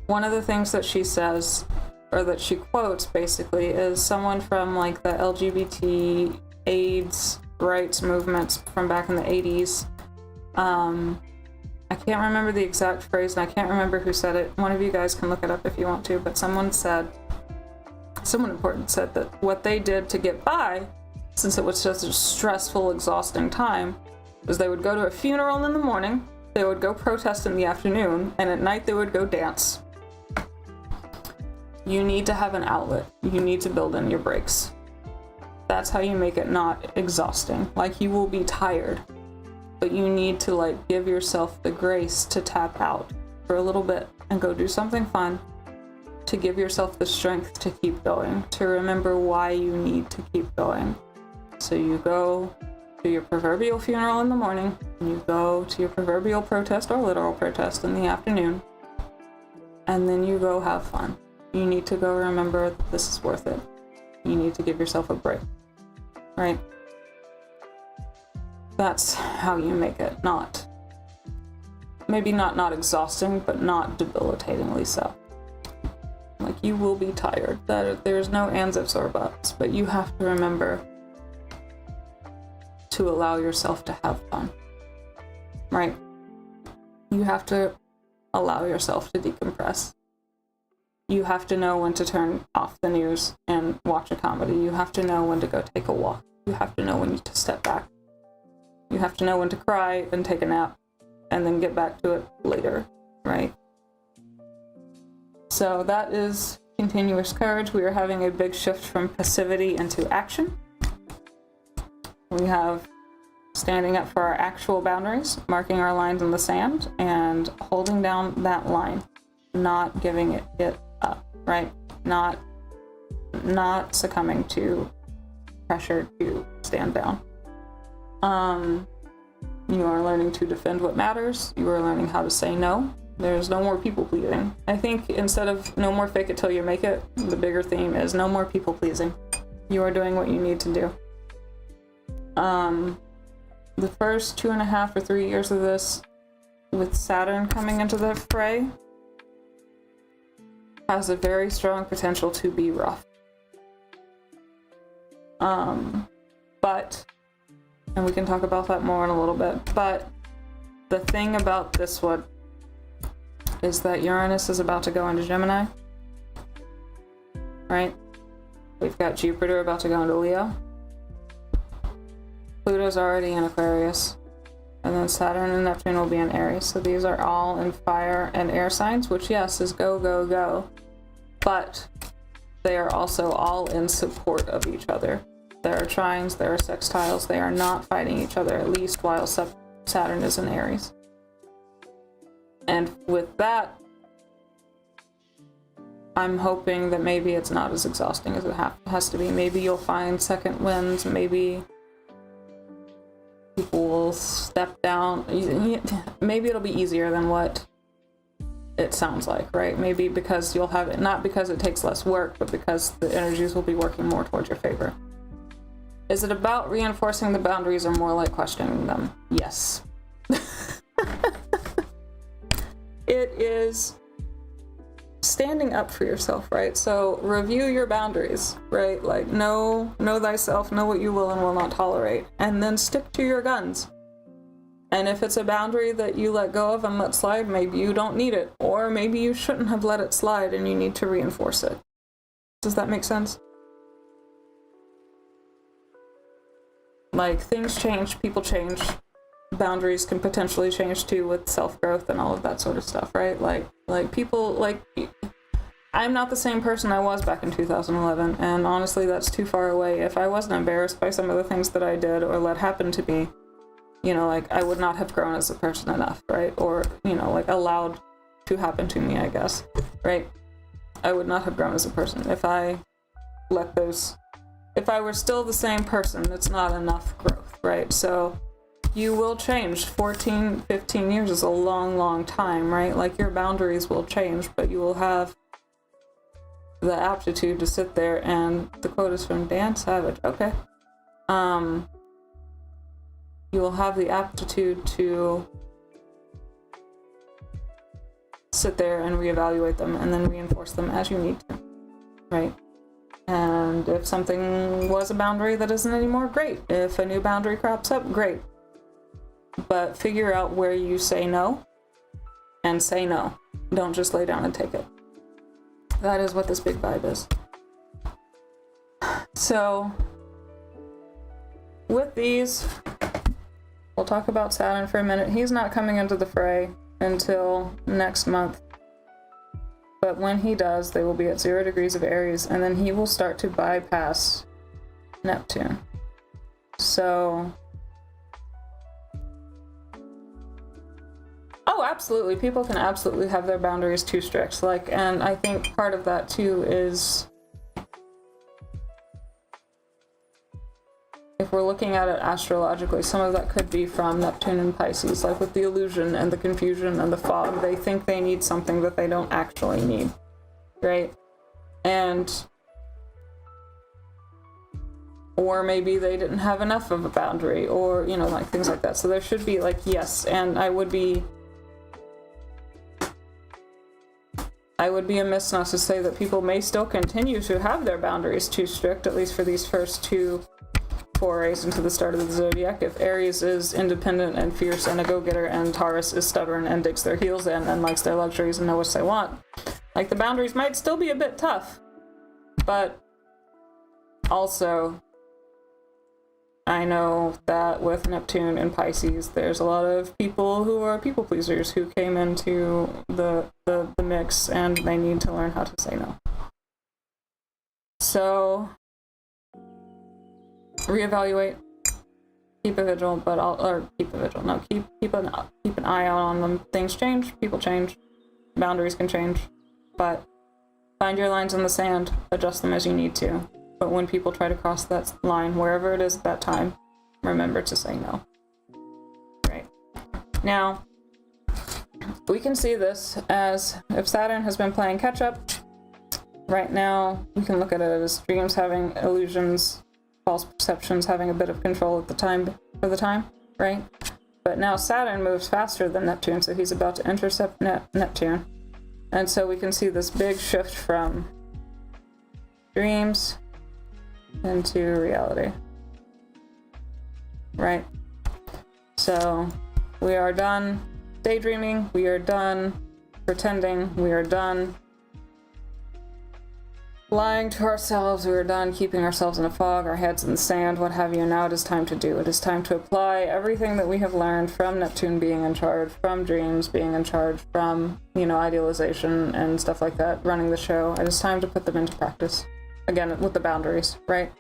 One of the things that she says, or that she quotes basically, is someone from, like, the LGBT AIDS rights movements from back in the 80s. I can't remember the exact phrase, and I can't remember who said it. One of you guys can look it up if you want to, but someone important said that what they did to get by, since it was just a stressful, exhausting time, was they would go to a funeral in the morning, they would go protest in the afternoon, and at night they would go dance. You need to have an outlet. You need to build in your breaks. That's how you make it not exhausting. Like, you will be tired, but you need to, like, give yourself the grace to tap out for a little bit and go do something fun, to give yourself the strength to keep going, to remember why you need to keep going. So you go to your proverbial funeral in the morning, and you go to your proverbial protest or literal protest in the afternoon, and then you go have fun. You need to go remember that this is worth it. You need to give yourself a break, right? That's how you make it maybe not exhausting, but not debilitatingly so. Like, you will be tired. There's no ands, ifs, or buts, but you have to remember to allow yourself to have fun, right? You have to allow yourself to decompress. You have to know when to turn off the news and watch a comedy. You have to know when to go take a walk. You have to know when to step back. You have to know when to cry and take a nap and then get back to it later, right? So that is continuous courage. We are having a big shift from passivity into action. We have standing up for our actual boundaries, marking our lines in the sand, and holding down that line, not giving it up, right? Not succumbing to pressure to stand down. You are learning to defend what matters. You are learning how to say no. There's no more people pleasing. I think instead of no more fake it till you make it, the bigger theme is no more people pleasing. You are doing what you need to do. The first 2.5 or 3 years of this, with Saturn coming into the fray, has a very strong potential to be rough. But, and we can talk about that more in a little bit, but the thing about this one is that Uranus is about to go into Gemini, right? We've got Jupiter about to go into Leo. Pluto's already in Aquarius. And then Saturn and Neptune will be in Aries. So these are all in fire and air signs, which, yes, is go, go, go. But they are also all in support of each other. There are trines, there are sextiles. They are not fighting each other, at least while Saturn is in Aries. And with that, I'm hoping that maybe it's not as exhausting as it has to be. Maybe you'll find second winds. Maybe people will step down. Maybe it'll be easier than what it sounds like, right? Maybe because you'll have it, not because it takes less work, but because the energies will be working more towards your favor. Is it about reinforcing the boundaries or more like questioning them? Yes. It is standing up for yourself, right? So review your boundaries, right? Like know thyself, know what you will and will not tolerate, and then stick to your guns. And if it's a boundary that you let go of and let slide, maybe you don't need it, or maybe you shouldn't have let it slide and you need to reinforce it. Does that make sense? Like, things change, people change, boundaries can potentially change too with self-growth and all of that sort of stuff, right? Like people, like, I'm not the same person I was back in 2011, and honestly that's too far away. If I wasn't embarrassed by some of the things that I did or let happen to me, you know, like, I would not have grown as a person enough, right? Or, you know, like, allowed to happen to me, I guess, right? I would not have grown as a person if I let those, if I were still the same person. It's not enough growth, right? So you will change. 14, 15 years is a long, long time, right? Like, your boundaries will change, but you will have the aptitude to sit there and, the quote is from Dan Savage, okay. You will have the aptitude to sit there and reevaluate them and then reinforce them as you need to, right? And if something was a boundary that isn't anymore, great. If a new boundary crops up, great. But figure out where you say no, and say no. Don't just lay down and take it. That is what this big vibe is. So, with these, we'll talk about Saturn for a minute. He's not coming into the fray until next month. But when he does, they will be at 0 degrees of Aries, and then he will start to bypass Neptune. So, oh, absolutely. People can absolutely have their boundaries too strict. Like, and I think part of that too is, if we're looking at it astrologically, some of that could be from Neptune and Pisces, like with the illusion and the confusion and the fog. They think they need something that they don't actually need, right? or maybe they didn't have enough of a boundary, or, you know, like things like that. So there should be like, yes, and I would be amiss not to say that people may still continue to have their boundaries too strict, at least for these first 2 forays into the start of the zodiac. If Aries is independent and fierce and a go-getter, and Taurus is stubborn and digs their heels in and likes their luxuries and knows what they want, like, the boundaries might still be a bit tough. But also, I know that with Neptune and Pisces, there's a lot of people who are people pleasers who came into the mix, and they need to learn how to say no. So, reevaluate, keep a vigil, keep an eye out on them. Things change, people change, boundaries can change, but find your lines in the sand, adjust them as you need to. But when people try to cross that line, wherever it is at that time, remember to say no. Right. Now, we can see this as if Saturn has been playing catch up. Right now, we can look at it as dreams having illusions, false perceptions having a bit of control at the time, right? But now Saturn moves faster than Neptune, so he's about to intercept Neptune. And so we can see this big shift from dreams into reality, right? So we are done daydreaming, we are done pretending, we are done lying to ourselves, we are done keeping ourselves in a fog, our heads in the sand, what have you. Now it is time to do. It is time to apply everything that we have learned from Neptune being in charge, from dreams being in charge, from, you know, idealization and stuff like that, running the show. It is time to put them into practice. Again, with the boundaries, right?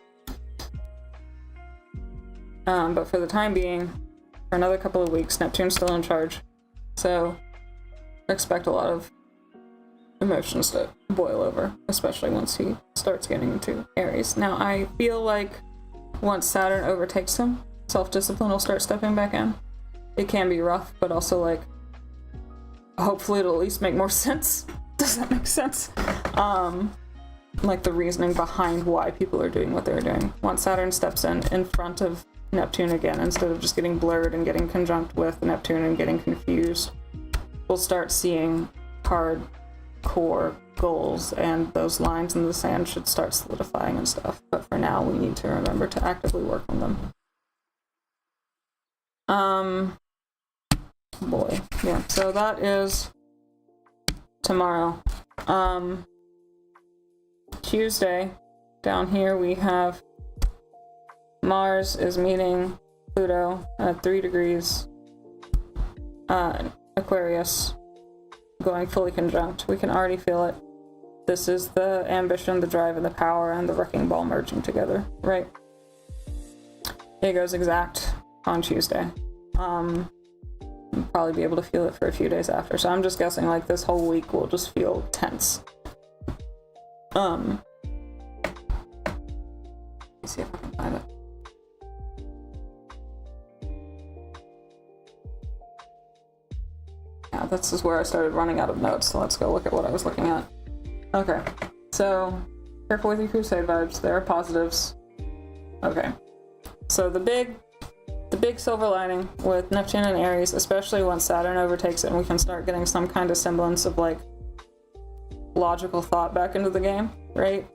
But for the time being, for another couple of weeks, Neptune's still in charge. So expect a lot of emotions to boil over, especially once he starts getting into Aries. Now, I feel like once Saturn overtakes him, self-discipline will start stepping back in. It can be rough, but also, like, hopefully it'll at least make more sense. Does that make sense? Like the reasoning behind why people are doing what they're doing. Once Saturn steps in front of Neptune again, instead of just getting blurred and getting conjunct with Neptune and getting confused, we'll start seeing hardcore goals, and those lines in the sand should start solidifying and stuff. But for now, we need to remember to actively work on them. Boy, yeah, so that is tomorrow. Tuesday, down here we have Mars is meeting Pluto at 3 degrees Aquarius, going fully conjunct. We can already feel it. This is the ambition, the drive, and the power, and the wrecking ball merging together, right? It goes exact on Tuesday. You'll probably be able to feel it for a few days after, so I'm just guessing like this whole week will just feel tense. Let me see if I can find it. Yeah, this is where I started running out of notes, so let's go look at what I was looking at. Okay, so careful with your crusade vibes, there are positives. Okay, so the big silver lining with Neptune and Aries, especially once Saturn overtakes it and we can start getting some kind of semblance of like logical thought back into the game, right?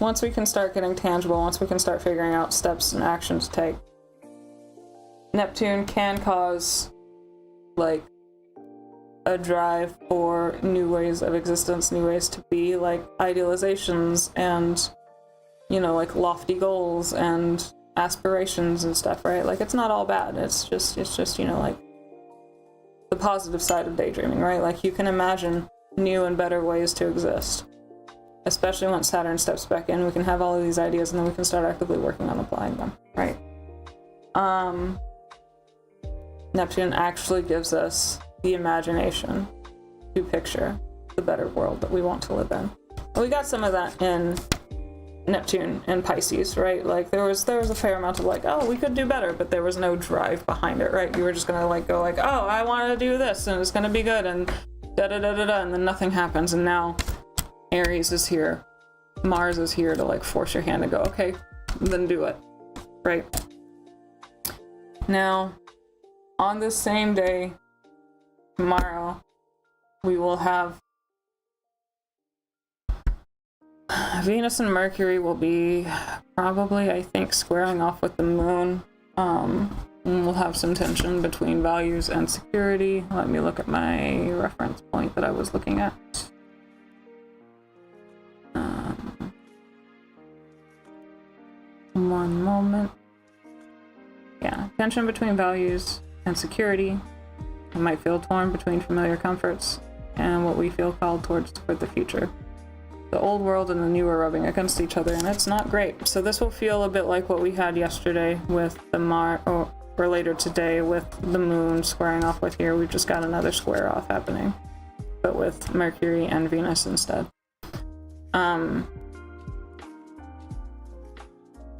Once we can start getting tangible, once we can start figuring out steps and action to take, Neptune can cause like a drive for new ways of existence, new ways to be, like idealizations and, you know, like lofty goals and aspirations and stuff, right? Like, it's not all bad. It's just, you know, like the positive side of daydreaming, right? Like, you can imagine new and better ways to exist. Especially once Saturn steps back in, we can have all of these ideas and then we can start actively working on applying them, right? Neptune actually gives us the imagination to picture the better world that we want to live in. And we got some of that in Neptune and Pisces, right? Like there was a fair amount of like, oh, we could do better, but there was no drive behind it, right? You were just gonna like go like, oh, I want to do this and it's gonna be good and da da da da da, and then nothing happens. And now Aries is here Mars is here to like force your hand and go, okay, then do it, right? Now, on this same day, tomorrow, we will have Venus and Mercury will be probably, I think, squaring off with the moon. And we'll have some tension between values and security. Let me look at my reference point that I was looking at. One moment. Yeah, tension between values and security. We might feel torn between familiar comforts and what we feel called towards for the future. The old world and the new are rubbing against each other, and it's not great. So this will feel a bit like what we had yesterday with the or later today with the moon squaring off with here. We've just got another square off happening, but with Mercury and Venus instead.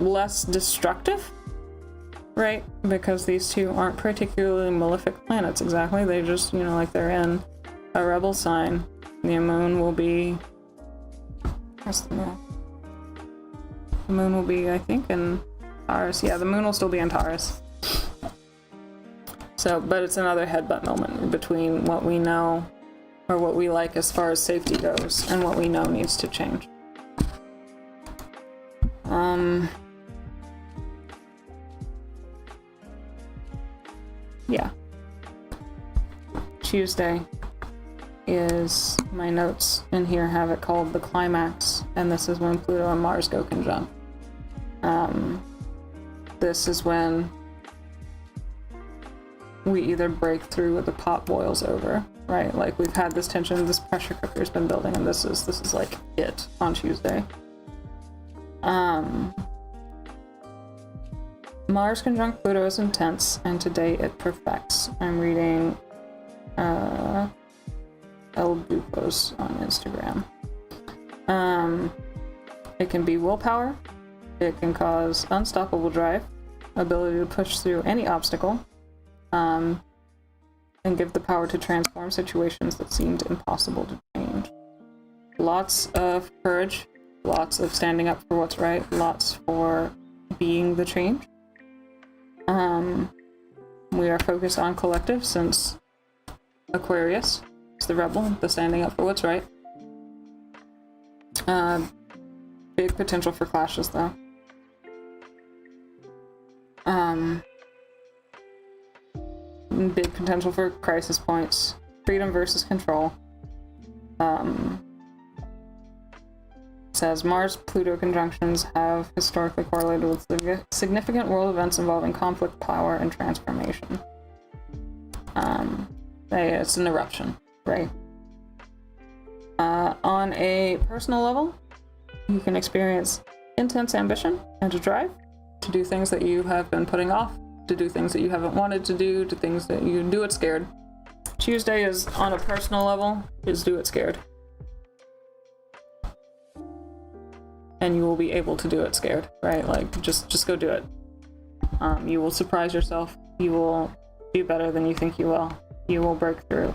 Less destructive, right? Because these two aren't particularly malefic planets exactly. They just, you know, like they're in a rebel sign. The moon will be... Where's the moon? The moon will be, I think, in Taurus. Yeah, the moon will still be in Taurus. So, but it's another headbutt moment between what we know, or what we like as far as safety goes, and what we know needs to change. Yeah. Tuesday is, my notes in here have it called the climax, and this is when Pluto and Mars go conjunct. This is when we either break through or the pot boils over, right? Like we've had this tension, this pressure cooker's been building, and this is like it on Tuesday. Mars conjunct Pluto is intense, and today it perfects. I'm reading El Dupos on Instagram. It can be willpower. It can cause unstoppable drive, ability to push through any obstacle, and give the power to transform situations that seemed impossible to change. Lots of courage, lots of standing up for what's right, lots for being the change. We are focused on collective since Aquarius is the rebel, the standing up for what's right. Big potential for clashes though. Big potential for crisis points. Freedom versus control. Says Mars-Pluto conjunctions have historically correlated with significant world events involving conflict, power, and transformation. It's an eruption, right? On a personal level, you can experience intense ambition and a drive to do things that you have been putting off, to do things that you haven't wanted to do, to things that you do it scared. Tuesday is, on a personal level, is do it scared. And you will be able to do it scared, right? Like, just go do it. You will surprise yourself. You will do better than you think you will. You will break through.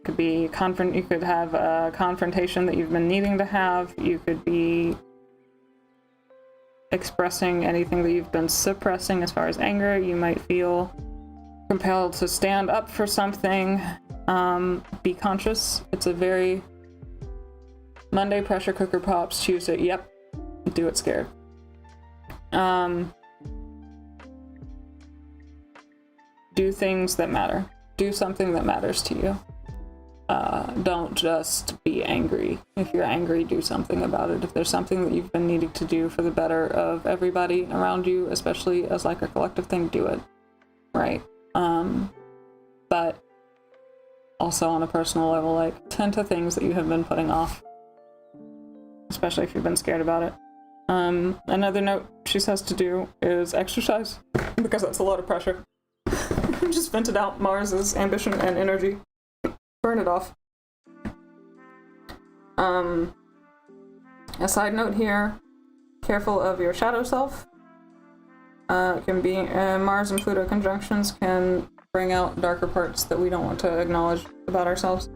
Could be you could have a confrontation that you've been needing to have. You could be expressing anything that you've been suppressing as far as anger. You might feel compelled to stand up for something. Be conscious. It's a very Monday pressure cooker pops, Tuesday, yep, do it scared. Do things that matter. Do something that matters to you. Don't just be angry. If you're angry, do something about it. If there's something that you've been needing to do for the better of everybody around you, especially as like a collective thing, do it. Right? But also on a personal level, like, tend to things that you have been putting off, especially if you've been scared about it. Another note she says to do is exercise, because that's a lot of pressure. Just vent it out, Mars's ambition and energy. Burn it off. A side note here, careful of your shadow self. Can be Mars and Pluto conjunctions can bring out darker parts that we don't want to acknowledge about ourselves.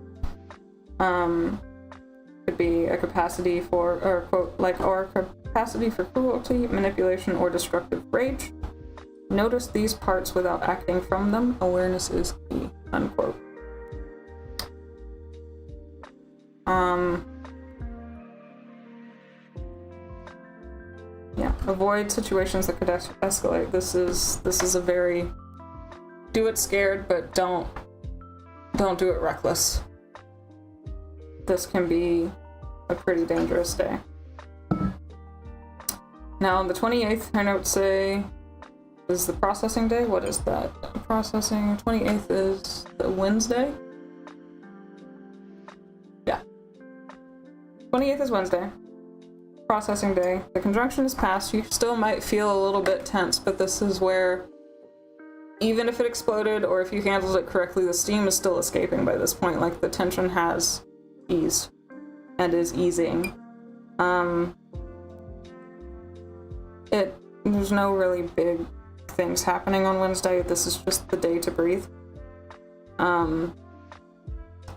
Could be a capacity for, or quote, like, or capacity for cruelty, manipulation, or destructive rage. Notice these parts without acting from them. Awareness is key, unquote. Yeah, avoid situations that could escalate. This is a very, do it scared, but don't do it reckless. This can be a pretty dangerous day. Now on the 28th, her notes say, is the processing day? What is that? Processing, 28th is the Wednesday? Yeah. 28th is Wednesday. Processing day. The conjunction is passed. You still might feel a little bit tense, but this is where, even if it exploded or if you handled it correctly, the steam is still escaping by this point. Like, the tension has eased and is easing. There's no really big things happening on Wednesday. This is just the day to breathe. A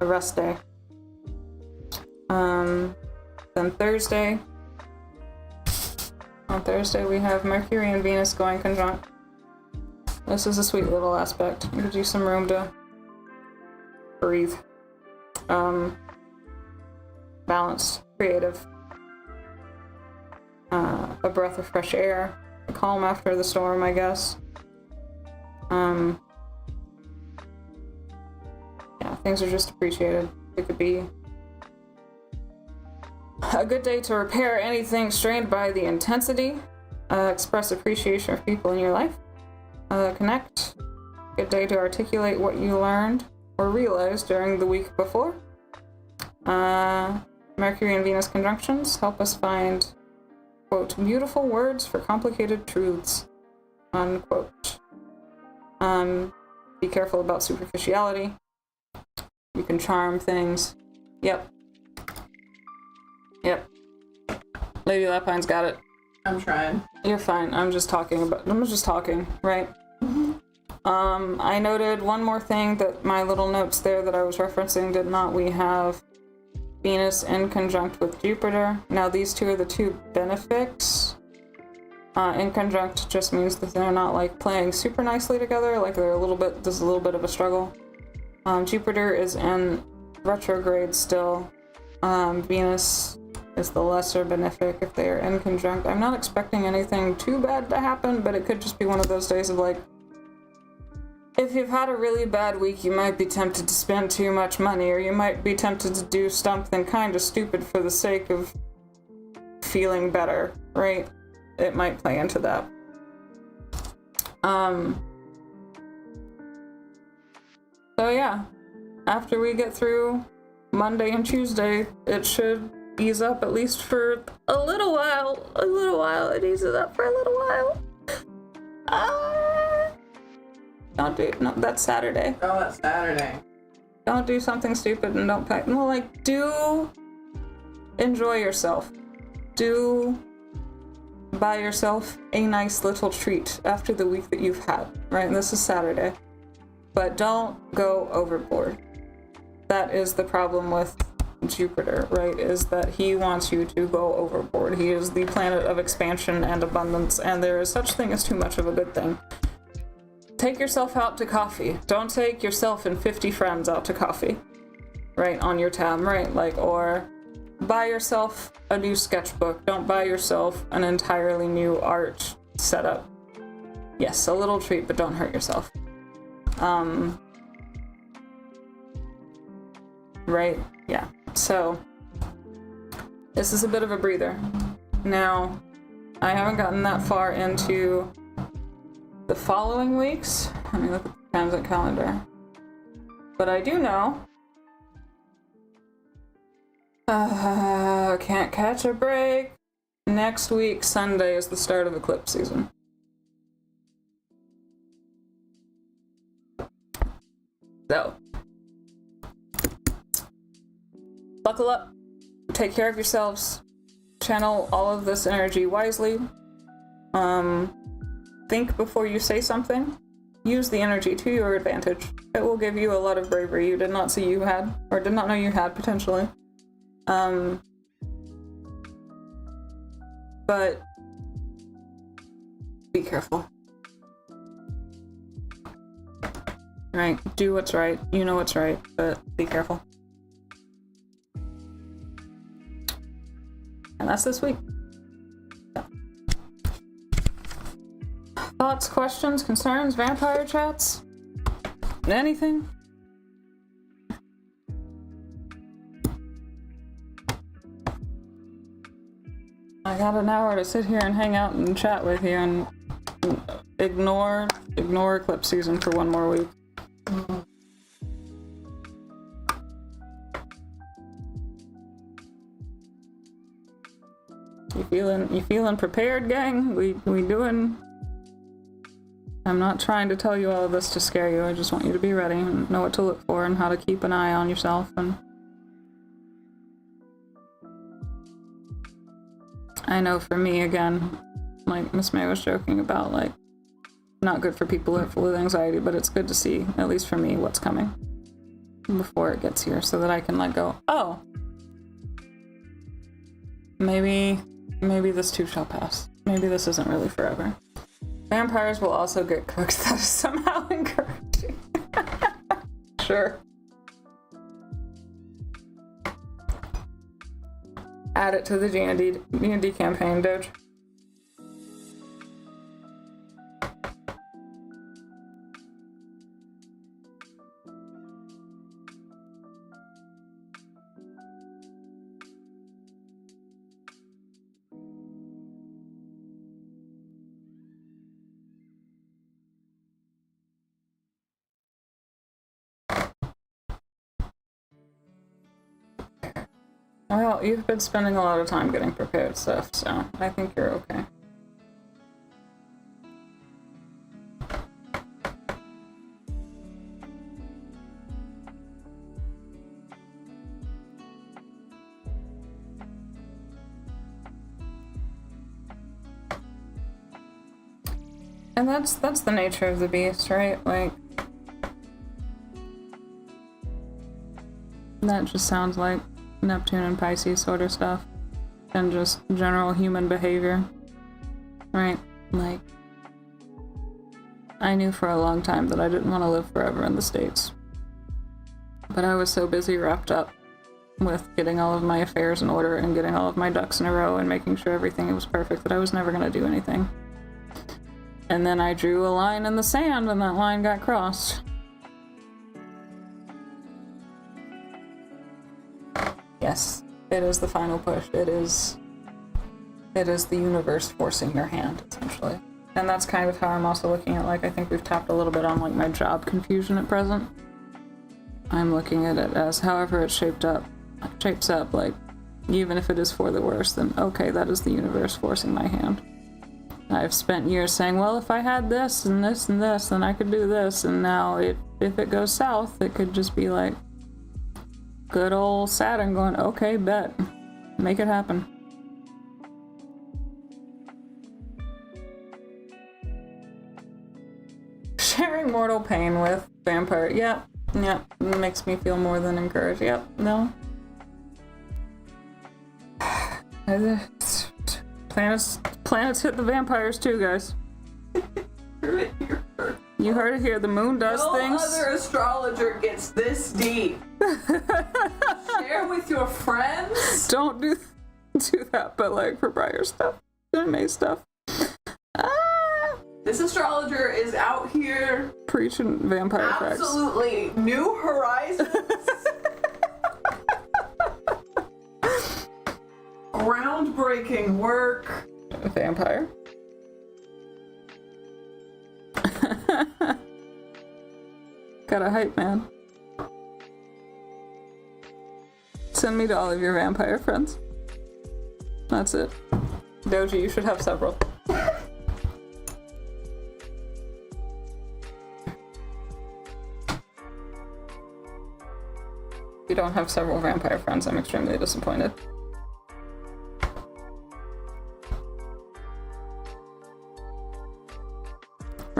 rest day. Then Thursday. On Thursday we have Mercury and Venus going conjunct. This is a sweet little aspect. It gives you some room to breathe. Balanced, creative. A breath of fresh air. A calm after the storm, I guess. Yeah, things are just appreciated. It could be a good day to repair anything strained by the intensity. Express appreciation for people in your life. Connect. Good day to articulate what you learned or realized during the week before. Mercury and Venus conjunctions help us find, quote, beautiful words for complicated truths, unquote. Be careful about superficiality. You can charm things. Yep. Lady Lapine's got it. I'm trying. You're fine. I'm just talking, right? I noted one more thing that my little notes there that I was referencing did not. We have Venus in conjunct with Jupiter. Now these two are the two benefics. In conjunct just means that they're not like playing super nicely together, like there's a little bit of a struggle. Jupiter is in retrograde still. Venus is the lesser benefic if they are in conjunct. I'm not expecting anything too bad to happen, but it could just be one of those days of like, if you've had a really bad week, you might be tempted to spend too much money, or you might be tempted to do something kind of stupid for the sake of feeling better, right? It might play into that. So yeah, after we get through Monday and Tuesday, it should ease up at least for a little while. It eases up for a little while. No, that's Saturday. Oh, that's Saturday. Don't do something stupid and don't pack. No, like, do enjoy yourself. Do buy yourself a nice little treat after the week that you've had, right? And this is Saturday. But don't go overboard. That is the problem with Jupiter, right? Is that he wants you to go overboard. He is the planet of expansion and abundance, and there is such thing as too much of a good thing. Take yourself out to coffee. Don't take yourself and 50 friends out to coffee, right? On your tab, right? Like, or buy yourself a new sketchbook. Don't buy yourself an entirely new art setup. Yes, a little treat, but don't hurt yourself. Right? Yeah. So, this is a bit of a breather. Now, I haven't gotten that far into the following weeks. Let me look at the transit calendar. But I do know. Can't catch a break. Next week, Sunday, is the start of eclipse season. So, buckle up, take care of yourselves, channel all of this energy wisely, think before you say something, use the energy to your advantage. It will give you a lot of bravery you did not see you had, or did not know you had, potentially. But be careful. Right, do what's right. You know what's right, but be careful. And that's this week. Yeah. Thoughts, questions, concerns, vampire chats? Anything? I got an hour to sit here and hang out and chat with you and ignore eclipse season for one more week. You feeling prepared, gang? We doing? I'm not trying to tell you all of this to scare you. I just want you to be ready and know what to look for and how to keep an eye on yourself. And I know for me, again, like Miss May was joking about, like, not good for people who are full of anxiety, but it's good to see, at least for me, what's coming before it gets here, so that I can like go, oh, maybe this too shall pass. Maybe this isn't really forever. Vampires will also get cooked. That is somehow encouraging. Sure. Add it to the D&D campaign, Doge. Well, you've been spending a lot of time getting prepared stuff, so I think you're okay. And that's the nature of the beast, right? Like, that just sounds like Neptune and Pisces sort of stuff, and just general human behavior, right? Like, I knew for a long time that I didn't want to live forever in the States, but I was so busy wrapped up with getting all of my affairs in order and getting all of my ducks in a row and making sure everything was perfect that I was never going to do anything. And then I drew a line in the sand and that line got crossed. Yes, it is the final push. It is the universe forcing your hand, essentially. And that's kind of how I'm also looking at, like, I think we've tapped a little bit on, like, my job confusion at present. I'm looking at it as however it shapes up, like, even if it is for the worse, then okay, that is the universe forcing my hand. I've spent years saying, well, if I had this and this and this, then I could do this, and now if it goes south, it could just be like good old Saturn going, okay, bet. Make it happen. Sharing mortal pain with vampire. Yep. Makes me feel more than encouraged. Yep. No. Planets hit the vampires too, guys. You heard it here. The moon does things. No other astrologer gets this deep. Share with your friends. Don't do that, but like for Briar stuff and May stuff. This astrologer is out here preaching vampire facts. Absolutely new horizons. Groundbreaking work. Vampire. Got a hype, man. Send me to all of your vampire friends. That's it. Doji, you should have several. If you don't have several vampire friends, I'm extremely disappointed.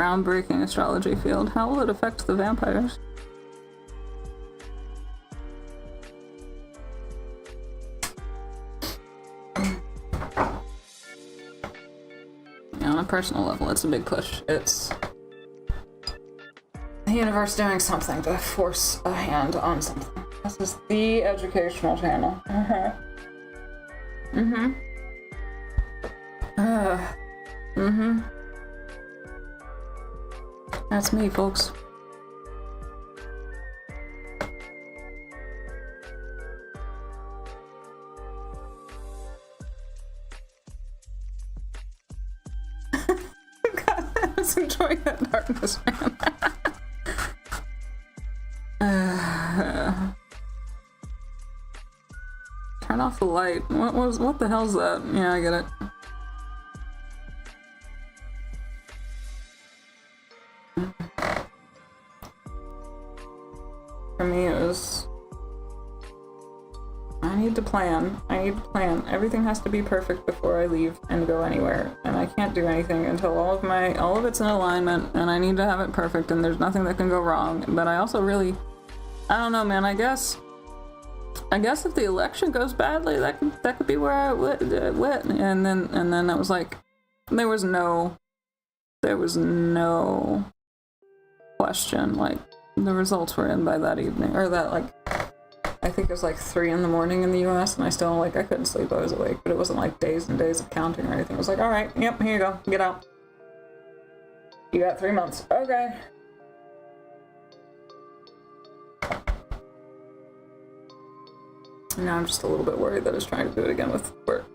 groundbreaking astrology field. How will it affect the vampires? Yeah, on a personal level, it's a big push. It's the universe doing something to force a hand on something. This is the educational channel. That's me, folks. God, I was enjoying that darkness, man. Turn off the light. What the hell's that? Yeah, I get it. For me, it was... I need to plan. Everything has to be perfect before I leave and go anywhere. And I can't do anything until all of it's in alignment, and I need to have it perfect, and there's nothing that can go wrong. But I also really... I don't know, man. I guess if the election goes badly, that could be where I went. And then it was like... There was no question. Like, the results were in by that evening. Or that, like... I think it was like 3 in the morning in the US, and I couldn't sleep, I was awake, but it wasn't like days and days of counting or anything. It was like, alright, yep, here you go, get out. You got 3 months. Okay. And now I'm just a little bit worried that it's trying to do it again with work.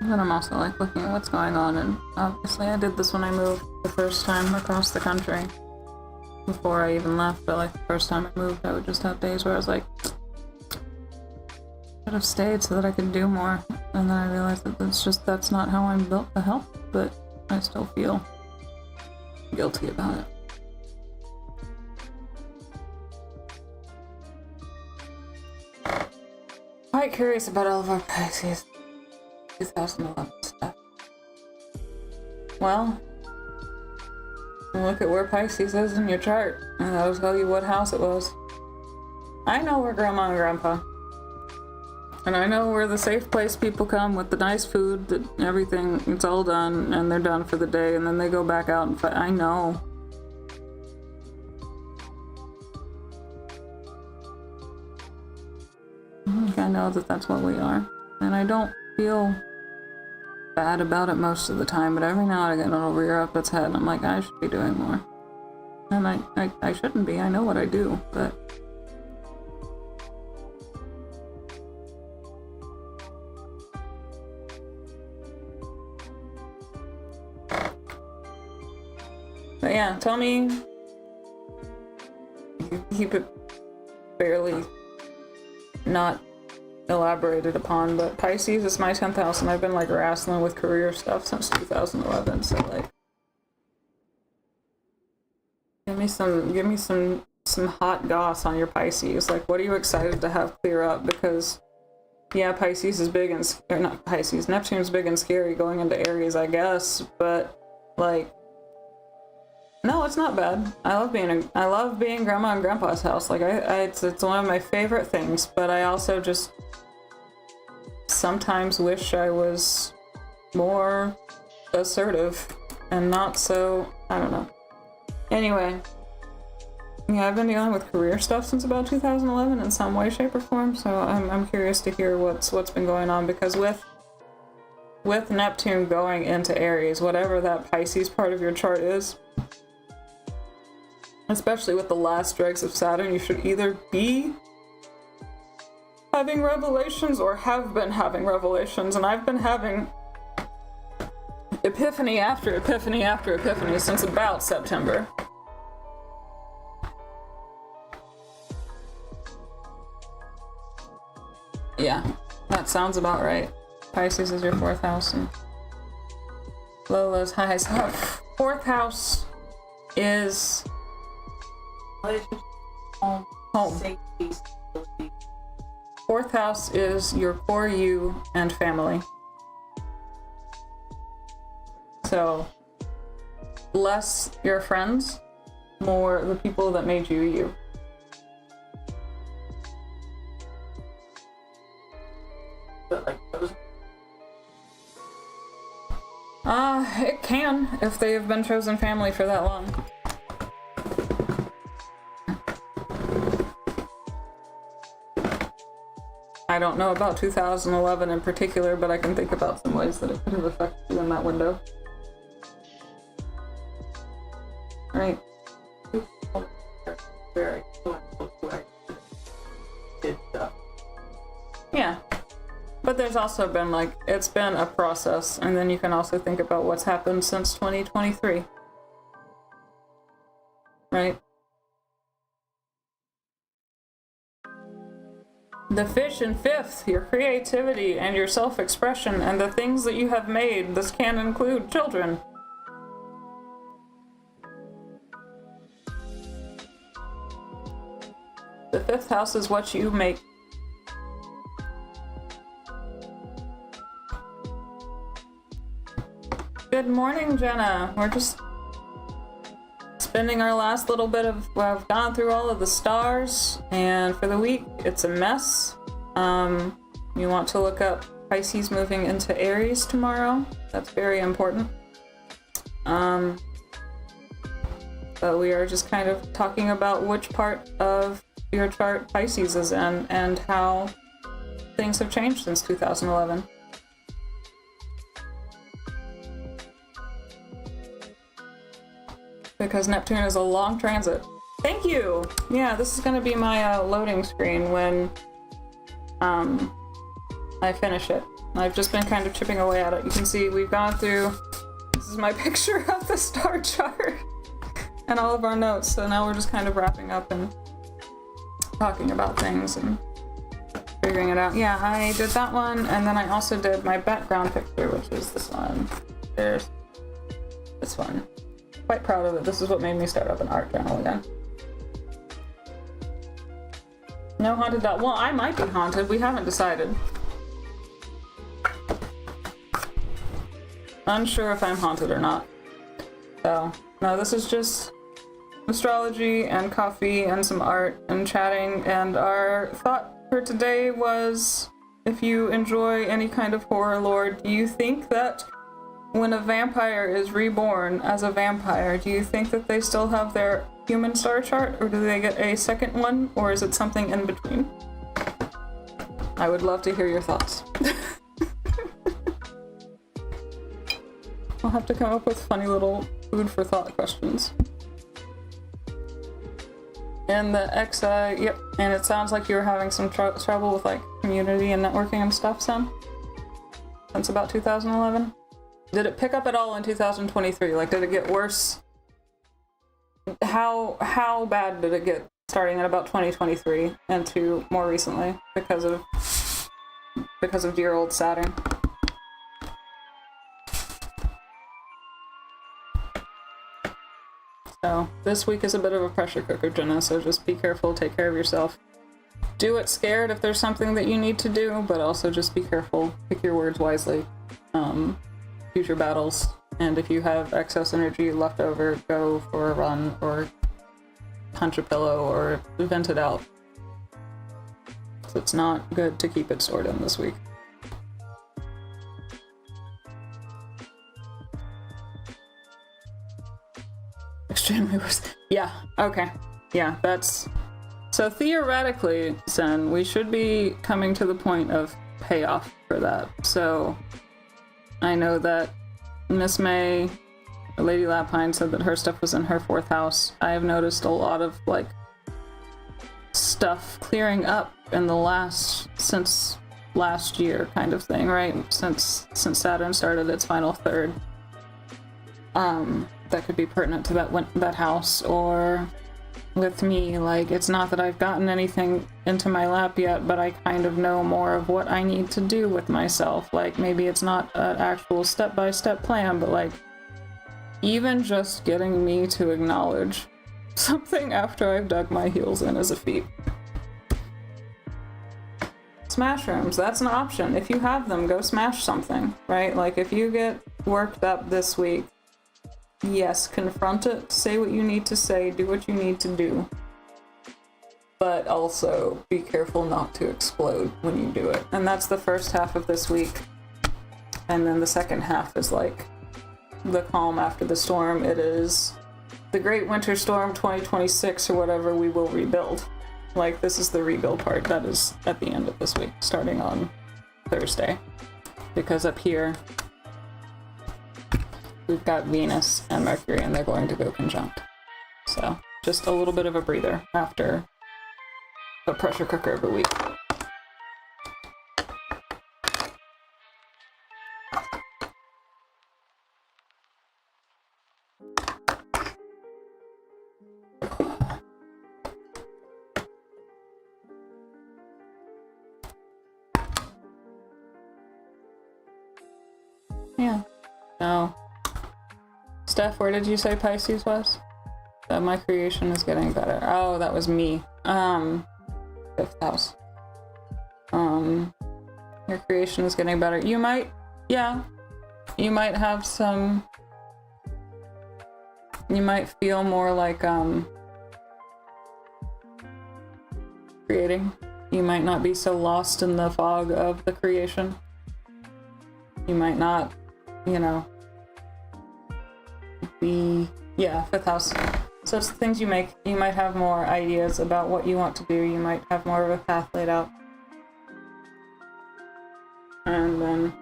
But I'm also like looking at what's going on, and obviously I did this when I moved the first time across the country before I even left, but like the first time I moved I would just have days where I was like, I should have stayed so that I could do more, and then I realized that that's not how I'm built to help, but I still feel guilty about it. Quite curious about all of our Pisces 2011 stuff. Well, look at where Pisces is in your chart, and that'll tell you what house it was. I know where Grandma and Grandpa, and I know where the safe place people come with the nice food, that everything, it's all done, and they're done for the day, and then they go back out and fight. I know. I know that that's what we are, and I don't feel bad about it most of the time, but every now and again it'll rear up its head and I'm like, I should be doing more. And I shouldn't be, I know what I do, but... But yeah, tell me... You keep it fairly not elaborated upon, but Pisces is my 10th house, and I've been like wrestling with career stuff since 2011, so like give me some hot goss on your Pisces. Like, what are you excited to have clear up? Because yeah, Pisces is big and, or not Pisces, Neptune's big and scary going into Aries, I guess, but like, no, it's not bad. I love being Grandma and Grandpa's house. Like it's one of my favorite things, but I also just sometimes wish I was more assertive and not so, I don't know. Anyway, yeah, I've been dealing with career stuff since about 2011 in some way, shape, or form, so I'm curious to hear what's been going on, because with Neptune going into Aries, whatever that Pisces part of your chart is, especially with the last dregs of Saturn, you should either be having revelations or have been having revelations, and I've been having epiphany after epiphany after epiphany since about September. Yeah, that sounds about right. Pisces is your 4th house, and Lola's highs. Fourth house is Relationship, home, home. safety, stability. Fourth house is your core you and family. So, less your friends, more the people that made you you. But like those. It can, if they have been chosen family for that long. I don't know about 2011 in particular, but I can think about some ways that it could have affected you in that window. Right. Very influential to where I did stuff. Yeah. But there's also been, like, it's been a process, and then you can also think about what's happened since 2023. Right? The fish in fifth, your creativity and your self-expression and the things that you have made. This can include children. The fifth house is what you make. Good morning, Jenna. We're just spending our last little bit of, I've gone through all of the stars, and for the week, it's a mess. You want to look up Pisces moving into Aries tomorrow. That's very important. But we are just kind of talking about which part of your chart Pisces is in and how things have changed since 2011. Because Neptune is a long transit. Thank you! Yeah, this is going to be my loading screen when I finish it. I've just been kind of chipping away at it. You can see we've gone through, this is my picture of the star chart and all of our notes, so now we're just kind of wrapping up and talking about things and figuring it out. Yeah, I did that one, and then I also did my background picture, which is this one. There's this one. Quite proud of it. This is what made me start up an art journal again. No haunted dot. Well, I might be haunted. We haven't decided. Unsure if I'm haunted or not. So, no, this is just astrology and coffee and some art and chatting. And our thought for today was, if you enjoy any kind of horror lore, do you think that when a vampire is reborn as a vampire, do you think that they still have their human star chart, or do they get a second one, or is it something in between? I would love to hear your thoughts. I'll have to come up with funny little food for thought questions. And the XI, yep, and it sounds like you were having some trouble with like community and networking and stuff, Sam? Since about 2011? Did it pick up at all in 2023? Like, did it get worse? How bad did it get starting at about 2023 and to more recently because of dear old Saturn? So this week is a bit of a pressure cooker, Jenna, so just be careful, take care of yourself. Do it scared if there's something that you need to do, but also just be careful, pick your words wisely. Choose your battles, and if you have excess energy left over, go for a run or punch a pillow or vent it out. So it's not good to keep it stored in this week. Extremely worse. Yeah, okay. Yeah, that's... So theoretically, Sen, we should be coming to the point of payoff for that. So I know that Miss May, Lady Lapine, said that her stuff was in her fourth house. I have noticed a lot of, like, stuff clearing up in since last year kind of thing, right? Since Saturn started its final third. That could be pertinent to that house, or with me, like, it's not that I've gotten anything into my lap yet, but I kind of know more of what I need to do with myself. Like, maybe it's not an actual step-by-step plan, but like, even just getting me to acknowledge something after I've dug my heels in is a feat. Smash rooms, that's an option. If you have them, go smash something, right? Like, if you get worked up this week, yes, confront it, say what you need to say, do what you need to do. But also be careful not to explode when you do it. And that's the first half of this week. And then the second half is like the calm after the storm. It is the Great Winter Storm 2026 or whatever. We will rebuild. Like, this is the rebuild part. That is at the end of this week, starting on Thursday. Because up here, we've got Venus and Mercury, and they're going to go conjunct. So, just a little bit of a breather after a pressure cooker of a week. Yeah. No. Steph, where did you say Pisces was? That my creation is getting better. Oh, that was me. 5th house. Your creation is getting better. You might, yeah. You might have some... You might feel more like, creating. You might not be so lost in the fog of the creation. You might not, you know, be, yeah, 5th house. So it's the things you make. You might have more ideas about what you want to do. You might have more of a path laid out. And then...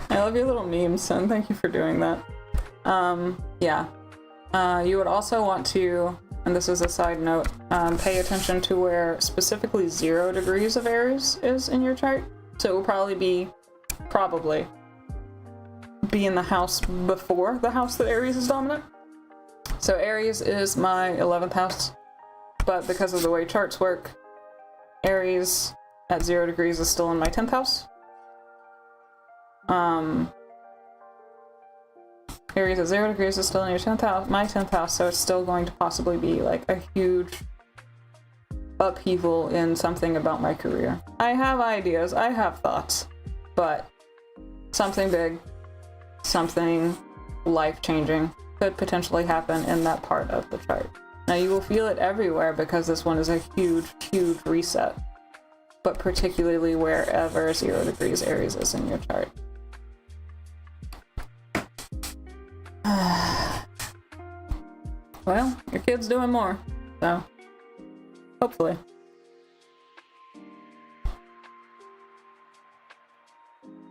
I love your little memes, son. Thank you for doing that. Yeah. You would also want to, and this is a side note, pay attention to where specifically 0 degrees of Aries is in your chart. So it will probably be in the house before the house that Aries is dominant. So Aries is my 11th house, but because of the way charts work, Aries at 0 degrees is still in my 10th house. Aries at 0 degrees is still in your 10th house, my 10th house, so it's still going to possibly be like a huge upheaval in something about my career. I have ideas, I have thoughts, but something big, something life-changing could potentially happen in that part of the chart. Now you will feel it everywhere because this one is a huge, huge reset, but particularly wherever 0 degrees Aries is in your chart. Well, your kid's doing more, so hopefully.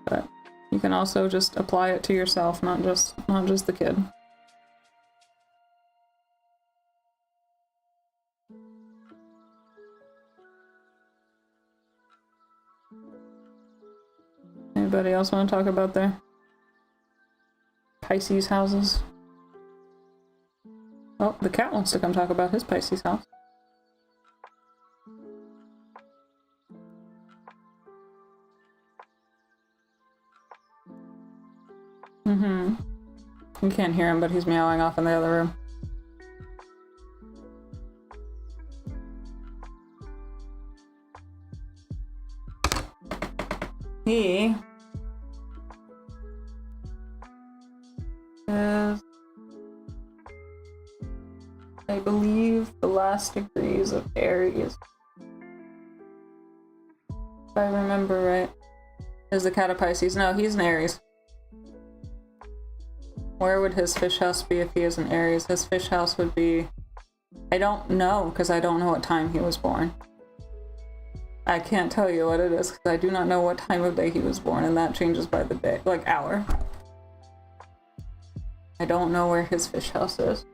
But you can also just apply it to yourself, not just the kid. Anybody else want to talk about their Pisces houses? Oh, the cat wants to come talk about his Pisces house. Mm-hmm. You can't hear him, but he's meowing off in the other room. He is, I believe, the last degrees of Aries. If I remember right. Is the cat of Pisces? No, he's an Aries. Where would his fish house be if he is an Aries? His fish house would be... I don't know, because I don't know what time he was born. I can't tell you what it is, because I do not know what time of day he was born, and that changes by the day, like hour. I don't know where his fish house is.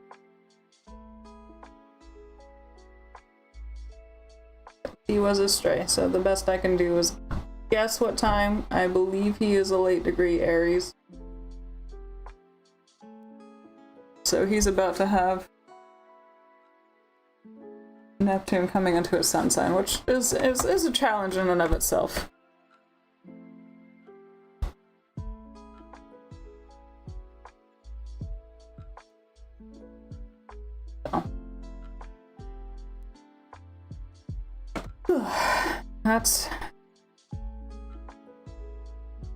He was a stray, so the best I can do is guess what time. I believe he is a late degree Aries. So he's about to have Neptune coming into his sun sign, which is a challenge in and of itself. That's...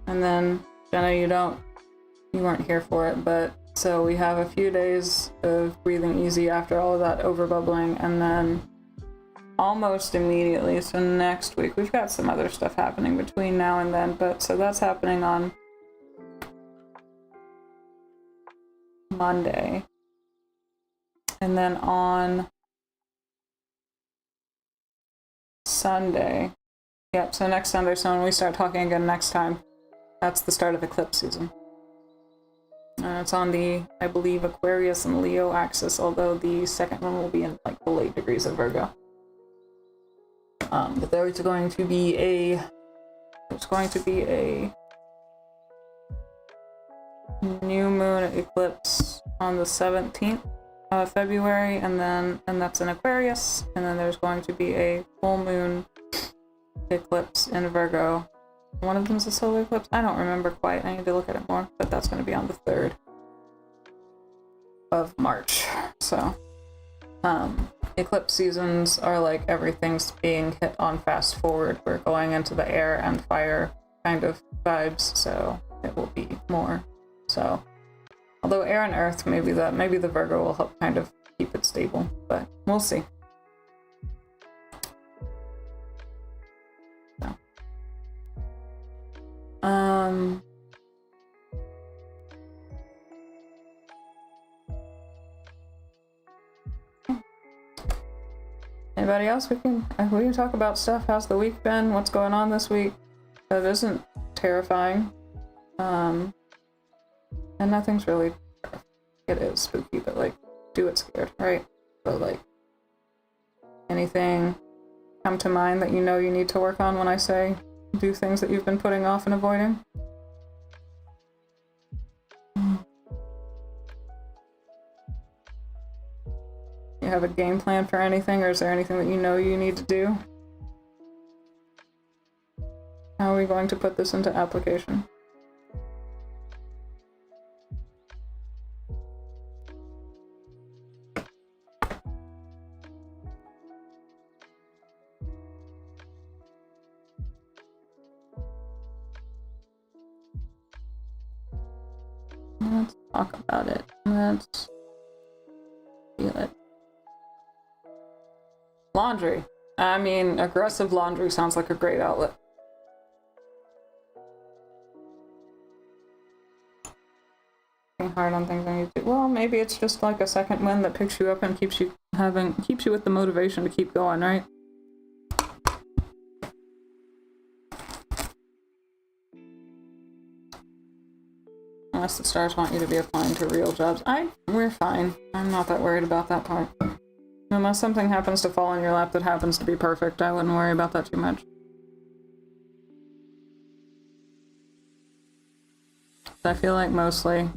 And then, Jenna, you weren't here for it, but so we have a few days of breathing easy after all of that overbubbling, and then almost immediately, so next week, we've got some other stuff happening between now and then, but so that's happening on Monday. And then on Sunday, yep, so next Sunday, so when we start talking again next time, that's the start of eclipse season. And it's on the, I believe, Aquarius and Leo axis, although the second one will be in like the late degrees of Virgo. But there's going to be a new moon eclipse on the 17th of February, and that's in Aquarius, and then there's going to be a full moon eclipse in Virgo. One of them's a solar eclipse? I don't remember quite. I need to look at it more, but that's going to be on the 3rd of March. So, eclipse seasons are like everything's being hit on fast forward. We're going into the air and fire kind of vibes, so it will be more. So, although air and earth, maybe the Virgo will help kind of keep it stable, but we'll see. So. Anybody else? We can talk about stuff. How's the week been? What's going on this week? That isn't terrifying. And nothing's really, it is spooky, but like, do it scared, right? So like, anything come to mind that you know you need to work on when I say do things that you've been putting off and avoiding? You have a game plan for anything, or is there anything that you know you need to do? How are we going to put this into application? Let's talk about it. Let's feel it. Laundry. I mean, aggressive laundry sounds like a great outlet. Working hard on things I need to do. Well, maybe it's just like a second wind that picks you up and keeps you with the motivation to keep going, right? Unless the stars want you to be applying to real jobs. We're fine. I'm not that worried about that part. Unless something happens to fall in your lap that happens to be perfect, I wouldn't worry about that too much. I feel like mostly,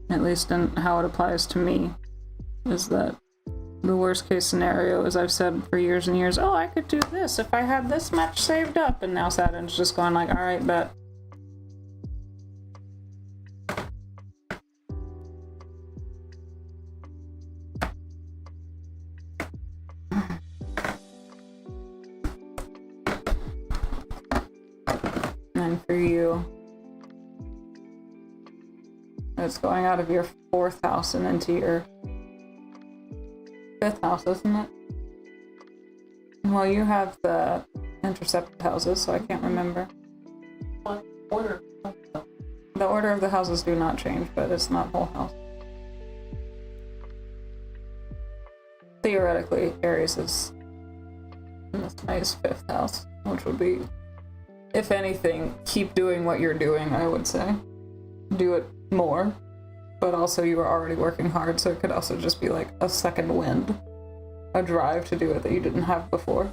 at least in how it applies to me, is that the worst case scenario, as I've said for years and years, oh, I could do this if I had this much saved up, and now Saturn's just going like, alright, bet. And for you, it's going out of your 4th house and into your 5th house, isn't it? Well, you have the intercepted houses, so I can't remember. Order. The order of the houses do not change, but it's not whole house. Theoretically, Aries is in this nice 5th house, which would be, if anything, keep doing what you're doing, I would say. Do it more, but also you were already working hard, so it could also just be like a second wind, a drive to do it that you didn't have before.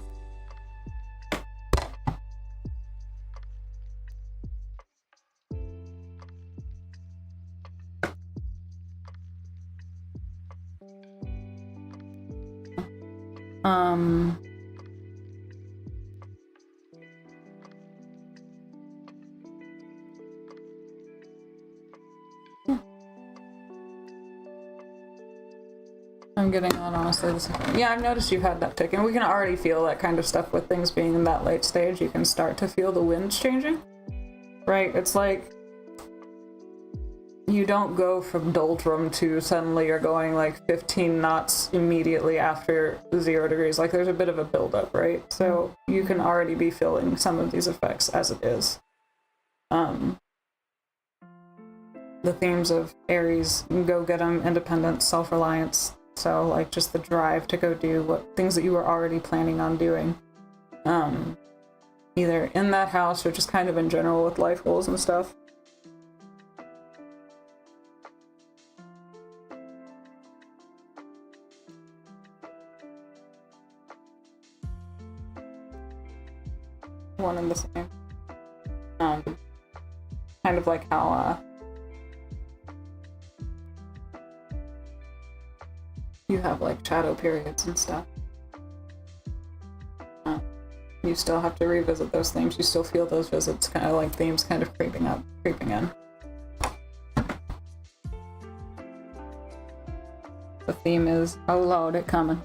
I'm getting on, honestly. Yeah, I've noticed you've had that tick, and we can already feel that kind of stuff with things being in that late stage. You can start to feel the winds changing, right? It's like you don't go from doldrum to suddenly you're going like 15 knots immediately after 0 degrees. Like there's a bit of a buildup, right? So you can already be feeling some of these effects as it is. The themes of Aries, go get 'em, independence, self-reliance. So like just the drive to go do what things that you were already planning on doing. Either in that house or just kind of in general with life goals and stuff. One and the same. Kind of like how you have like shadow periods and stuff. You still have to revisit those themes. You still feel those visits, kind of like themes kind of creeping in. The theme is, oh Lord, it coming.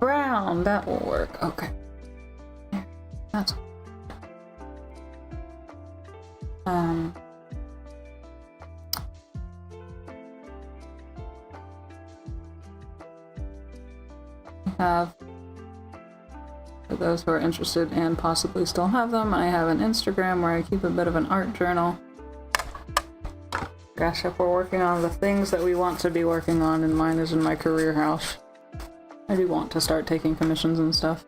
Brown, that will work. Okay. There, that's have, for those who are interested and possibly still have them, I have an Instagram where I keep a bit of an art journal. Gosh, if we're working on the things that we want to be working on, and mine is in my career house. I do want to start taking commissions and stuff.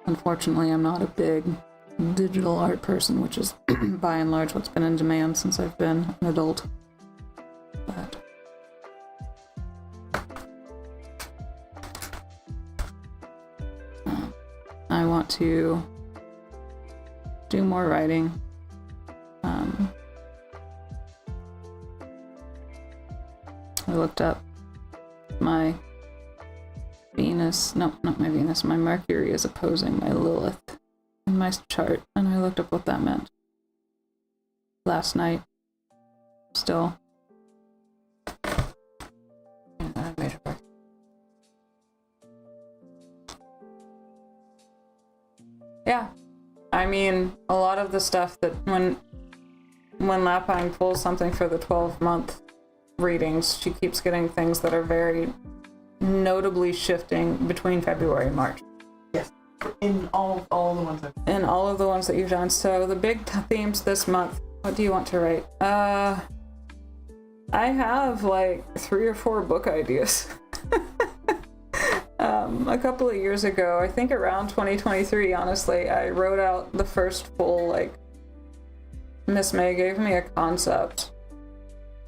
Unfortunately, I'm not a big digital art person, which is by and large what's been in demand since I've been an adult. But I want to do more writing. I looked up my Venus, no, not my Venus, my Mercury is opposing my Lilith in my chart, and I looked up what that meant last night. Still. Yeah, I mean, a lot of the stuff that when Lapine pulls something for the 12-month readings, she keeps getting things that are very notably shifting between February and March. Yes, in all the ones in all of the ones that you've done. So the big themes this month, what do you want to write? I have like 3 or 4 book ideas. A couple of years ago, I think around 2023, honestly, I wrote out the first full, like, Miss May gave me a concept,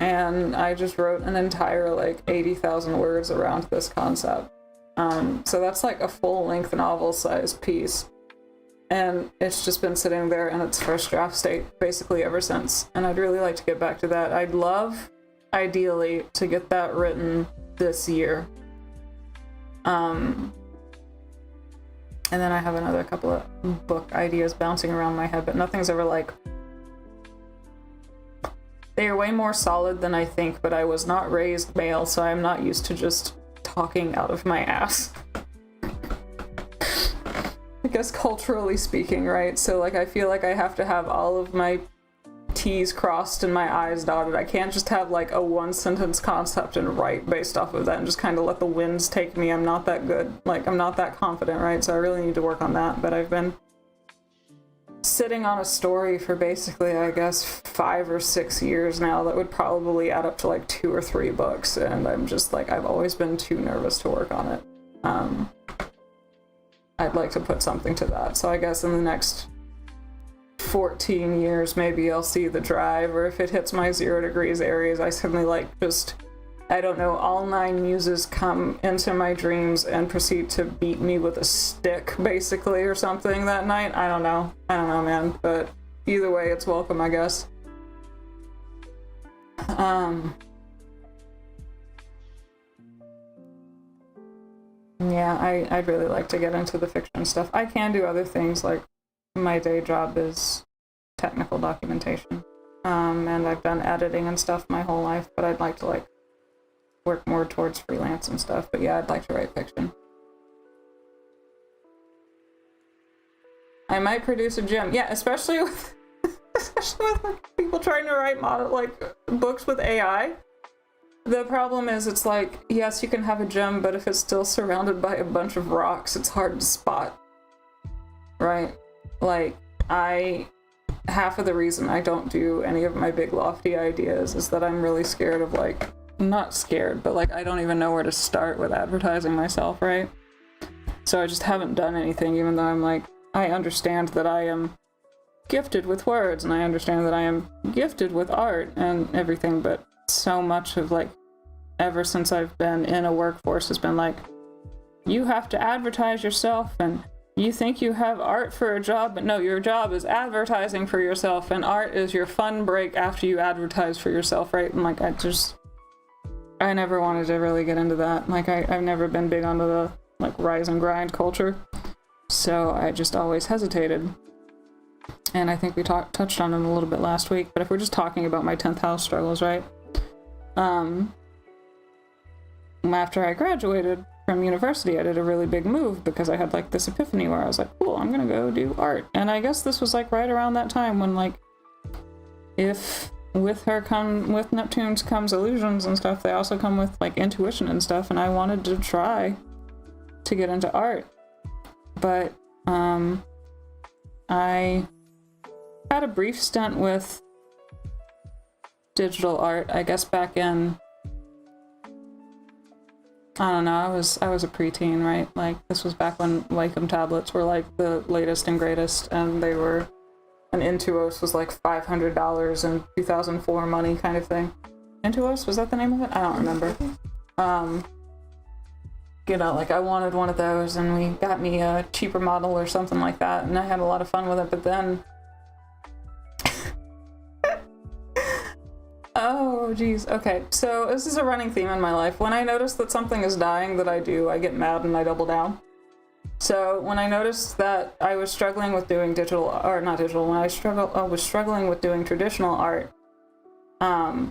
and I just wrote an entire, like, 80,000 words around this concept. So that's like a full-length novel-sized piece, and it's just been sitting there in its first draft state basically ever since, and I'd really like to get back to that. I'd love, ideally, to get that written this year. And then I have another couple of book ideas bouncing around my head, but nothing's ever like... They are way more solid than I think, but I was not raised male, so I'm not used to just talking out of my ass. I guess culturally speaking, right? So like I feel like I have to have all of my T's crossed and my I's dotted. I can't just have like a 1-sentence concept and write based off of that and just kind of let the winds take me. I'm not that good. Like, I'm not that confident, right? So I really need to work on that. But I've been sitting on a story for basically, I guess, 5 or 6 years now that would probably add up to like 2 or 3 books. And I'm just like, I've always been too nervous to work on it. I'd like to put something to that. So I guess in the next 14 years, maybe I'll see the drive, or if it hits my 0 degrees Aries, I suddenly like just, I don't know, all 9 muses come into my dreams and proceed to beat me with a stick, basically, or something that night. I don't know, man, but either way, it's welcome, I guess. Yeah, I'd really like to get into the fiction stuff. I can do other things, like my day job is technical documentation. and I've done editing and stuff my whole life, but I'd like to like work more towards freelance and stuff. But yeah, I'd like to write fiction. I might produce a gym. Yeah, especially with like, people trying to write books with AI. The problem is, it's like, yes, you can have a gem, but if it's still surrounded by a bunch of rocks, it's hard to spot. Right? Like, half of the reason I don't do any of my big lofty ideas is that I'm really scared of, like, not scared, but like, I don't even know where to start with advertising myself, right? So I just haven't done anything, even though I'm like, I understand that I am gifted with words, and I understand that I am gifted with art and everything, but so much of like ever since I've been in a workforce has been like, you have to advertise yourself, and you think you have art for a job, but no, your job is advertising for yourself, and art is your fun break after you advertise for yourself, right? And like, I never wanted to really get into that. Like, I've never been big onto the like rise and grind culture, so I just always hesitated. And I think we touched on it a little bit last week, but if we're just talking about my 10th house struggles, right? After I graduated from university, I did a really big move because I had like this epiphany where I was like, cool, I'm gonna go do art. And I guess this was like right around that time when like, if with Neptune's comes illusions and stuff, they also come with like intuition and stuff, and I wanted to try to get into art. But I had a brief stint with digital art, I guess back in, I don't know, I was a preteen, right? Like, this was back when Wacom tablets were like the latest and greatest, and they were, an Intuos was like $500 in 2004 money kind of thing. Intuos, was that the name of it? I don't remember. You know, like, I wanted one of those, and we got me a cheaper model or something like that, and I had a lot of fun with it, but then oh, geez. Okay, so this is a running theme in my life. When I notice that something is dying that I do, I get mad and I double down. So when I noticed that I was struggling with doing was struggling with doing traditional art, I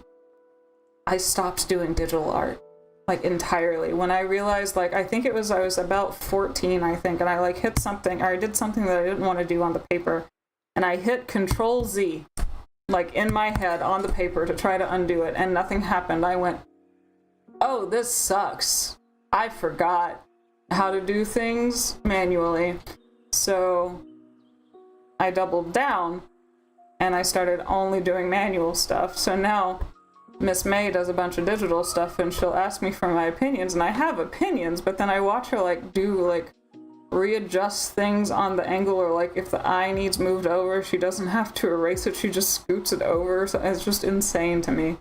stopped doing digital art, like, entirely. When I realized, like, I was about 14, I think, and I, like, hit something, or I did something that I didn't want to do on the paper, and I hit Control Z, like, in my head on the paper to try to undo it, and nothing happened. I went, oh, this sucks. I forgot how to do things manually. So I doubled down, and I started only doing manual stuff. So now Miss May does a bunch of digital stuff, and she'll ask me for my opinions, and I have opinions, but then I watch her, like, do, like, readjust things on the angle, or like if the eye needs moved over, she doesn't have to erase it, she just scoots it over. So it's just insane to me.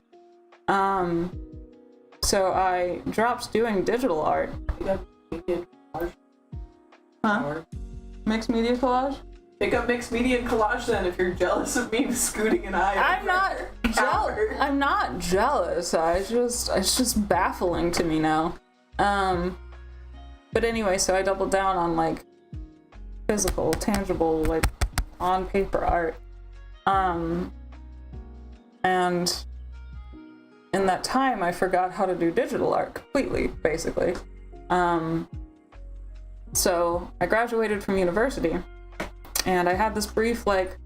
So I dropped doing digital art. Huh? Mixed media collage? Pick up mixed media and collage then if you're jealous of me scooting an eye. I'm not jealous. It's just baffling to me now. But anyway, so I doubled down on, like, physical, tangible, like, on paper art. And in that time, I forgot how to do digital art completely, basically. So I graduated from university, and I had this brief, like,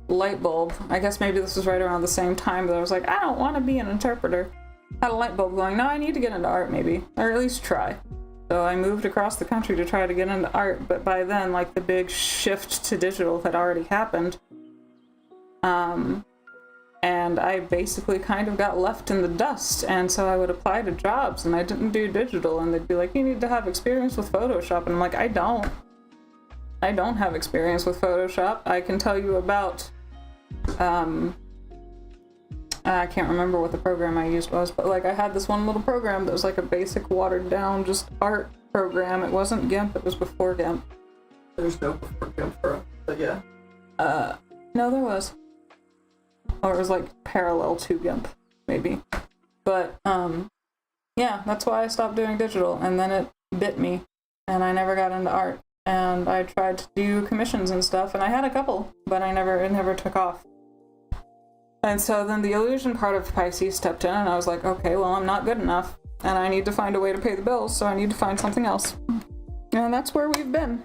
light bulb. I guess maybe this was right around the same time that I was like, I don't want to be an interpreter. Had a light bulb going, no, I need to get into art, maybe, or at least try. So I moved across the country to try to get into art, but by then, like, the big shift to digital had already happened. And I basically kind of got left in the dust, and so I would apply to jobs, and I didn't do digital, and they'd be like, you need to have experience with Photoshop, and I'm like, I don't have experience with Photoshop. I can tell you about, I can't remember what the program I used was, but, like, I had this one little program that was like a basic watered down just art program. It wasn't GIMP, it was before GIMP. There's no before GIMP for us, but yeah. No, there was. Or it was like parallel to GIMP, maybe. But, yeah, that's why I stopped doing digital, and then it bit me, and I never got into art. And I tried to do commissions and stuff, and I had a couple, but it never took off. And so then the illusion part of Pisces stepped in, and I was like, okay, well, I'm not good enough, and I need to find a way to pay the bills, so I need to find something else. And that's where we've been.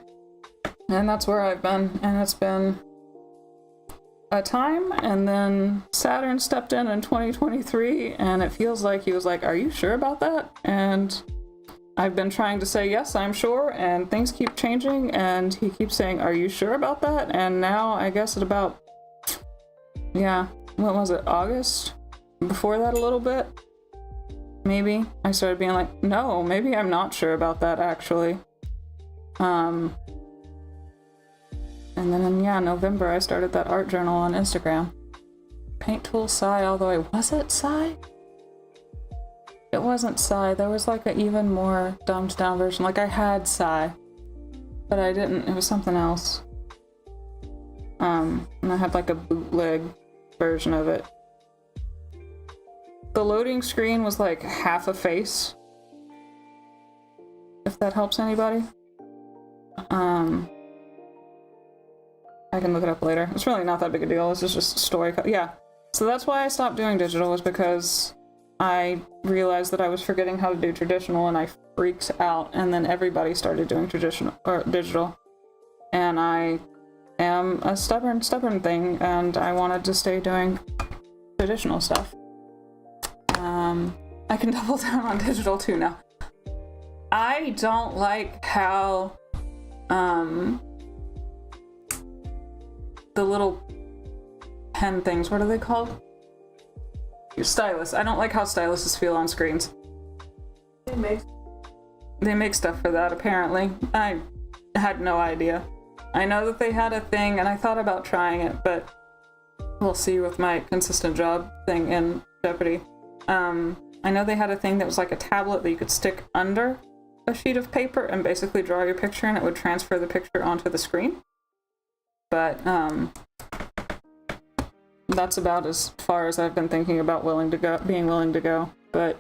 And that's where I've been. And it's been a time, and then Saturn stepped in 2023, and it feels like he was like, are you sure about that? And I've been trying to say, yes, I'm sure, and things keep changing, and he keeps saying, are you sure about that? And now, I guess at about, yeah, what was it, August? Before that a little bit? Maybe? I started being like, no, maybe I'm not sure about that, actually. And then in, November, I started that art journal on Instagram. Paint Tool Psy, although was it Psy? It wasn't Psy. There was like an even more dumbed down version. Like I had Psy, but I didn't. It was something else. And I had like a bootleg version of it. The loading screen was like half a face. If that helps anybody. I can look it up later. It's really not that big a deal. This is just story. Yeah. So that's why I stopped doing digital, was because I realized that I was forgetting how to do traditional, and I freaked out, and then everybody started doing traditional or digital. And I am a stubborn thing, and I wanted to stay doing traditional stuff. I can double down on digital too now. I don't like how the little pen things, what are they called? Stylus. I don't like how styluses feel on screens. They make stuff for that, apparently. I had no idea. I know that they had a thing, and I thought about trying it, but we'll see with my consistent job thing in Jeopardy. I know they had a thing that was like a tablet that you could stick under a sheet of paper and basically draw your picture, and it would transfer the picture onto the screen. But that's about as far as I've been thinking about being willing to go. But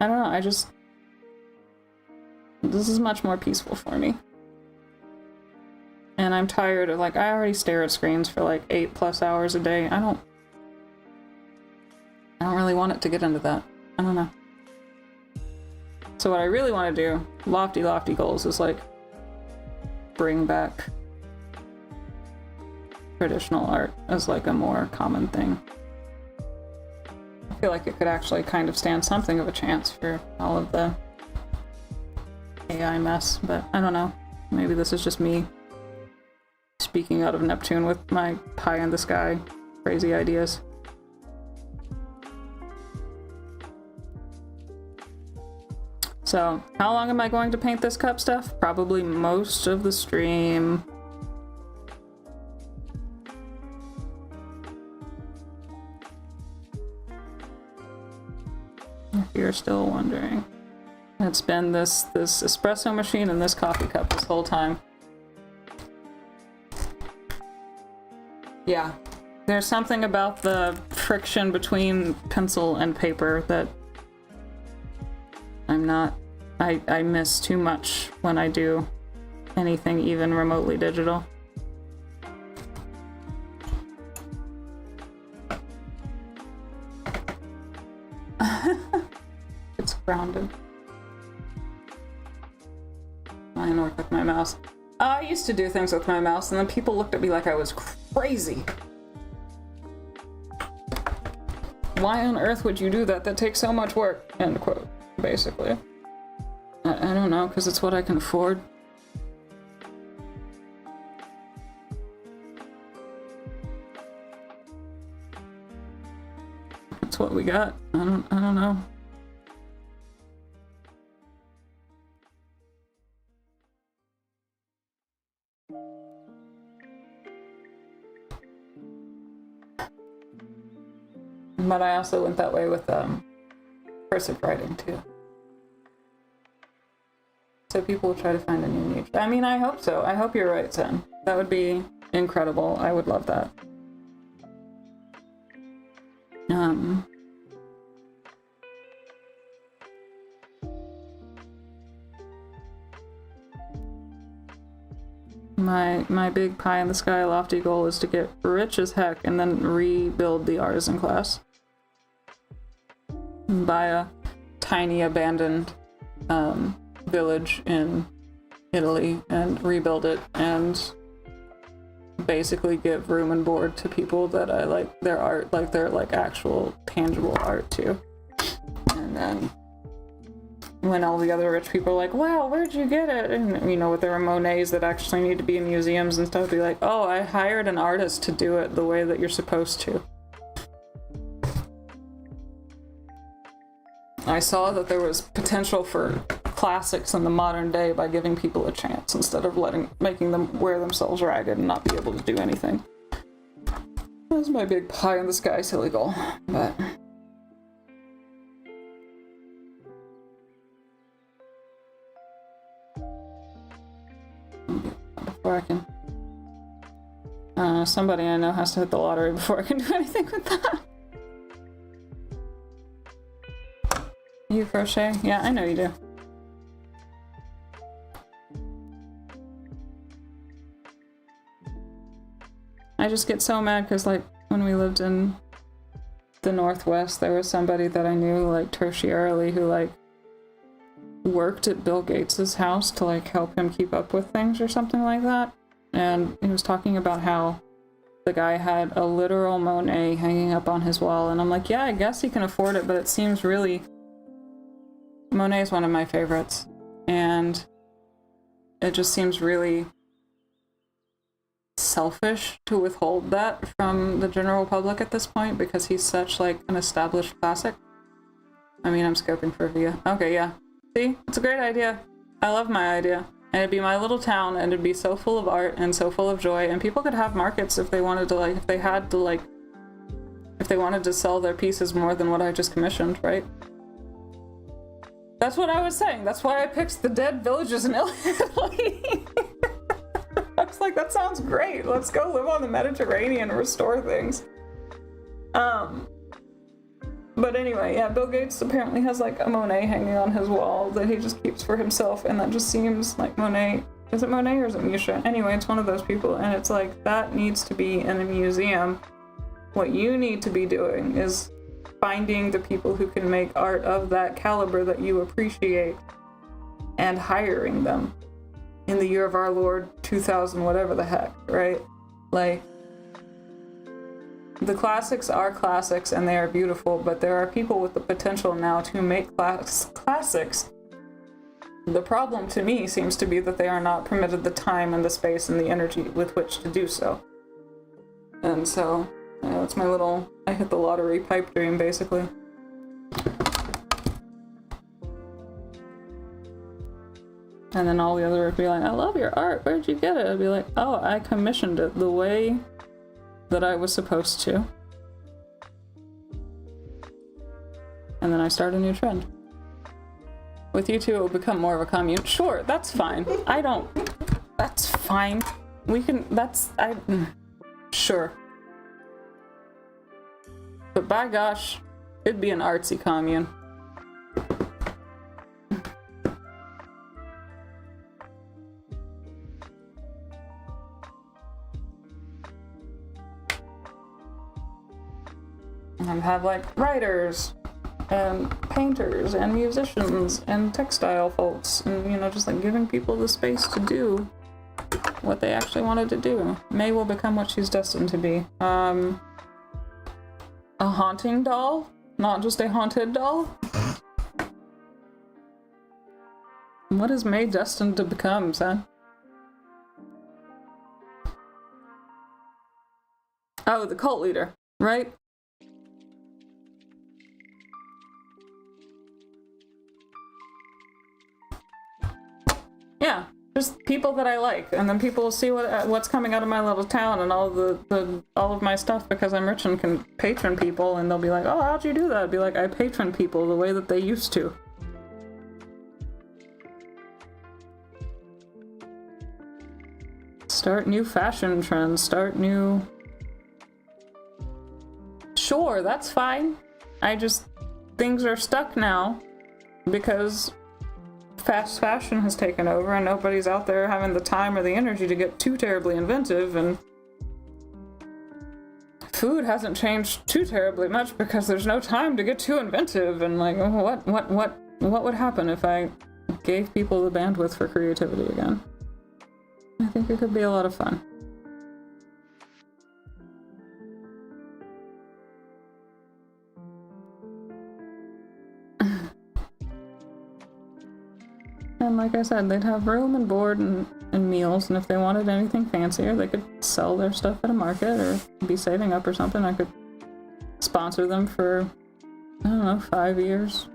I don't know, this is much more peaceful for me. And I'm tired of, like, I already stare at screens for like 8+ hours a day. I don't really want it to get into that. I don't know. So what I really want to do, lofty goals, is like bring back traditional art as like a more common thing. I feel like it could actually kind of stand something of a chance for all of the AI mess, but I don't know. Maybe this is just me speaking out of Neptune with my pie in the sky crazy ideas. So, how long am I going to paint this cup stuff? Probably most of the stream. If you're still wondering. It's been this espresso machine and this coffee cup this whole time. Yeah. There's something about the friction between pencil and paper that I miss too much when I do anything even remotely digital. It's grounded. I didn't work with my mouse. I used to do things with my mouse, and then people looked at me like I was crazy. Why on earth would you do that? That takes so much work. End quote. Basically. I don't know, because it's what I can afford. That's what we got. I don't know. But I also went that way with cursive writing too. So people will try to find a new niche. I mean, I hope so. I hope you're right, Sen. That would be incredible. I would love that. My big pie in the sky lofty goal is to get rich as heck and then rebuild the artisan class. Buy a tiny abandoned village in Italy and rebuild it and basically give room and board to people that I like their art, like their like actual tangible art too. And then when all the other rich people are like, wow, where'd you get it? And you know, with their Monets that actually need to be in museums and stuff, be like, oh, I hired an artist to do it the way that you're supposed to. I saw that there was potential for classics in the modern day by giving people a chance instead of making them wear themselves ragged and not be able to do anything. That's my big pie in the sky silly goal, but before I can somebody I know has to hit the lottery before I can do anything with that. You crochet? Yeah, I know you do. I just get so mad because, like, when we lived in the Northwest, there was somebody that I knew, like, tertiarily who, like, worked at Bill Gates's house to, like, help him keep up with things or something like that. And he was talking about how the guy had a literal Monet hanging up on his wall. And I'm like, yeah, I guess he can afford it, but it seems really... Monet is one of my favorites, and it just seems really selfish to withhold that from the general public at this point because he's such like an established classic. I mean, I'm scoping for you. Okay, yeah. See? It's a great idea. I love my idea. And it'd be my little town, and it'd be so full of art and so full of joy, and people could have markets if they wanted to, like, if they had to, like, if they wanted to sell their pieces more than what I just commissioned, right? That's what I was saying. That's why I picked the dead villages in Italy. I was like, that sounds great. Let's go live on the Mediterranean and restore things. But anyway, yeah, Bill Gates apparently has like a Monet hanging on his wall that he just keeps for himself, and that just seems like Monet. Is it Monet or is it Musha? Anyway, it's one of those people, and it's like, that needs to be in a museum. What you need to be doing is finding the people who can make art of that caliber that you appreciate and hiring them in the year of our Lord 2000 whatever the heck, right? Like, the classics are classics and they are beautiful, but there are people with the potential now to make classics. The problem to me seems to be that they are not permitted the time and the space and the energy with which to do so. And so that's my little, I hit the lottery pipe dream, basically. And then all the other would be like, I love your art, where'd you get it? I'd be like, oh, I commissioned it the way that I was supposed to. And then I start a new trend. With you two, it will become more of a commune. Sure, that's fine. That's fine. We can, sure. But by gosh, it'd be an artsy commune. And have like writers and painters and musicians and textile folks, and you know, just like giving people the space to do what they actually wanted to do. May will become what she's destined to be. A haunting doll, not just a haunted doll. What is May destined to become, son? Oh, the cult leader, right? Yeah, just people that I like, and then people will see what's coming out of my little town and all of my stuff because I'm rich and can patron people, and they'll be like, oh, how'd you do that? I'd be like, I patron people the way that they used to. Start new fashion trends, start new... Sure, that's fine. Things are stuck now because fast fashion has taken over and nobody's out there having the time or the energy to get too terribly inventive, and food hasn't changed too terribly much because there's no time to get too inventive. And like, what would happen if I gave people the bandwidth for creativity again? I think it could be a lot of fun. And like I said, they'd have room and board and meals, and if they wanted anything fancier, they could sell their stuff at a market or be saving up or something. I could sponsor them for, I don't know, 5 years.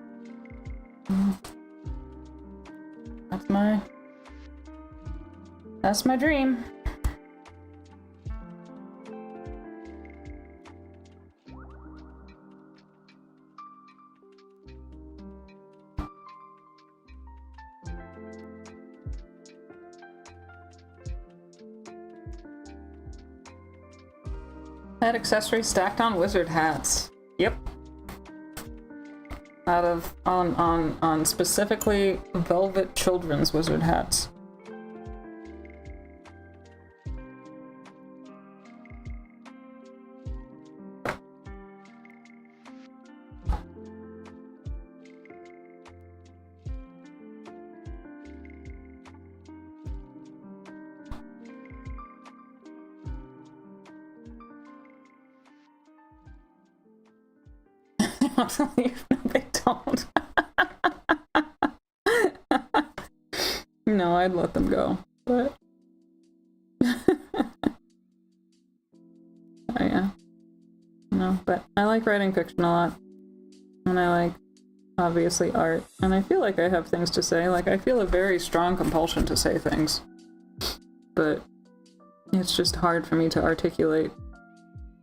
That's my dream. Had accessories stacked on wizard hats. Yep. Out of on specifically velvet children's wizard hats. No, they don't. No, I'd let them go, but oh, yeah. No, but I like writing fiction a lot, and I like, obviously, art, and I feel like I have things to say. Like, I feel a very strong compulsion to say things, but it's just hard for me to articulate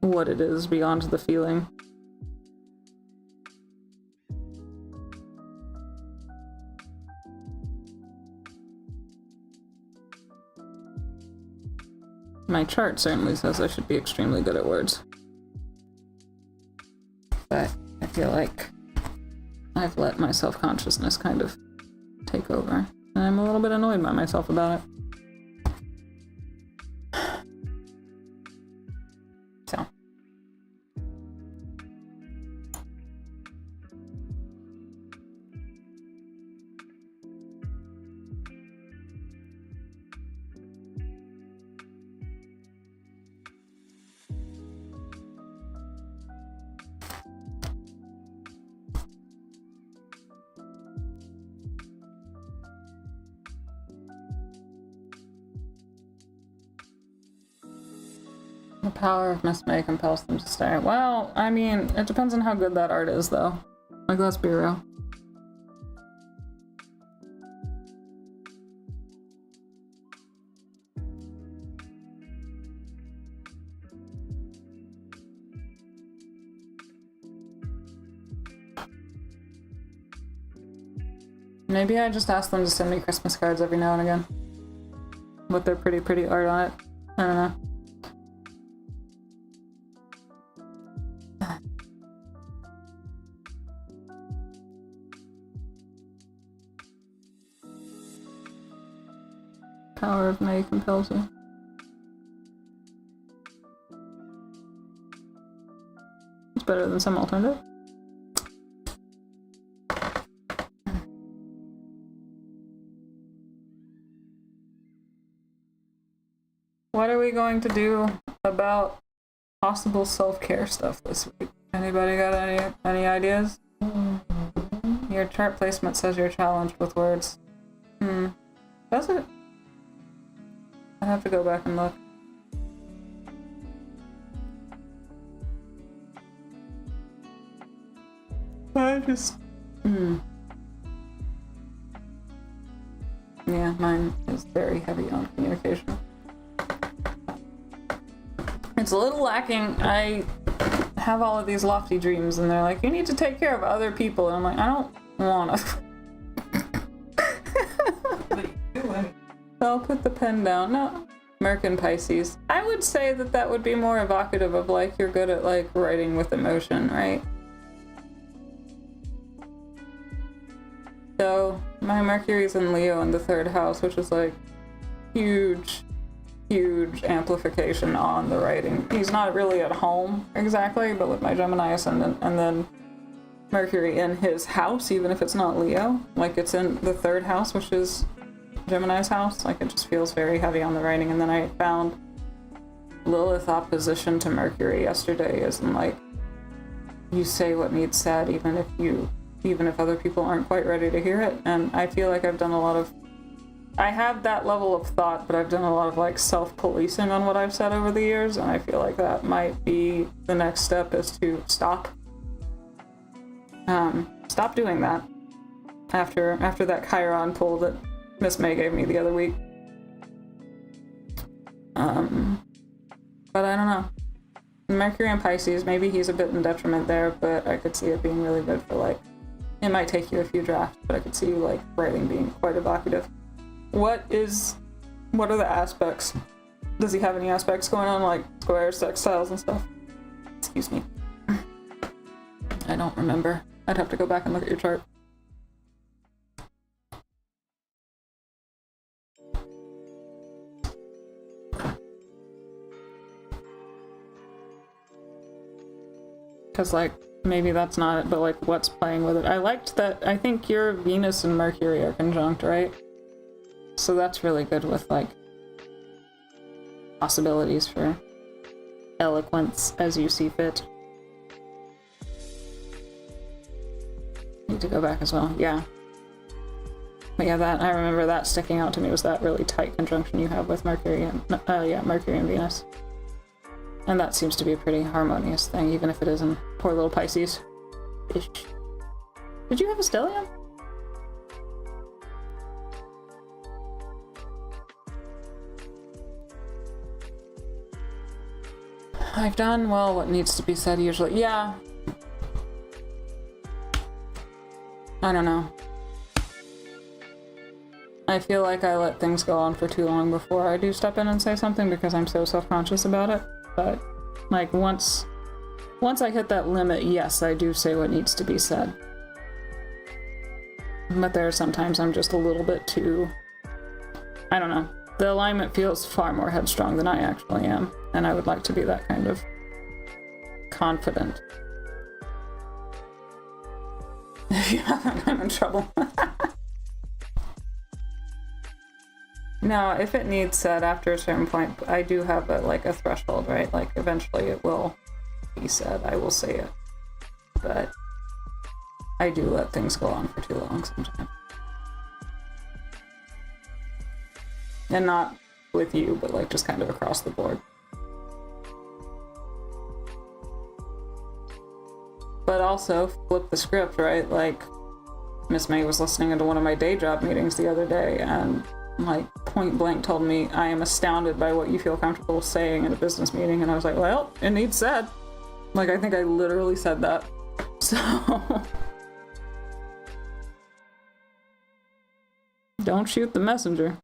what it is beyond the feeling. My chart certainly says I should be extremely good at words. But I feel like I've let my self-consciousness kind of take over. And I'm a little bit annoyed by myself about it. So. The power of May compels them to stay. Well, I mean, it depends on how good that art is, though. Like, let's be real. Maybe I just ask them to send me Christmas cards every now and again. With their pretty art on it. I don't know. Power of May compels you. It's better than some alternative. What are we going to do about possible self-care stuff this week? Anybody got any ideas? Your chart placement says you're challenged with words. Does it? I have to go back and look. I just... Yeah, mine is very heavy on communication. It's a little lacking. I have all of these lofty dreams, and they're like, you need to take care of other people. And I'm like, I don't want to. What are you doing? I'll put the pen down. No. Merkin Pisces. I would say that that would be more evocative of, like, you're good at, like, writing with emotion, right? So, my Mercury's in Leo in the 3rd house, which is like huge amplification on the writing. He's not really at home exactly, but with my Gemini ascendant, and then Mercury in his house, even if it's not Leo, like it's in the 3rd house, which is Gemini's house, like it just feels very heavy on the writing. And then I found Lilith opposition to Mercury yesterday, as in like, you say what needs said, even if other people aren't quite ready to hear it. And I feel like I have that level of thought, but I've done a lot of like self-policing on what I've said over the years, and I feel like that might be the next step, is to stop doing that after that Chiron pull that Miss May gave me the other week. But I don't know. Mercury and Pisces, maybe he's a bit in detriment there, but I could see it being really good for like, it might take you a few drafts, but I could see you like writing being quite evocative. What are the aspects? Does he have any aspects going on, like squares, sextiles, and stuff? Excuse me. I don't remember. I'd have to go back and look at your chart. Because, like, maybe that's not it, but, like, what's playing with it? I liked that. I think your Venus and Mercury are conjunct, right? So that's really good with, like, possibilities for eloquence as you see fit. Need to go back as well, yeah. But yeah, I remember that sticking out to me, was that really tight conjunction you have with Mercury and, Mercury and Venus. And that seems to be a pretty harmonious thing, even if it is in poor little Pisces. Ish. Did you have a stellium? I've done, well, what needs to be said usually. Yeah. I don't know. I feel like I let things go on for too long before I do step in and say something, because I'm so self-conscious about it. But, like, once I hit that limit, yes, I do say what needs to be said. But there are sometimes I'm just a little bit too... I don't know. The alignment feels far more headstrong than I actually am, and I would like to be that kind of confident. If you haven't, I'm in trouble. No, if it needs said after a certain point, I do have a threshold, right? Like, eventually it will be said. I will say it. But I do let things go on for too long sometimes. And not with you, but like just kind of across the board. But also, flip the script, right? Like, Miss May was listening into one of my day job meetings the other day, and like point blank told me, I am astounded by what you feel comfortable saying in a business meeting. And I was like, well, it needs said. Like, I think I literally said that. So don't shoot the messenger.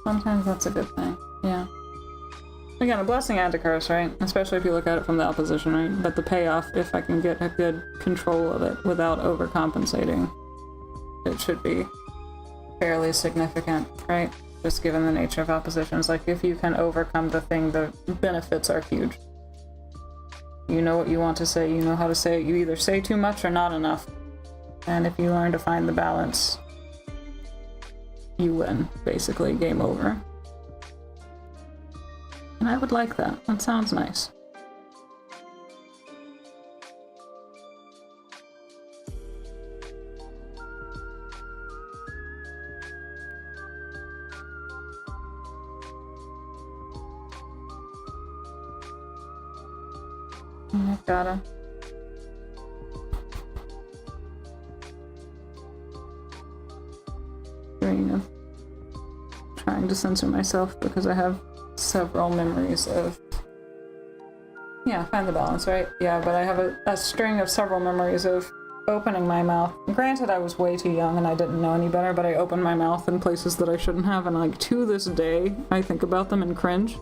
Sometimes that's a good thing, yeah. Again, a blessing and a curse, right? Especially if you look at it from the opposition, right? But the payoff, if I can get a good control of it without overcompensating, it should be fairly significant, right? Just given the nature of oppositions. Like, if you can overcome the thing, the benefits are huge. You know what you want to say, you know how to say it. You either say too much or not enough. And if you learn to find the balance, you win, basically. Game over. And I would like that. That sounds nice. I've gotta of trying to censor myself because I have several memories of... Yeah, find the balance, right? Yeah, but I have a string of several memories of opening my mouth. Granted, I was way too young and I didn't know any better, but I opened my mouth in places that I shouldn't have, and like to this day, I think about them and cringe.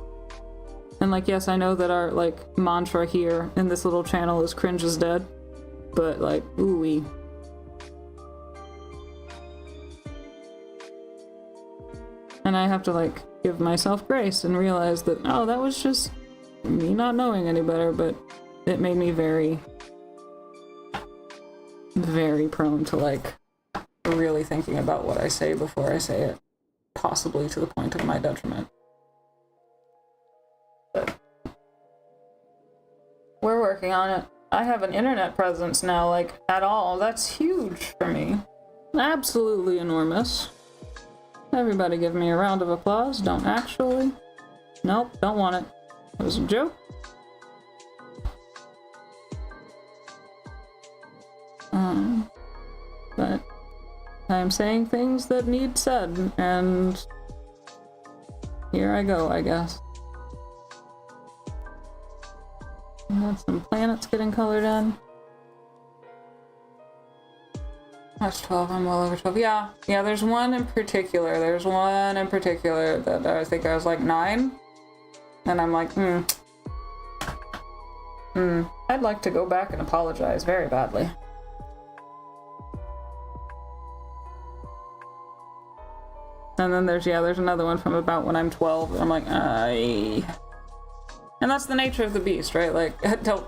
And like, yes, I know that our like mantra here in this little channel is cringe is dead, but like, ooh-wee. And I have to like give myself grace and realize that, oh, that was just me not knowing any better, but it made me very, very prone to like really thinking about what I say before I say it, possibly to the point of my detriment. But we're working on it. I have an internet presence now, like, at all. That's huge for me. Absolutely enormous. Everybody give me a round of applause. Don't actually. Nope, don't want it. It was a joke. But I'm saying things that need said, and here I go, I guess. Got some planets getting colored in. That's 12, I'm well over 12. Yeah, there's one in particular. That I think I was like 9. And I'm like, I'd like to go back and apologize very badly. And then there's another one from about when I'm 12. I'm like, And that's the nature of the beast, right? Like, don't...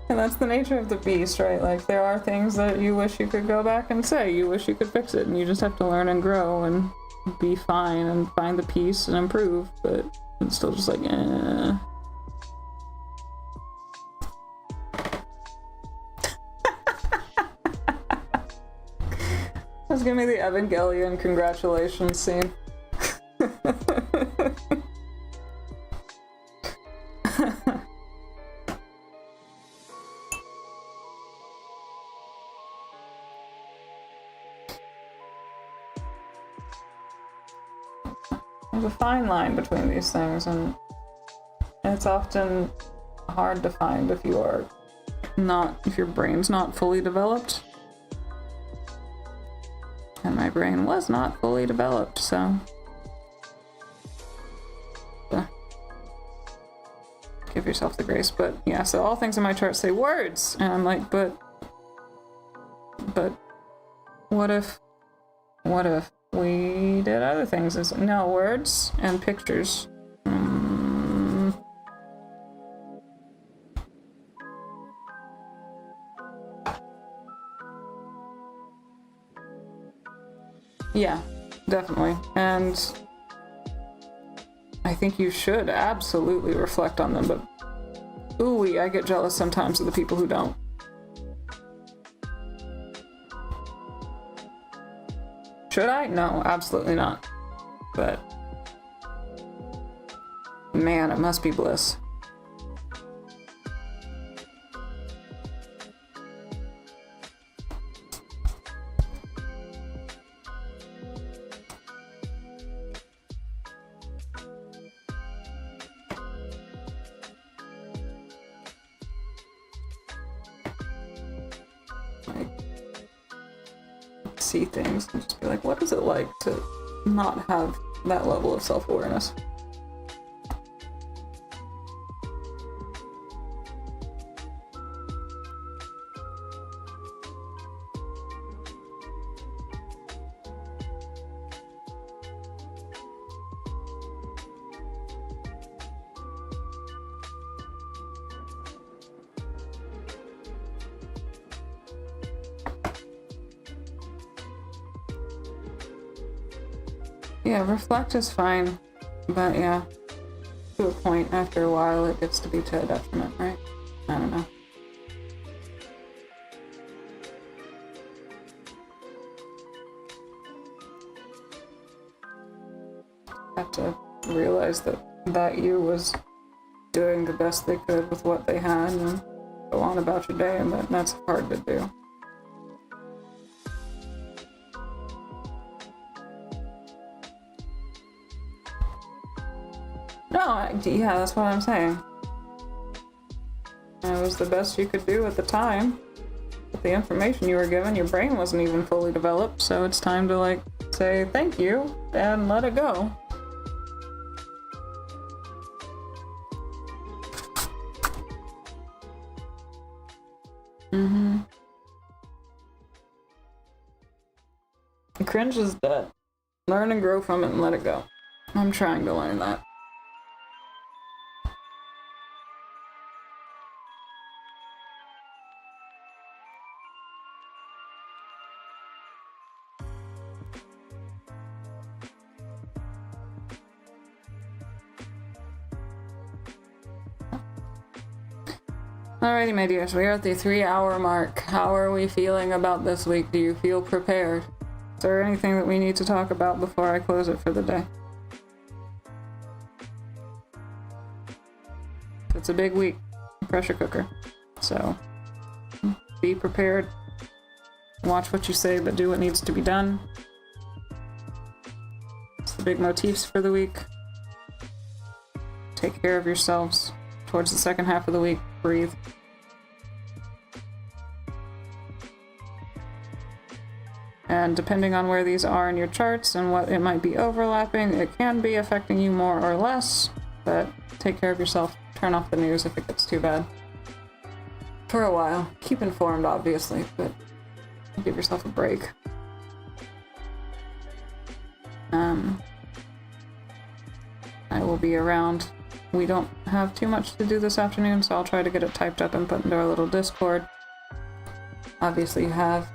And that's the nature of the beast, right? Like, there are things that you wish you could go back and say. You wish you could fix it, and you just have to learn and grow and be fine and find the peace and improve, but it's still just like, That's gonna be the Evangelion congratulations scene. There's a fine line between these things, and it's often hard to find if your brain's not fully developed. And my brain was not fully developed, so give yourself the grace. But yeah, so all things in my chart say words, and I'm like, but what if we did other things? No, words and pictures. Yeah, definitely. And I think you should absolutely reflect on them, but ooh, I get jealous sometimes of the people who don't. Should I? No, absolutely not. But man, it must be bliss. See things and just be like, what is it like to not have that level of self-awareness? Yeah, reflect is fine, but yeah, to a point, after a while, it gets to be to a detriment, right? I don't know. Have to realize that you was doing the best they could with what they had and go on about your day, and that's hard to do. Yeah, that's what I'm saying. It was the best you could do at the time. With the information you were given, your brain wasn't even fully developed, so it's time to, like, say thank you and let it go. Cringe is dead. Learn and grow from it and let it go. I'm trying to learn that. Alrighty, my dears, we are at the 3-hour mark. How are we feeling about this week? Do you feel prepared? Is there anything that we need to talk about before I close it for the day? It's a big week. Pressure cooker. So, be prepared. Watch what you say, but do what needs to be done. It's the big motifs for the week. Take care of yourselves. Towards the second half of the week, breathe. And depending on where these are in your charts and what it might be overlapping, it can be affecting you more or less, but take care of yourself. Turn off the news if it gets too bad. For a while. Keep informed, obviously, but give yourself a break. I will be around. We don't have too much to do this afternoon, so I'll try to get it typed up and put into our little Discord. Obviously, you have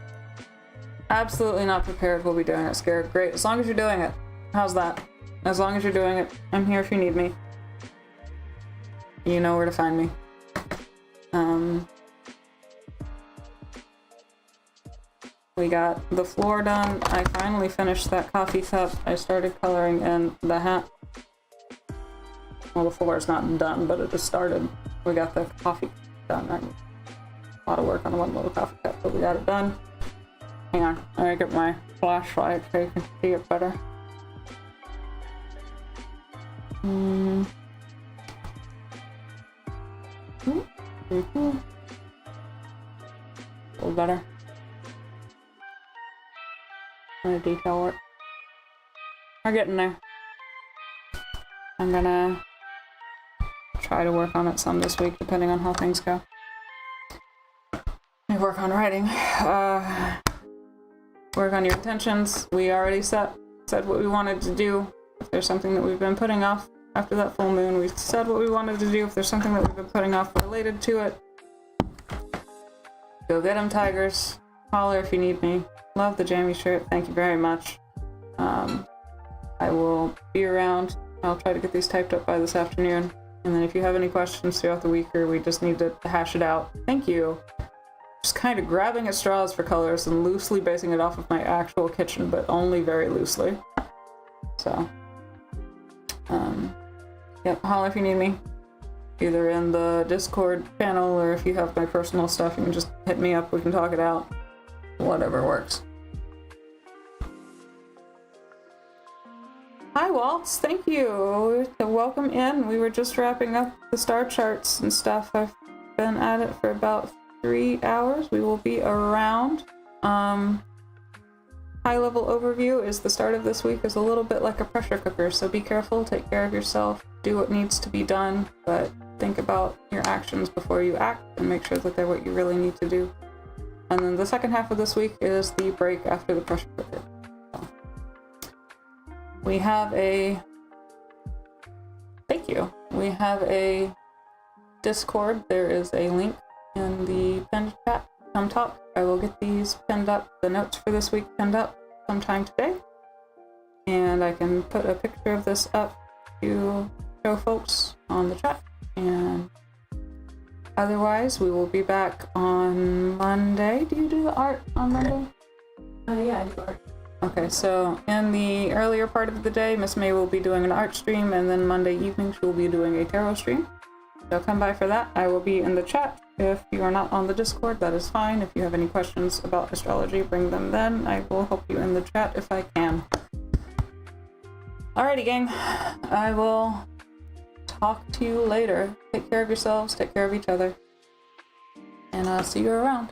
absolutely not prepared. We'll be doing it scared. Great. As long as you're doing it. How's that? As long as you're doing it. I'm here if you need me. You know where to find me. We got the floor done. I finally finished that coffee cup. I started coloring in the hat. Well, the floor is not done, but it just started. We got the coffee done. A lot of work on the one little coffee cup, but we got it done. Hang on, I'm gonna get my flashlight so you can see it better. A little better. The detail work. We're getting there. I'm gonna try to work on it some this week, depending on how things go. I work on writing. Work on your intentions. We already said what we wanted to do. If there's something that we've been putting off after that full moon, we said what we wanted to do. If there's something that we've been putting off related to it, go get them, tigers. Holler if you need me. Love the jammy shirt. Thank you very much. I will be around. I'll try to get these typed up by this afternoon. And then if you have any questions throughout the week or we just need to hash it out, thank you. Just kind of grabbing at straws for colors and loosely basing it off of my actual kitchen, but only very loosely. So, yep, holler if you need me. Either in the Discord channel or if you have my personal stuff, you can just hit me up, we can talk it out. Whatever works. Hi Waltz, thank you. Welcome in. We were just wrapping up the star charts and stuff. I've been at it for about 3 hours. We will be around. High level overview is the start of this week is a little bit like a pressure cooker, so be careful, take care of yourself, do what needs to be done, but think about your actions before you act and make sure that they're what you really need to do. And then the second half of this week is the break after the pressure cooker. So, we have a... Thank you. We have a Discord. There is a link in the pinned chat. Come talk. I will get these pinned up, the notes for this week pinned up sometime today. And I can put a picture of this up to show folks on the chat. And otherwise, we will be back on Monday. Do you do the art on Monday? Yeah, I do art. Okay, so in the earlier part of the day, Miss May will be doing an art stream, and then Monday evening she will be doing a tarot stream. So come by for that. I will be in the chat. If you are not on the Discord, that is fine. If you have any questions about astrology, bring them then. I will help you in the chat if I can. Alrighty, gang. I will talk to you later. Take care of yourselves, take care of each other, and see you around.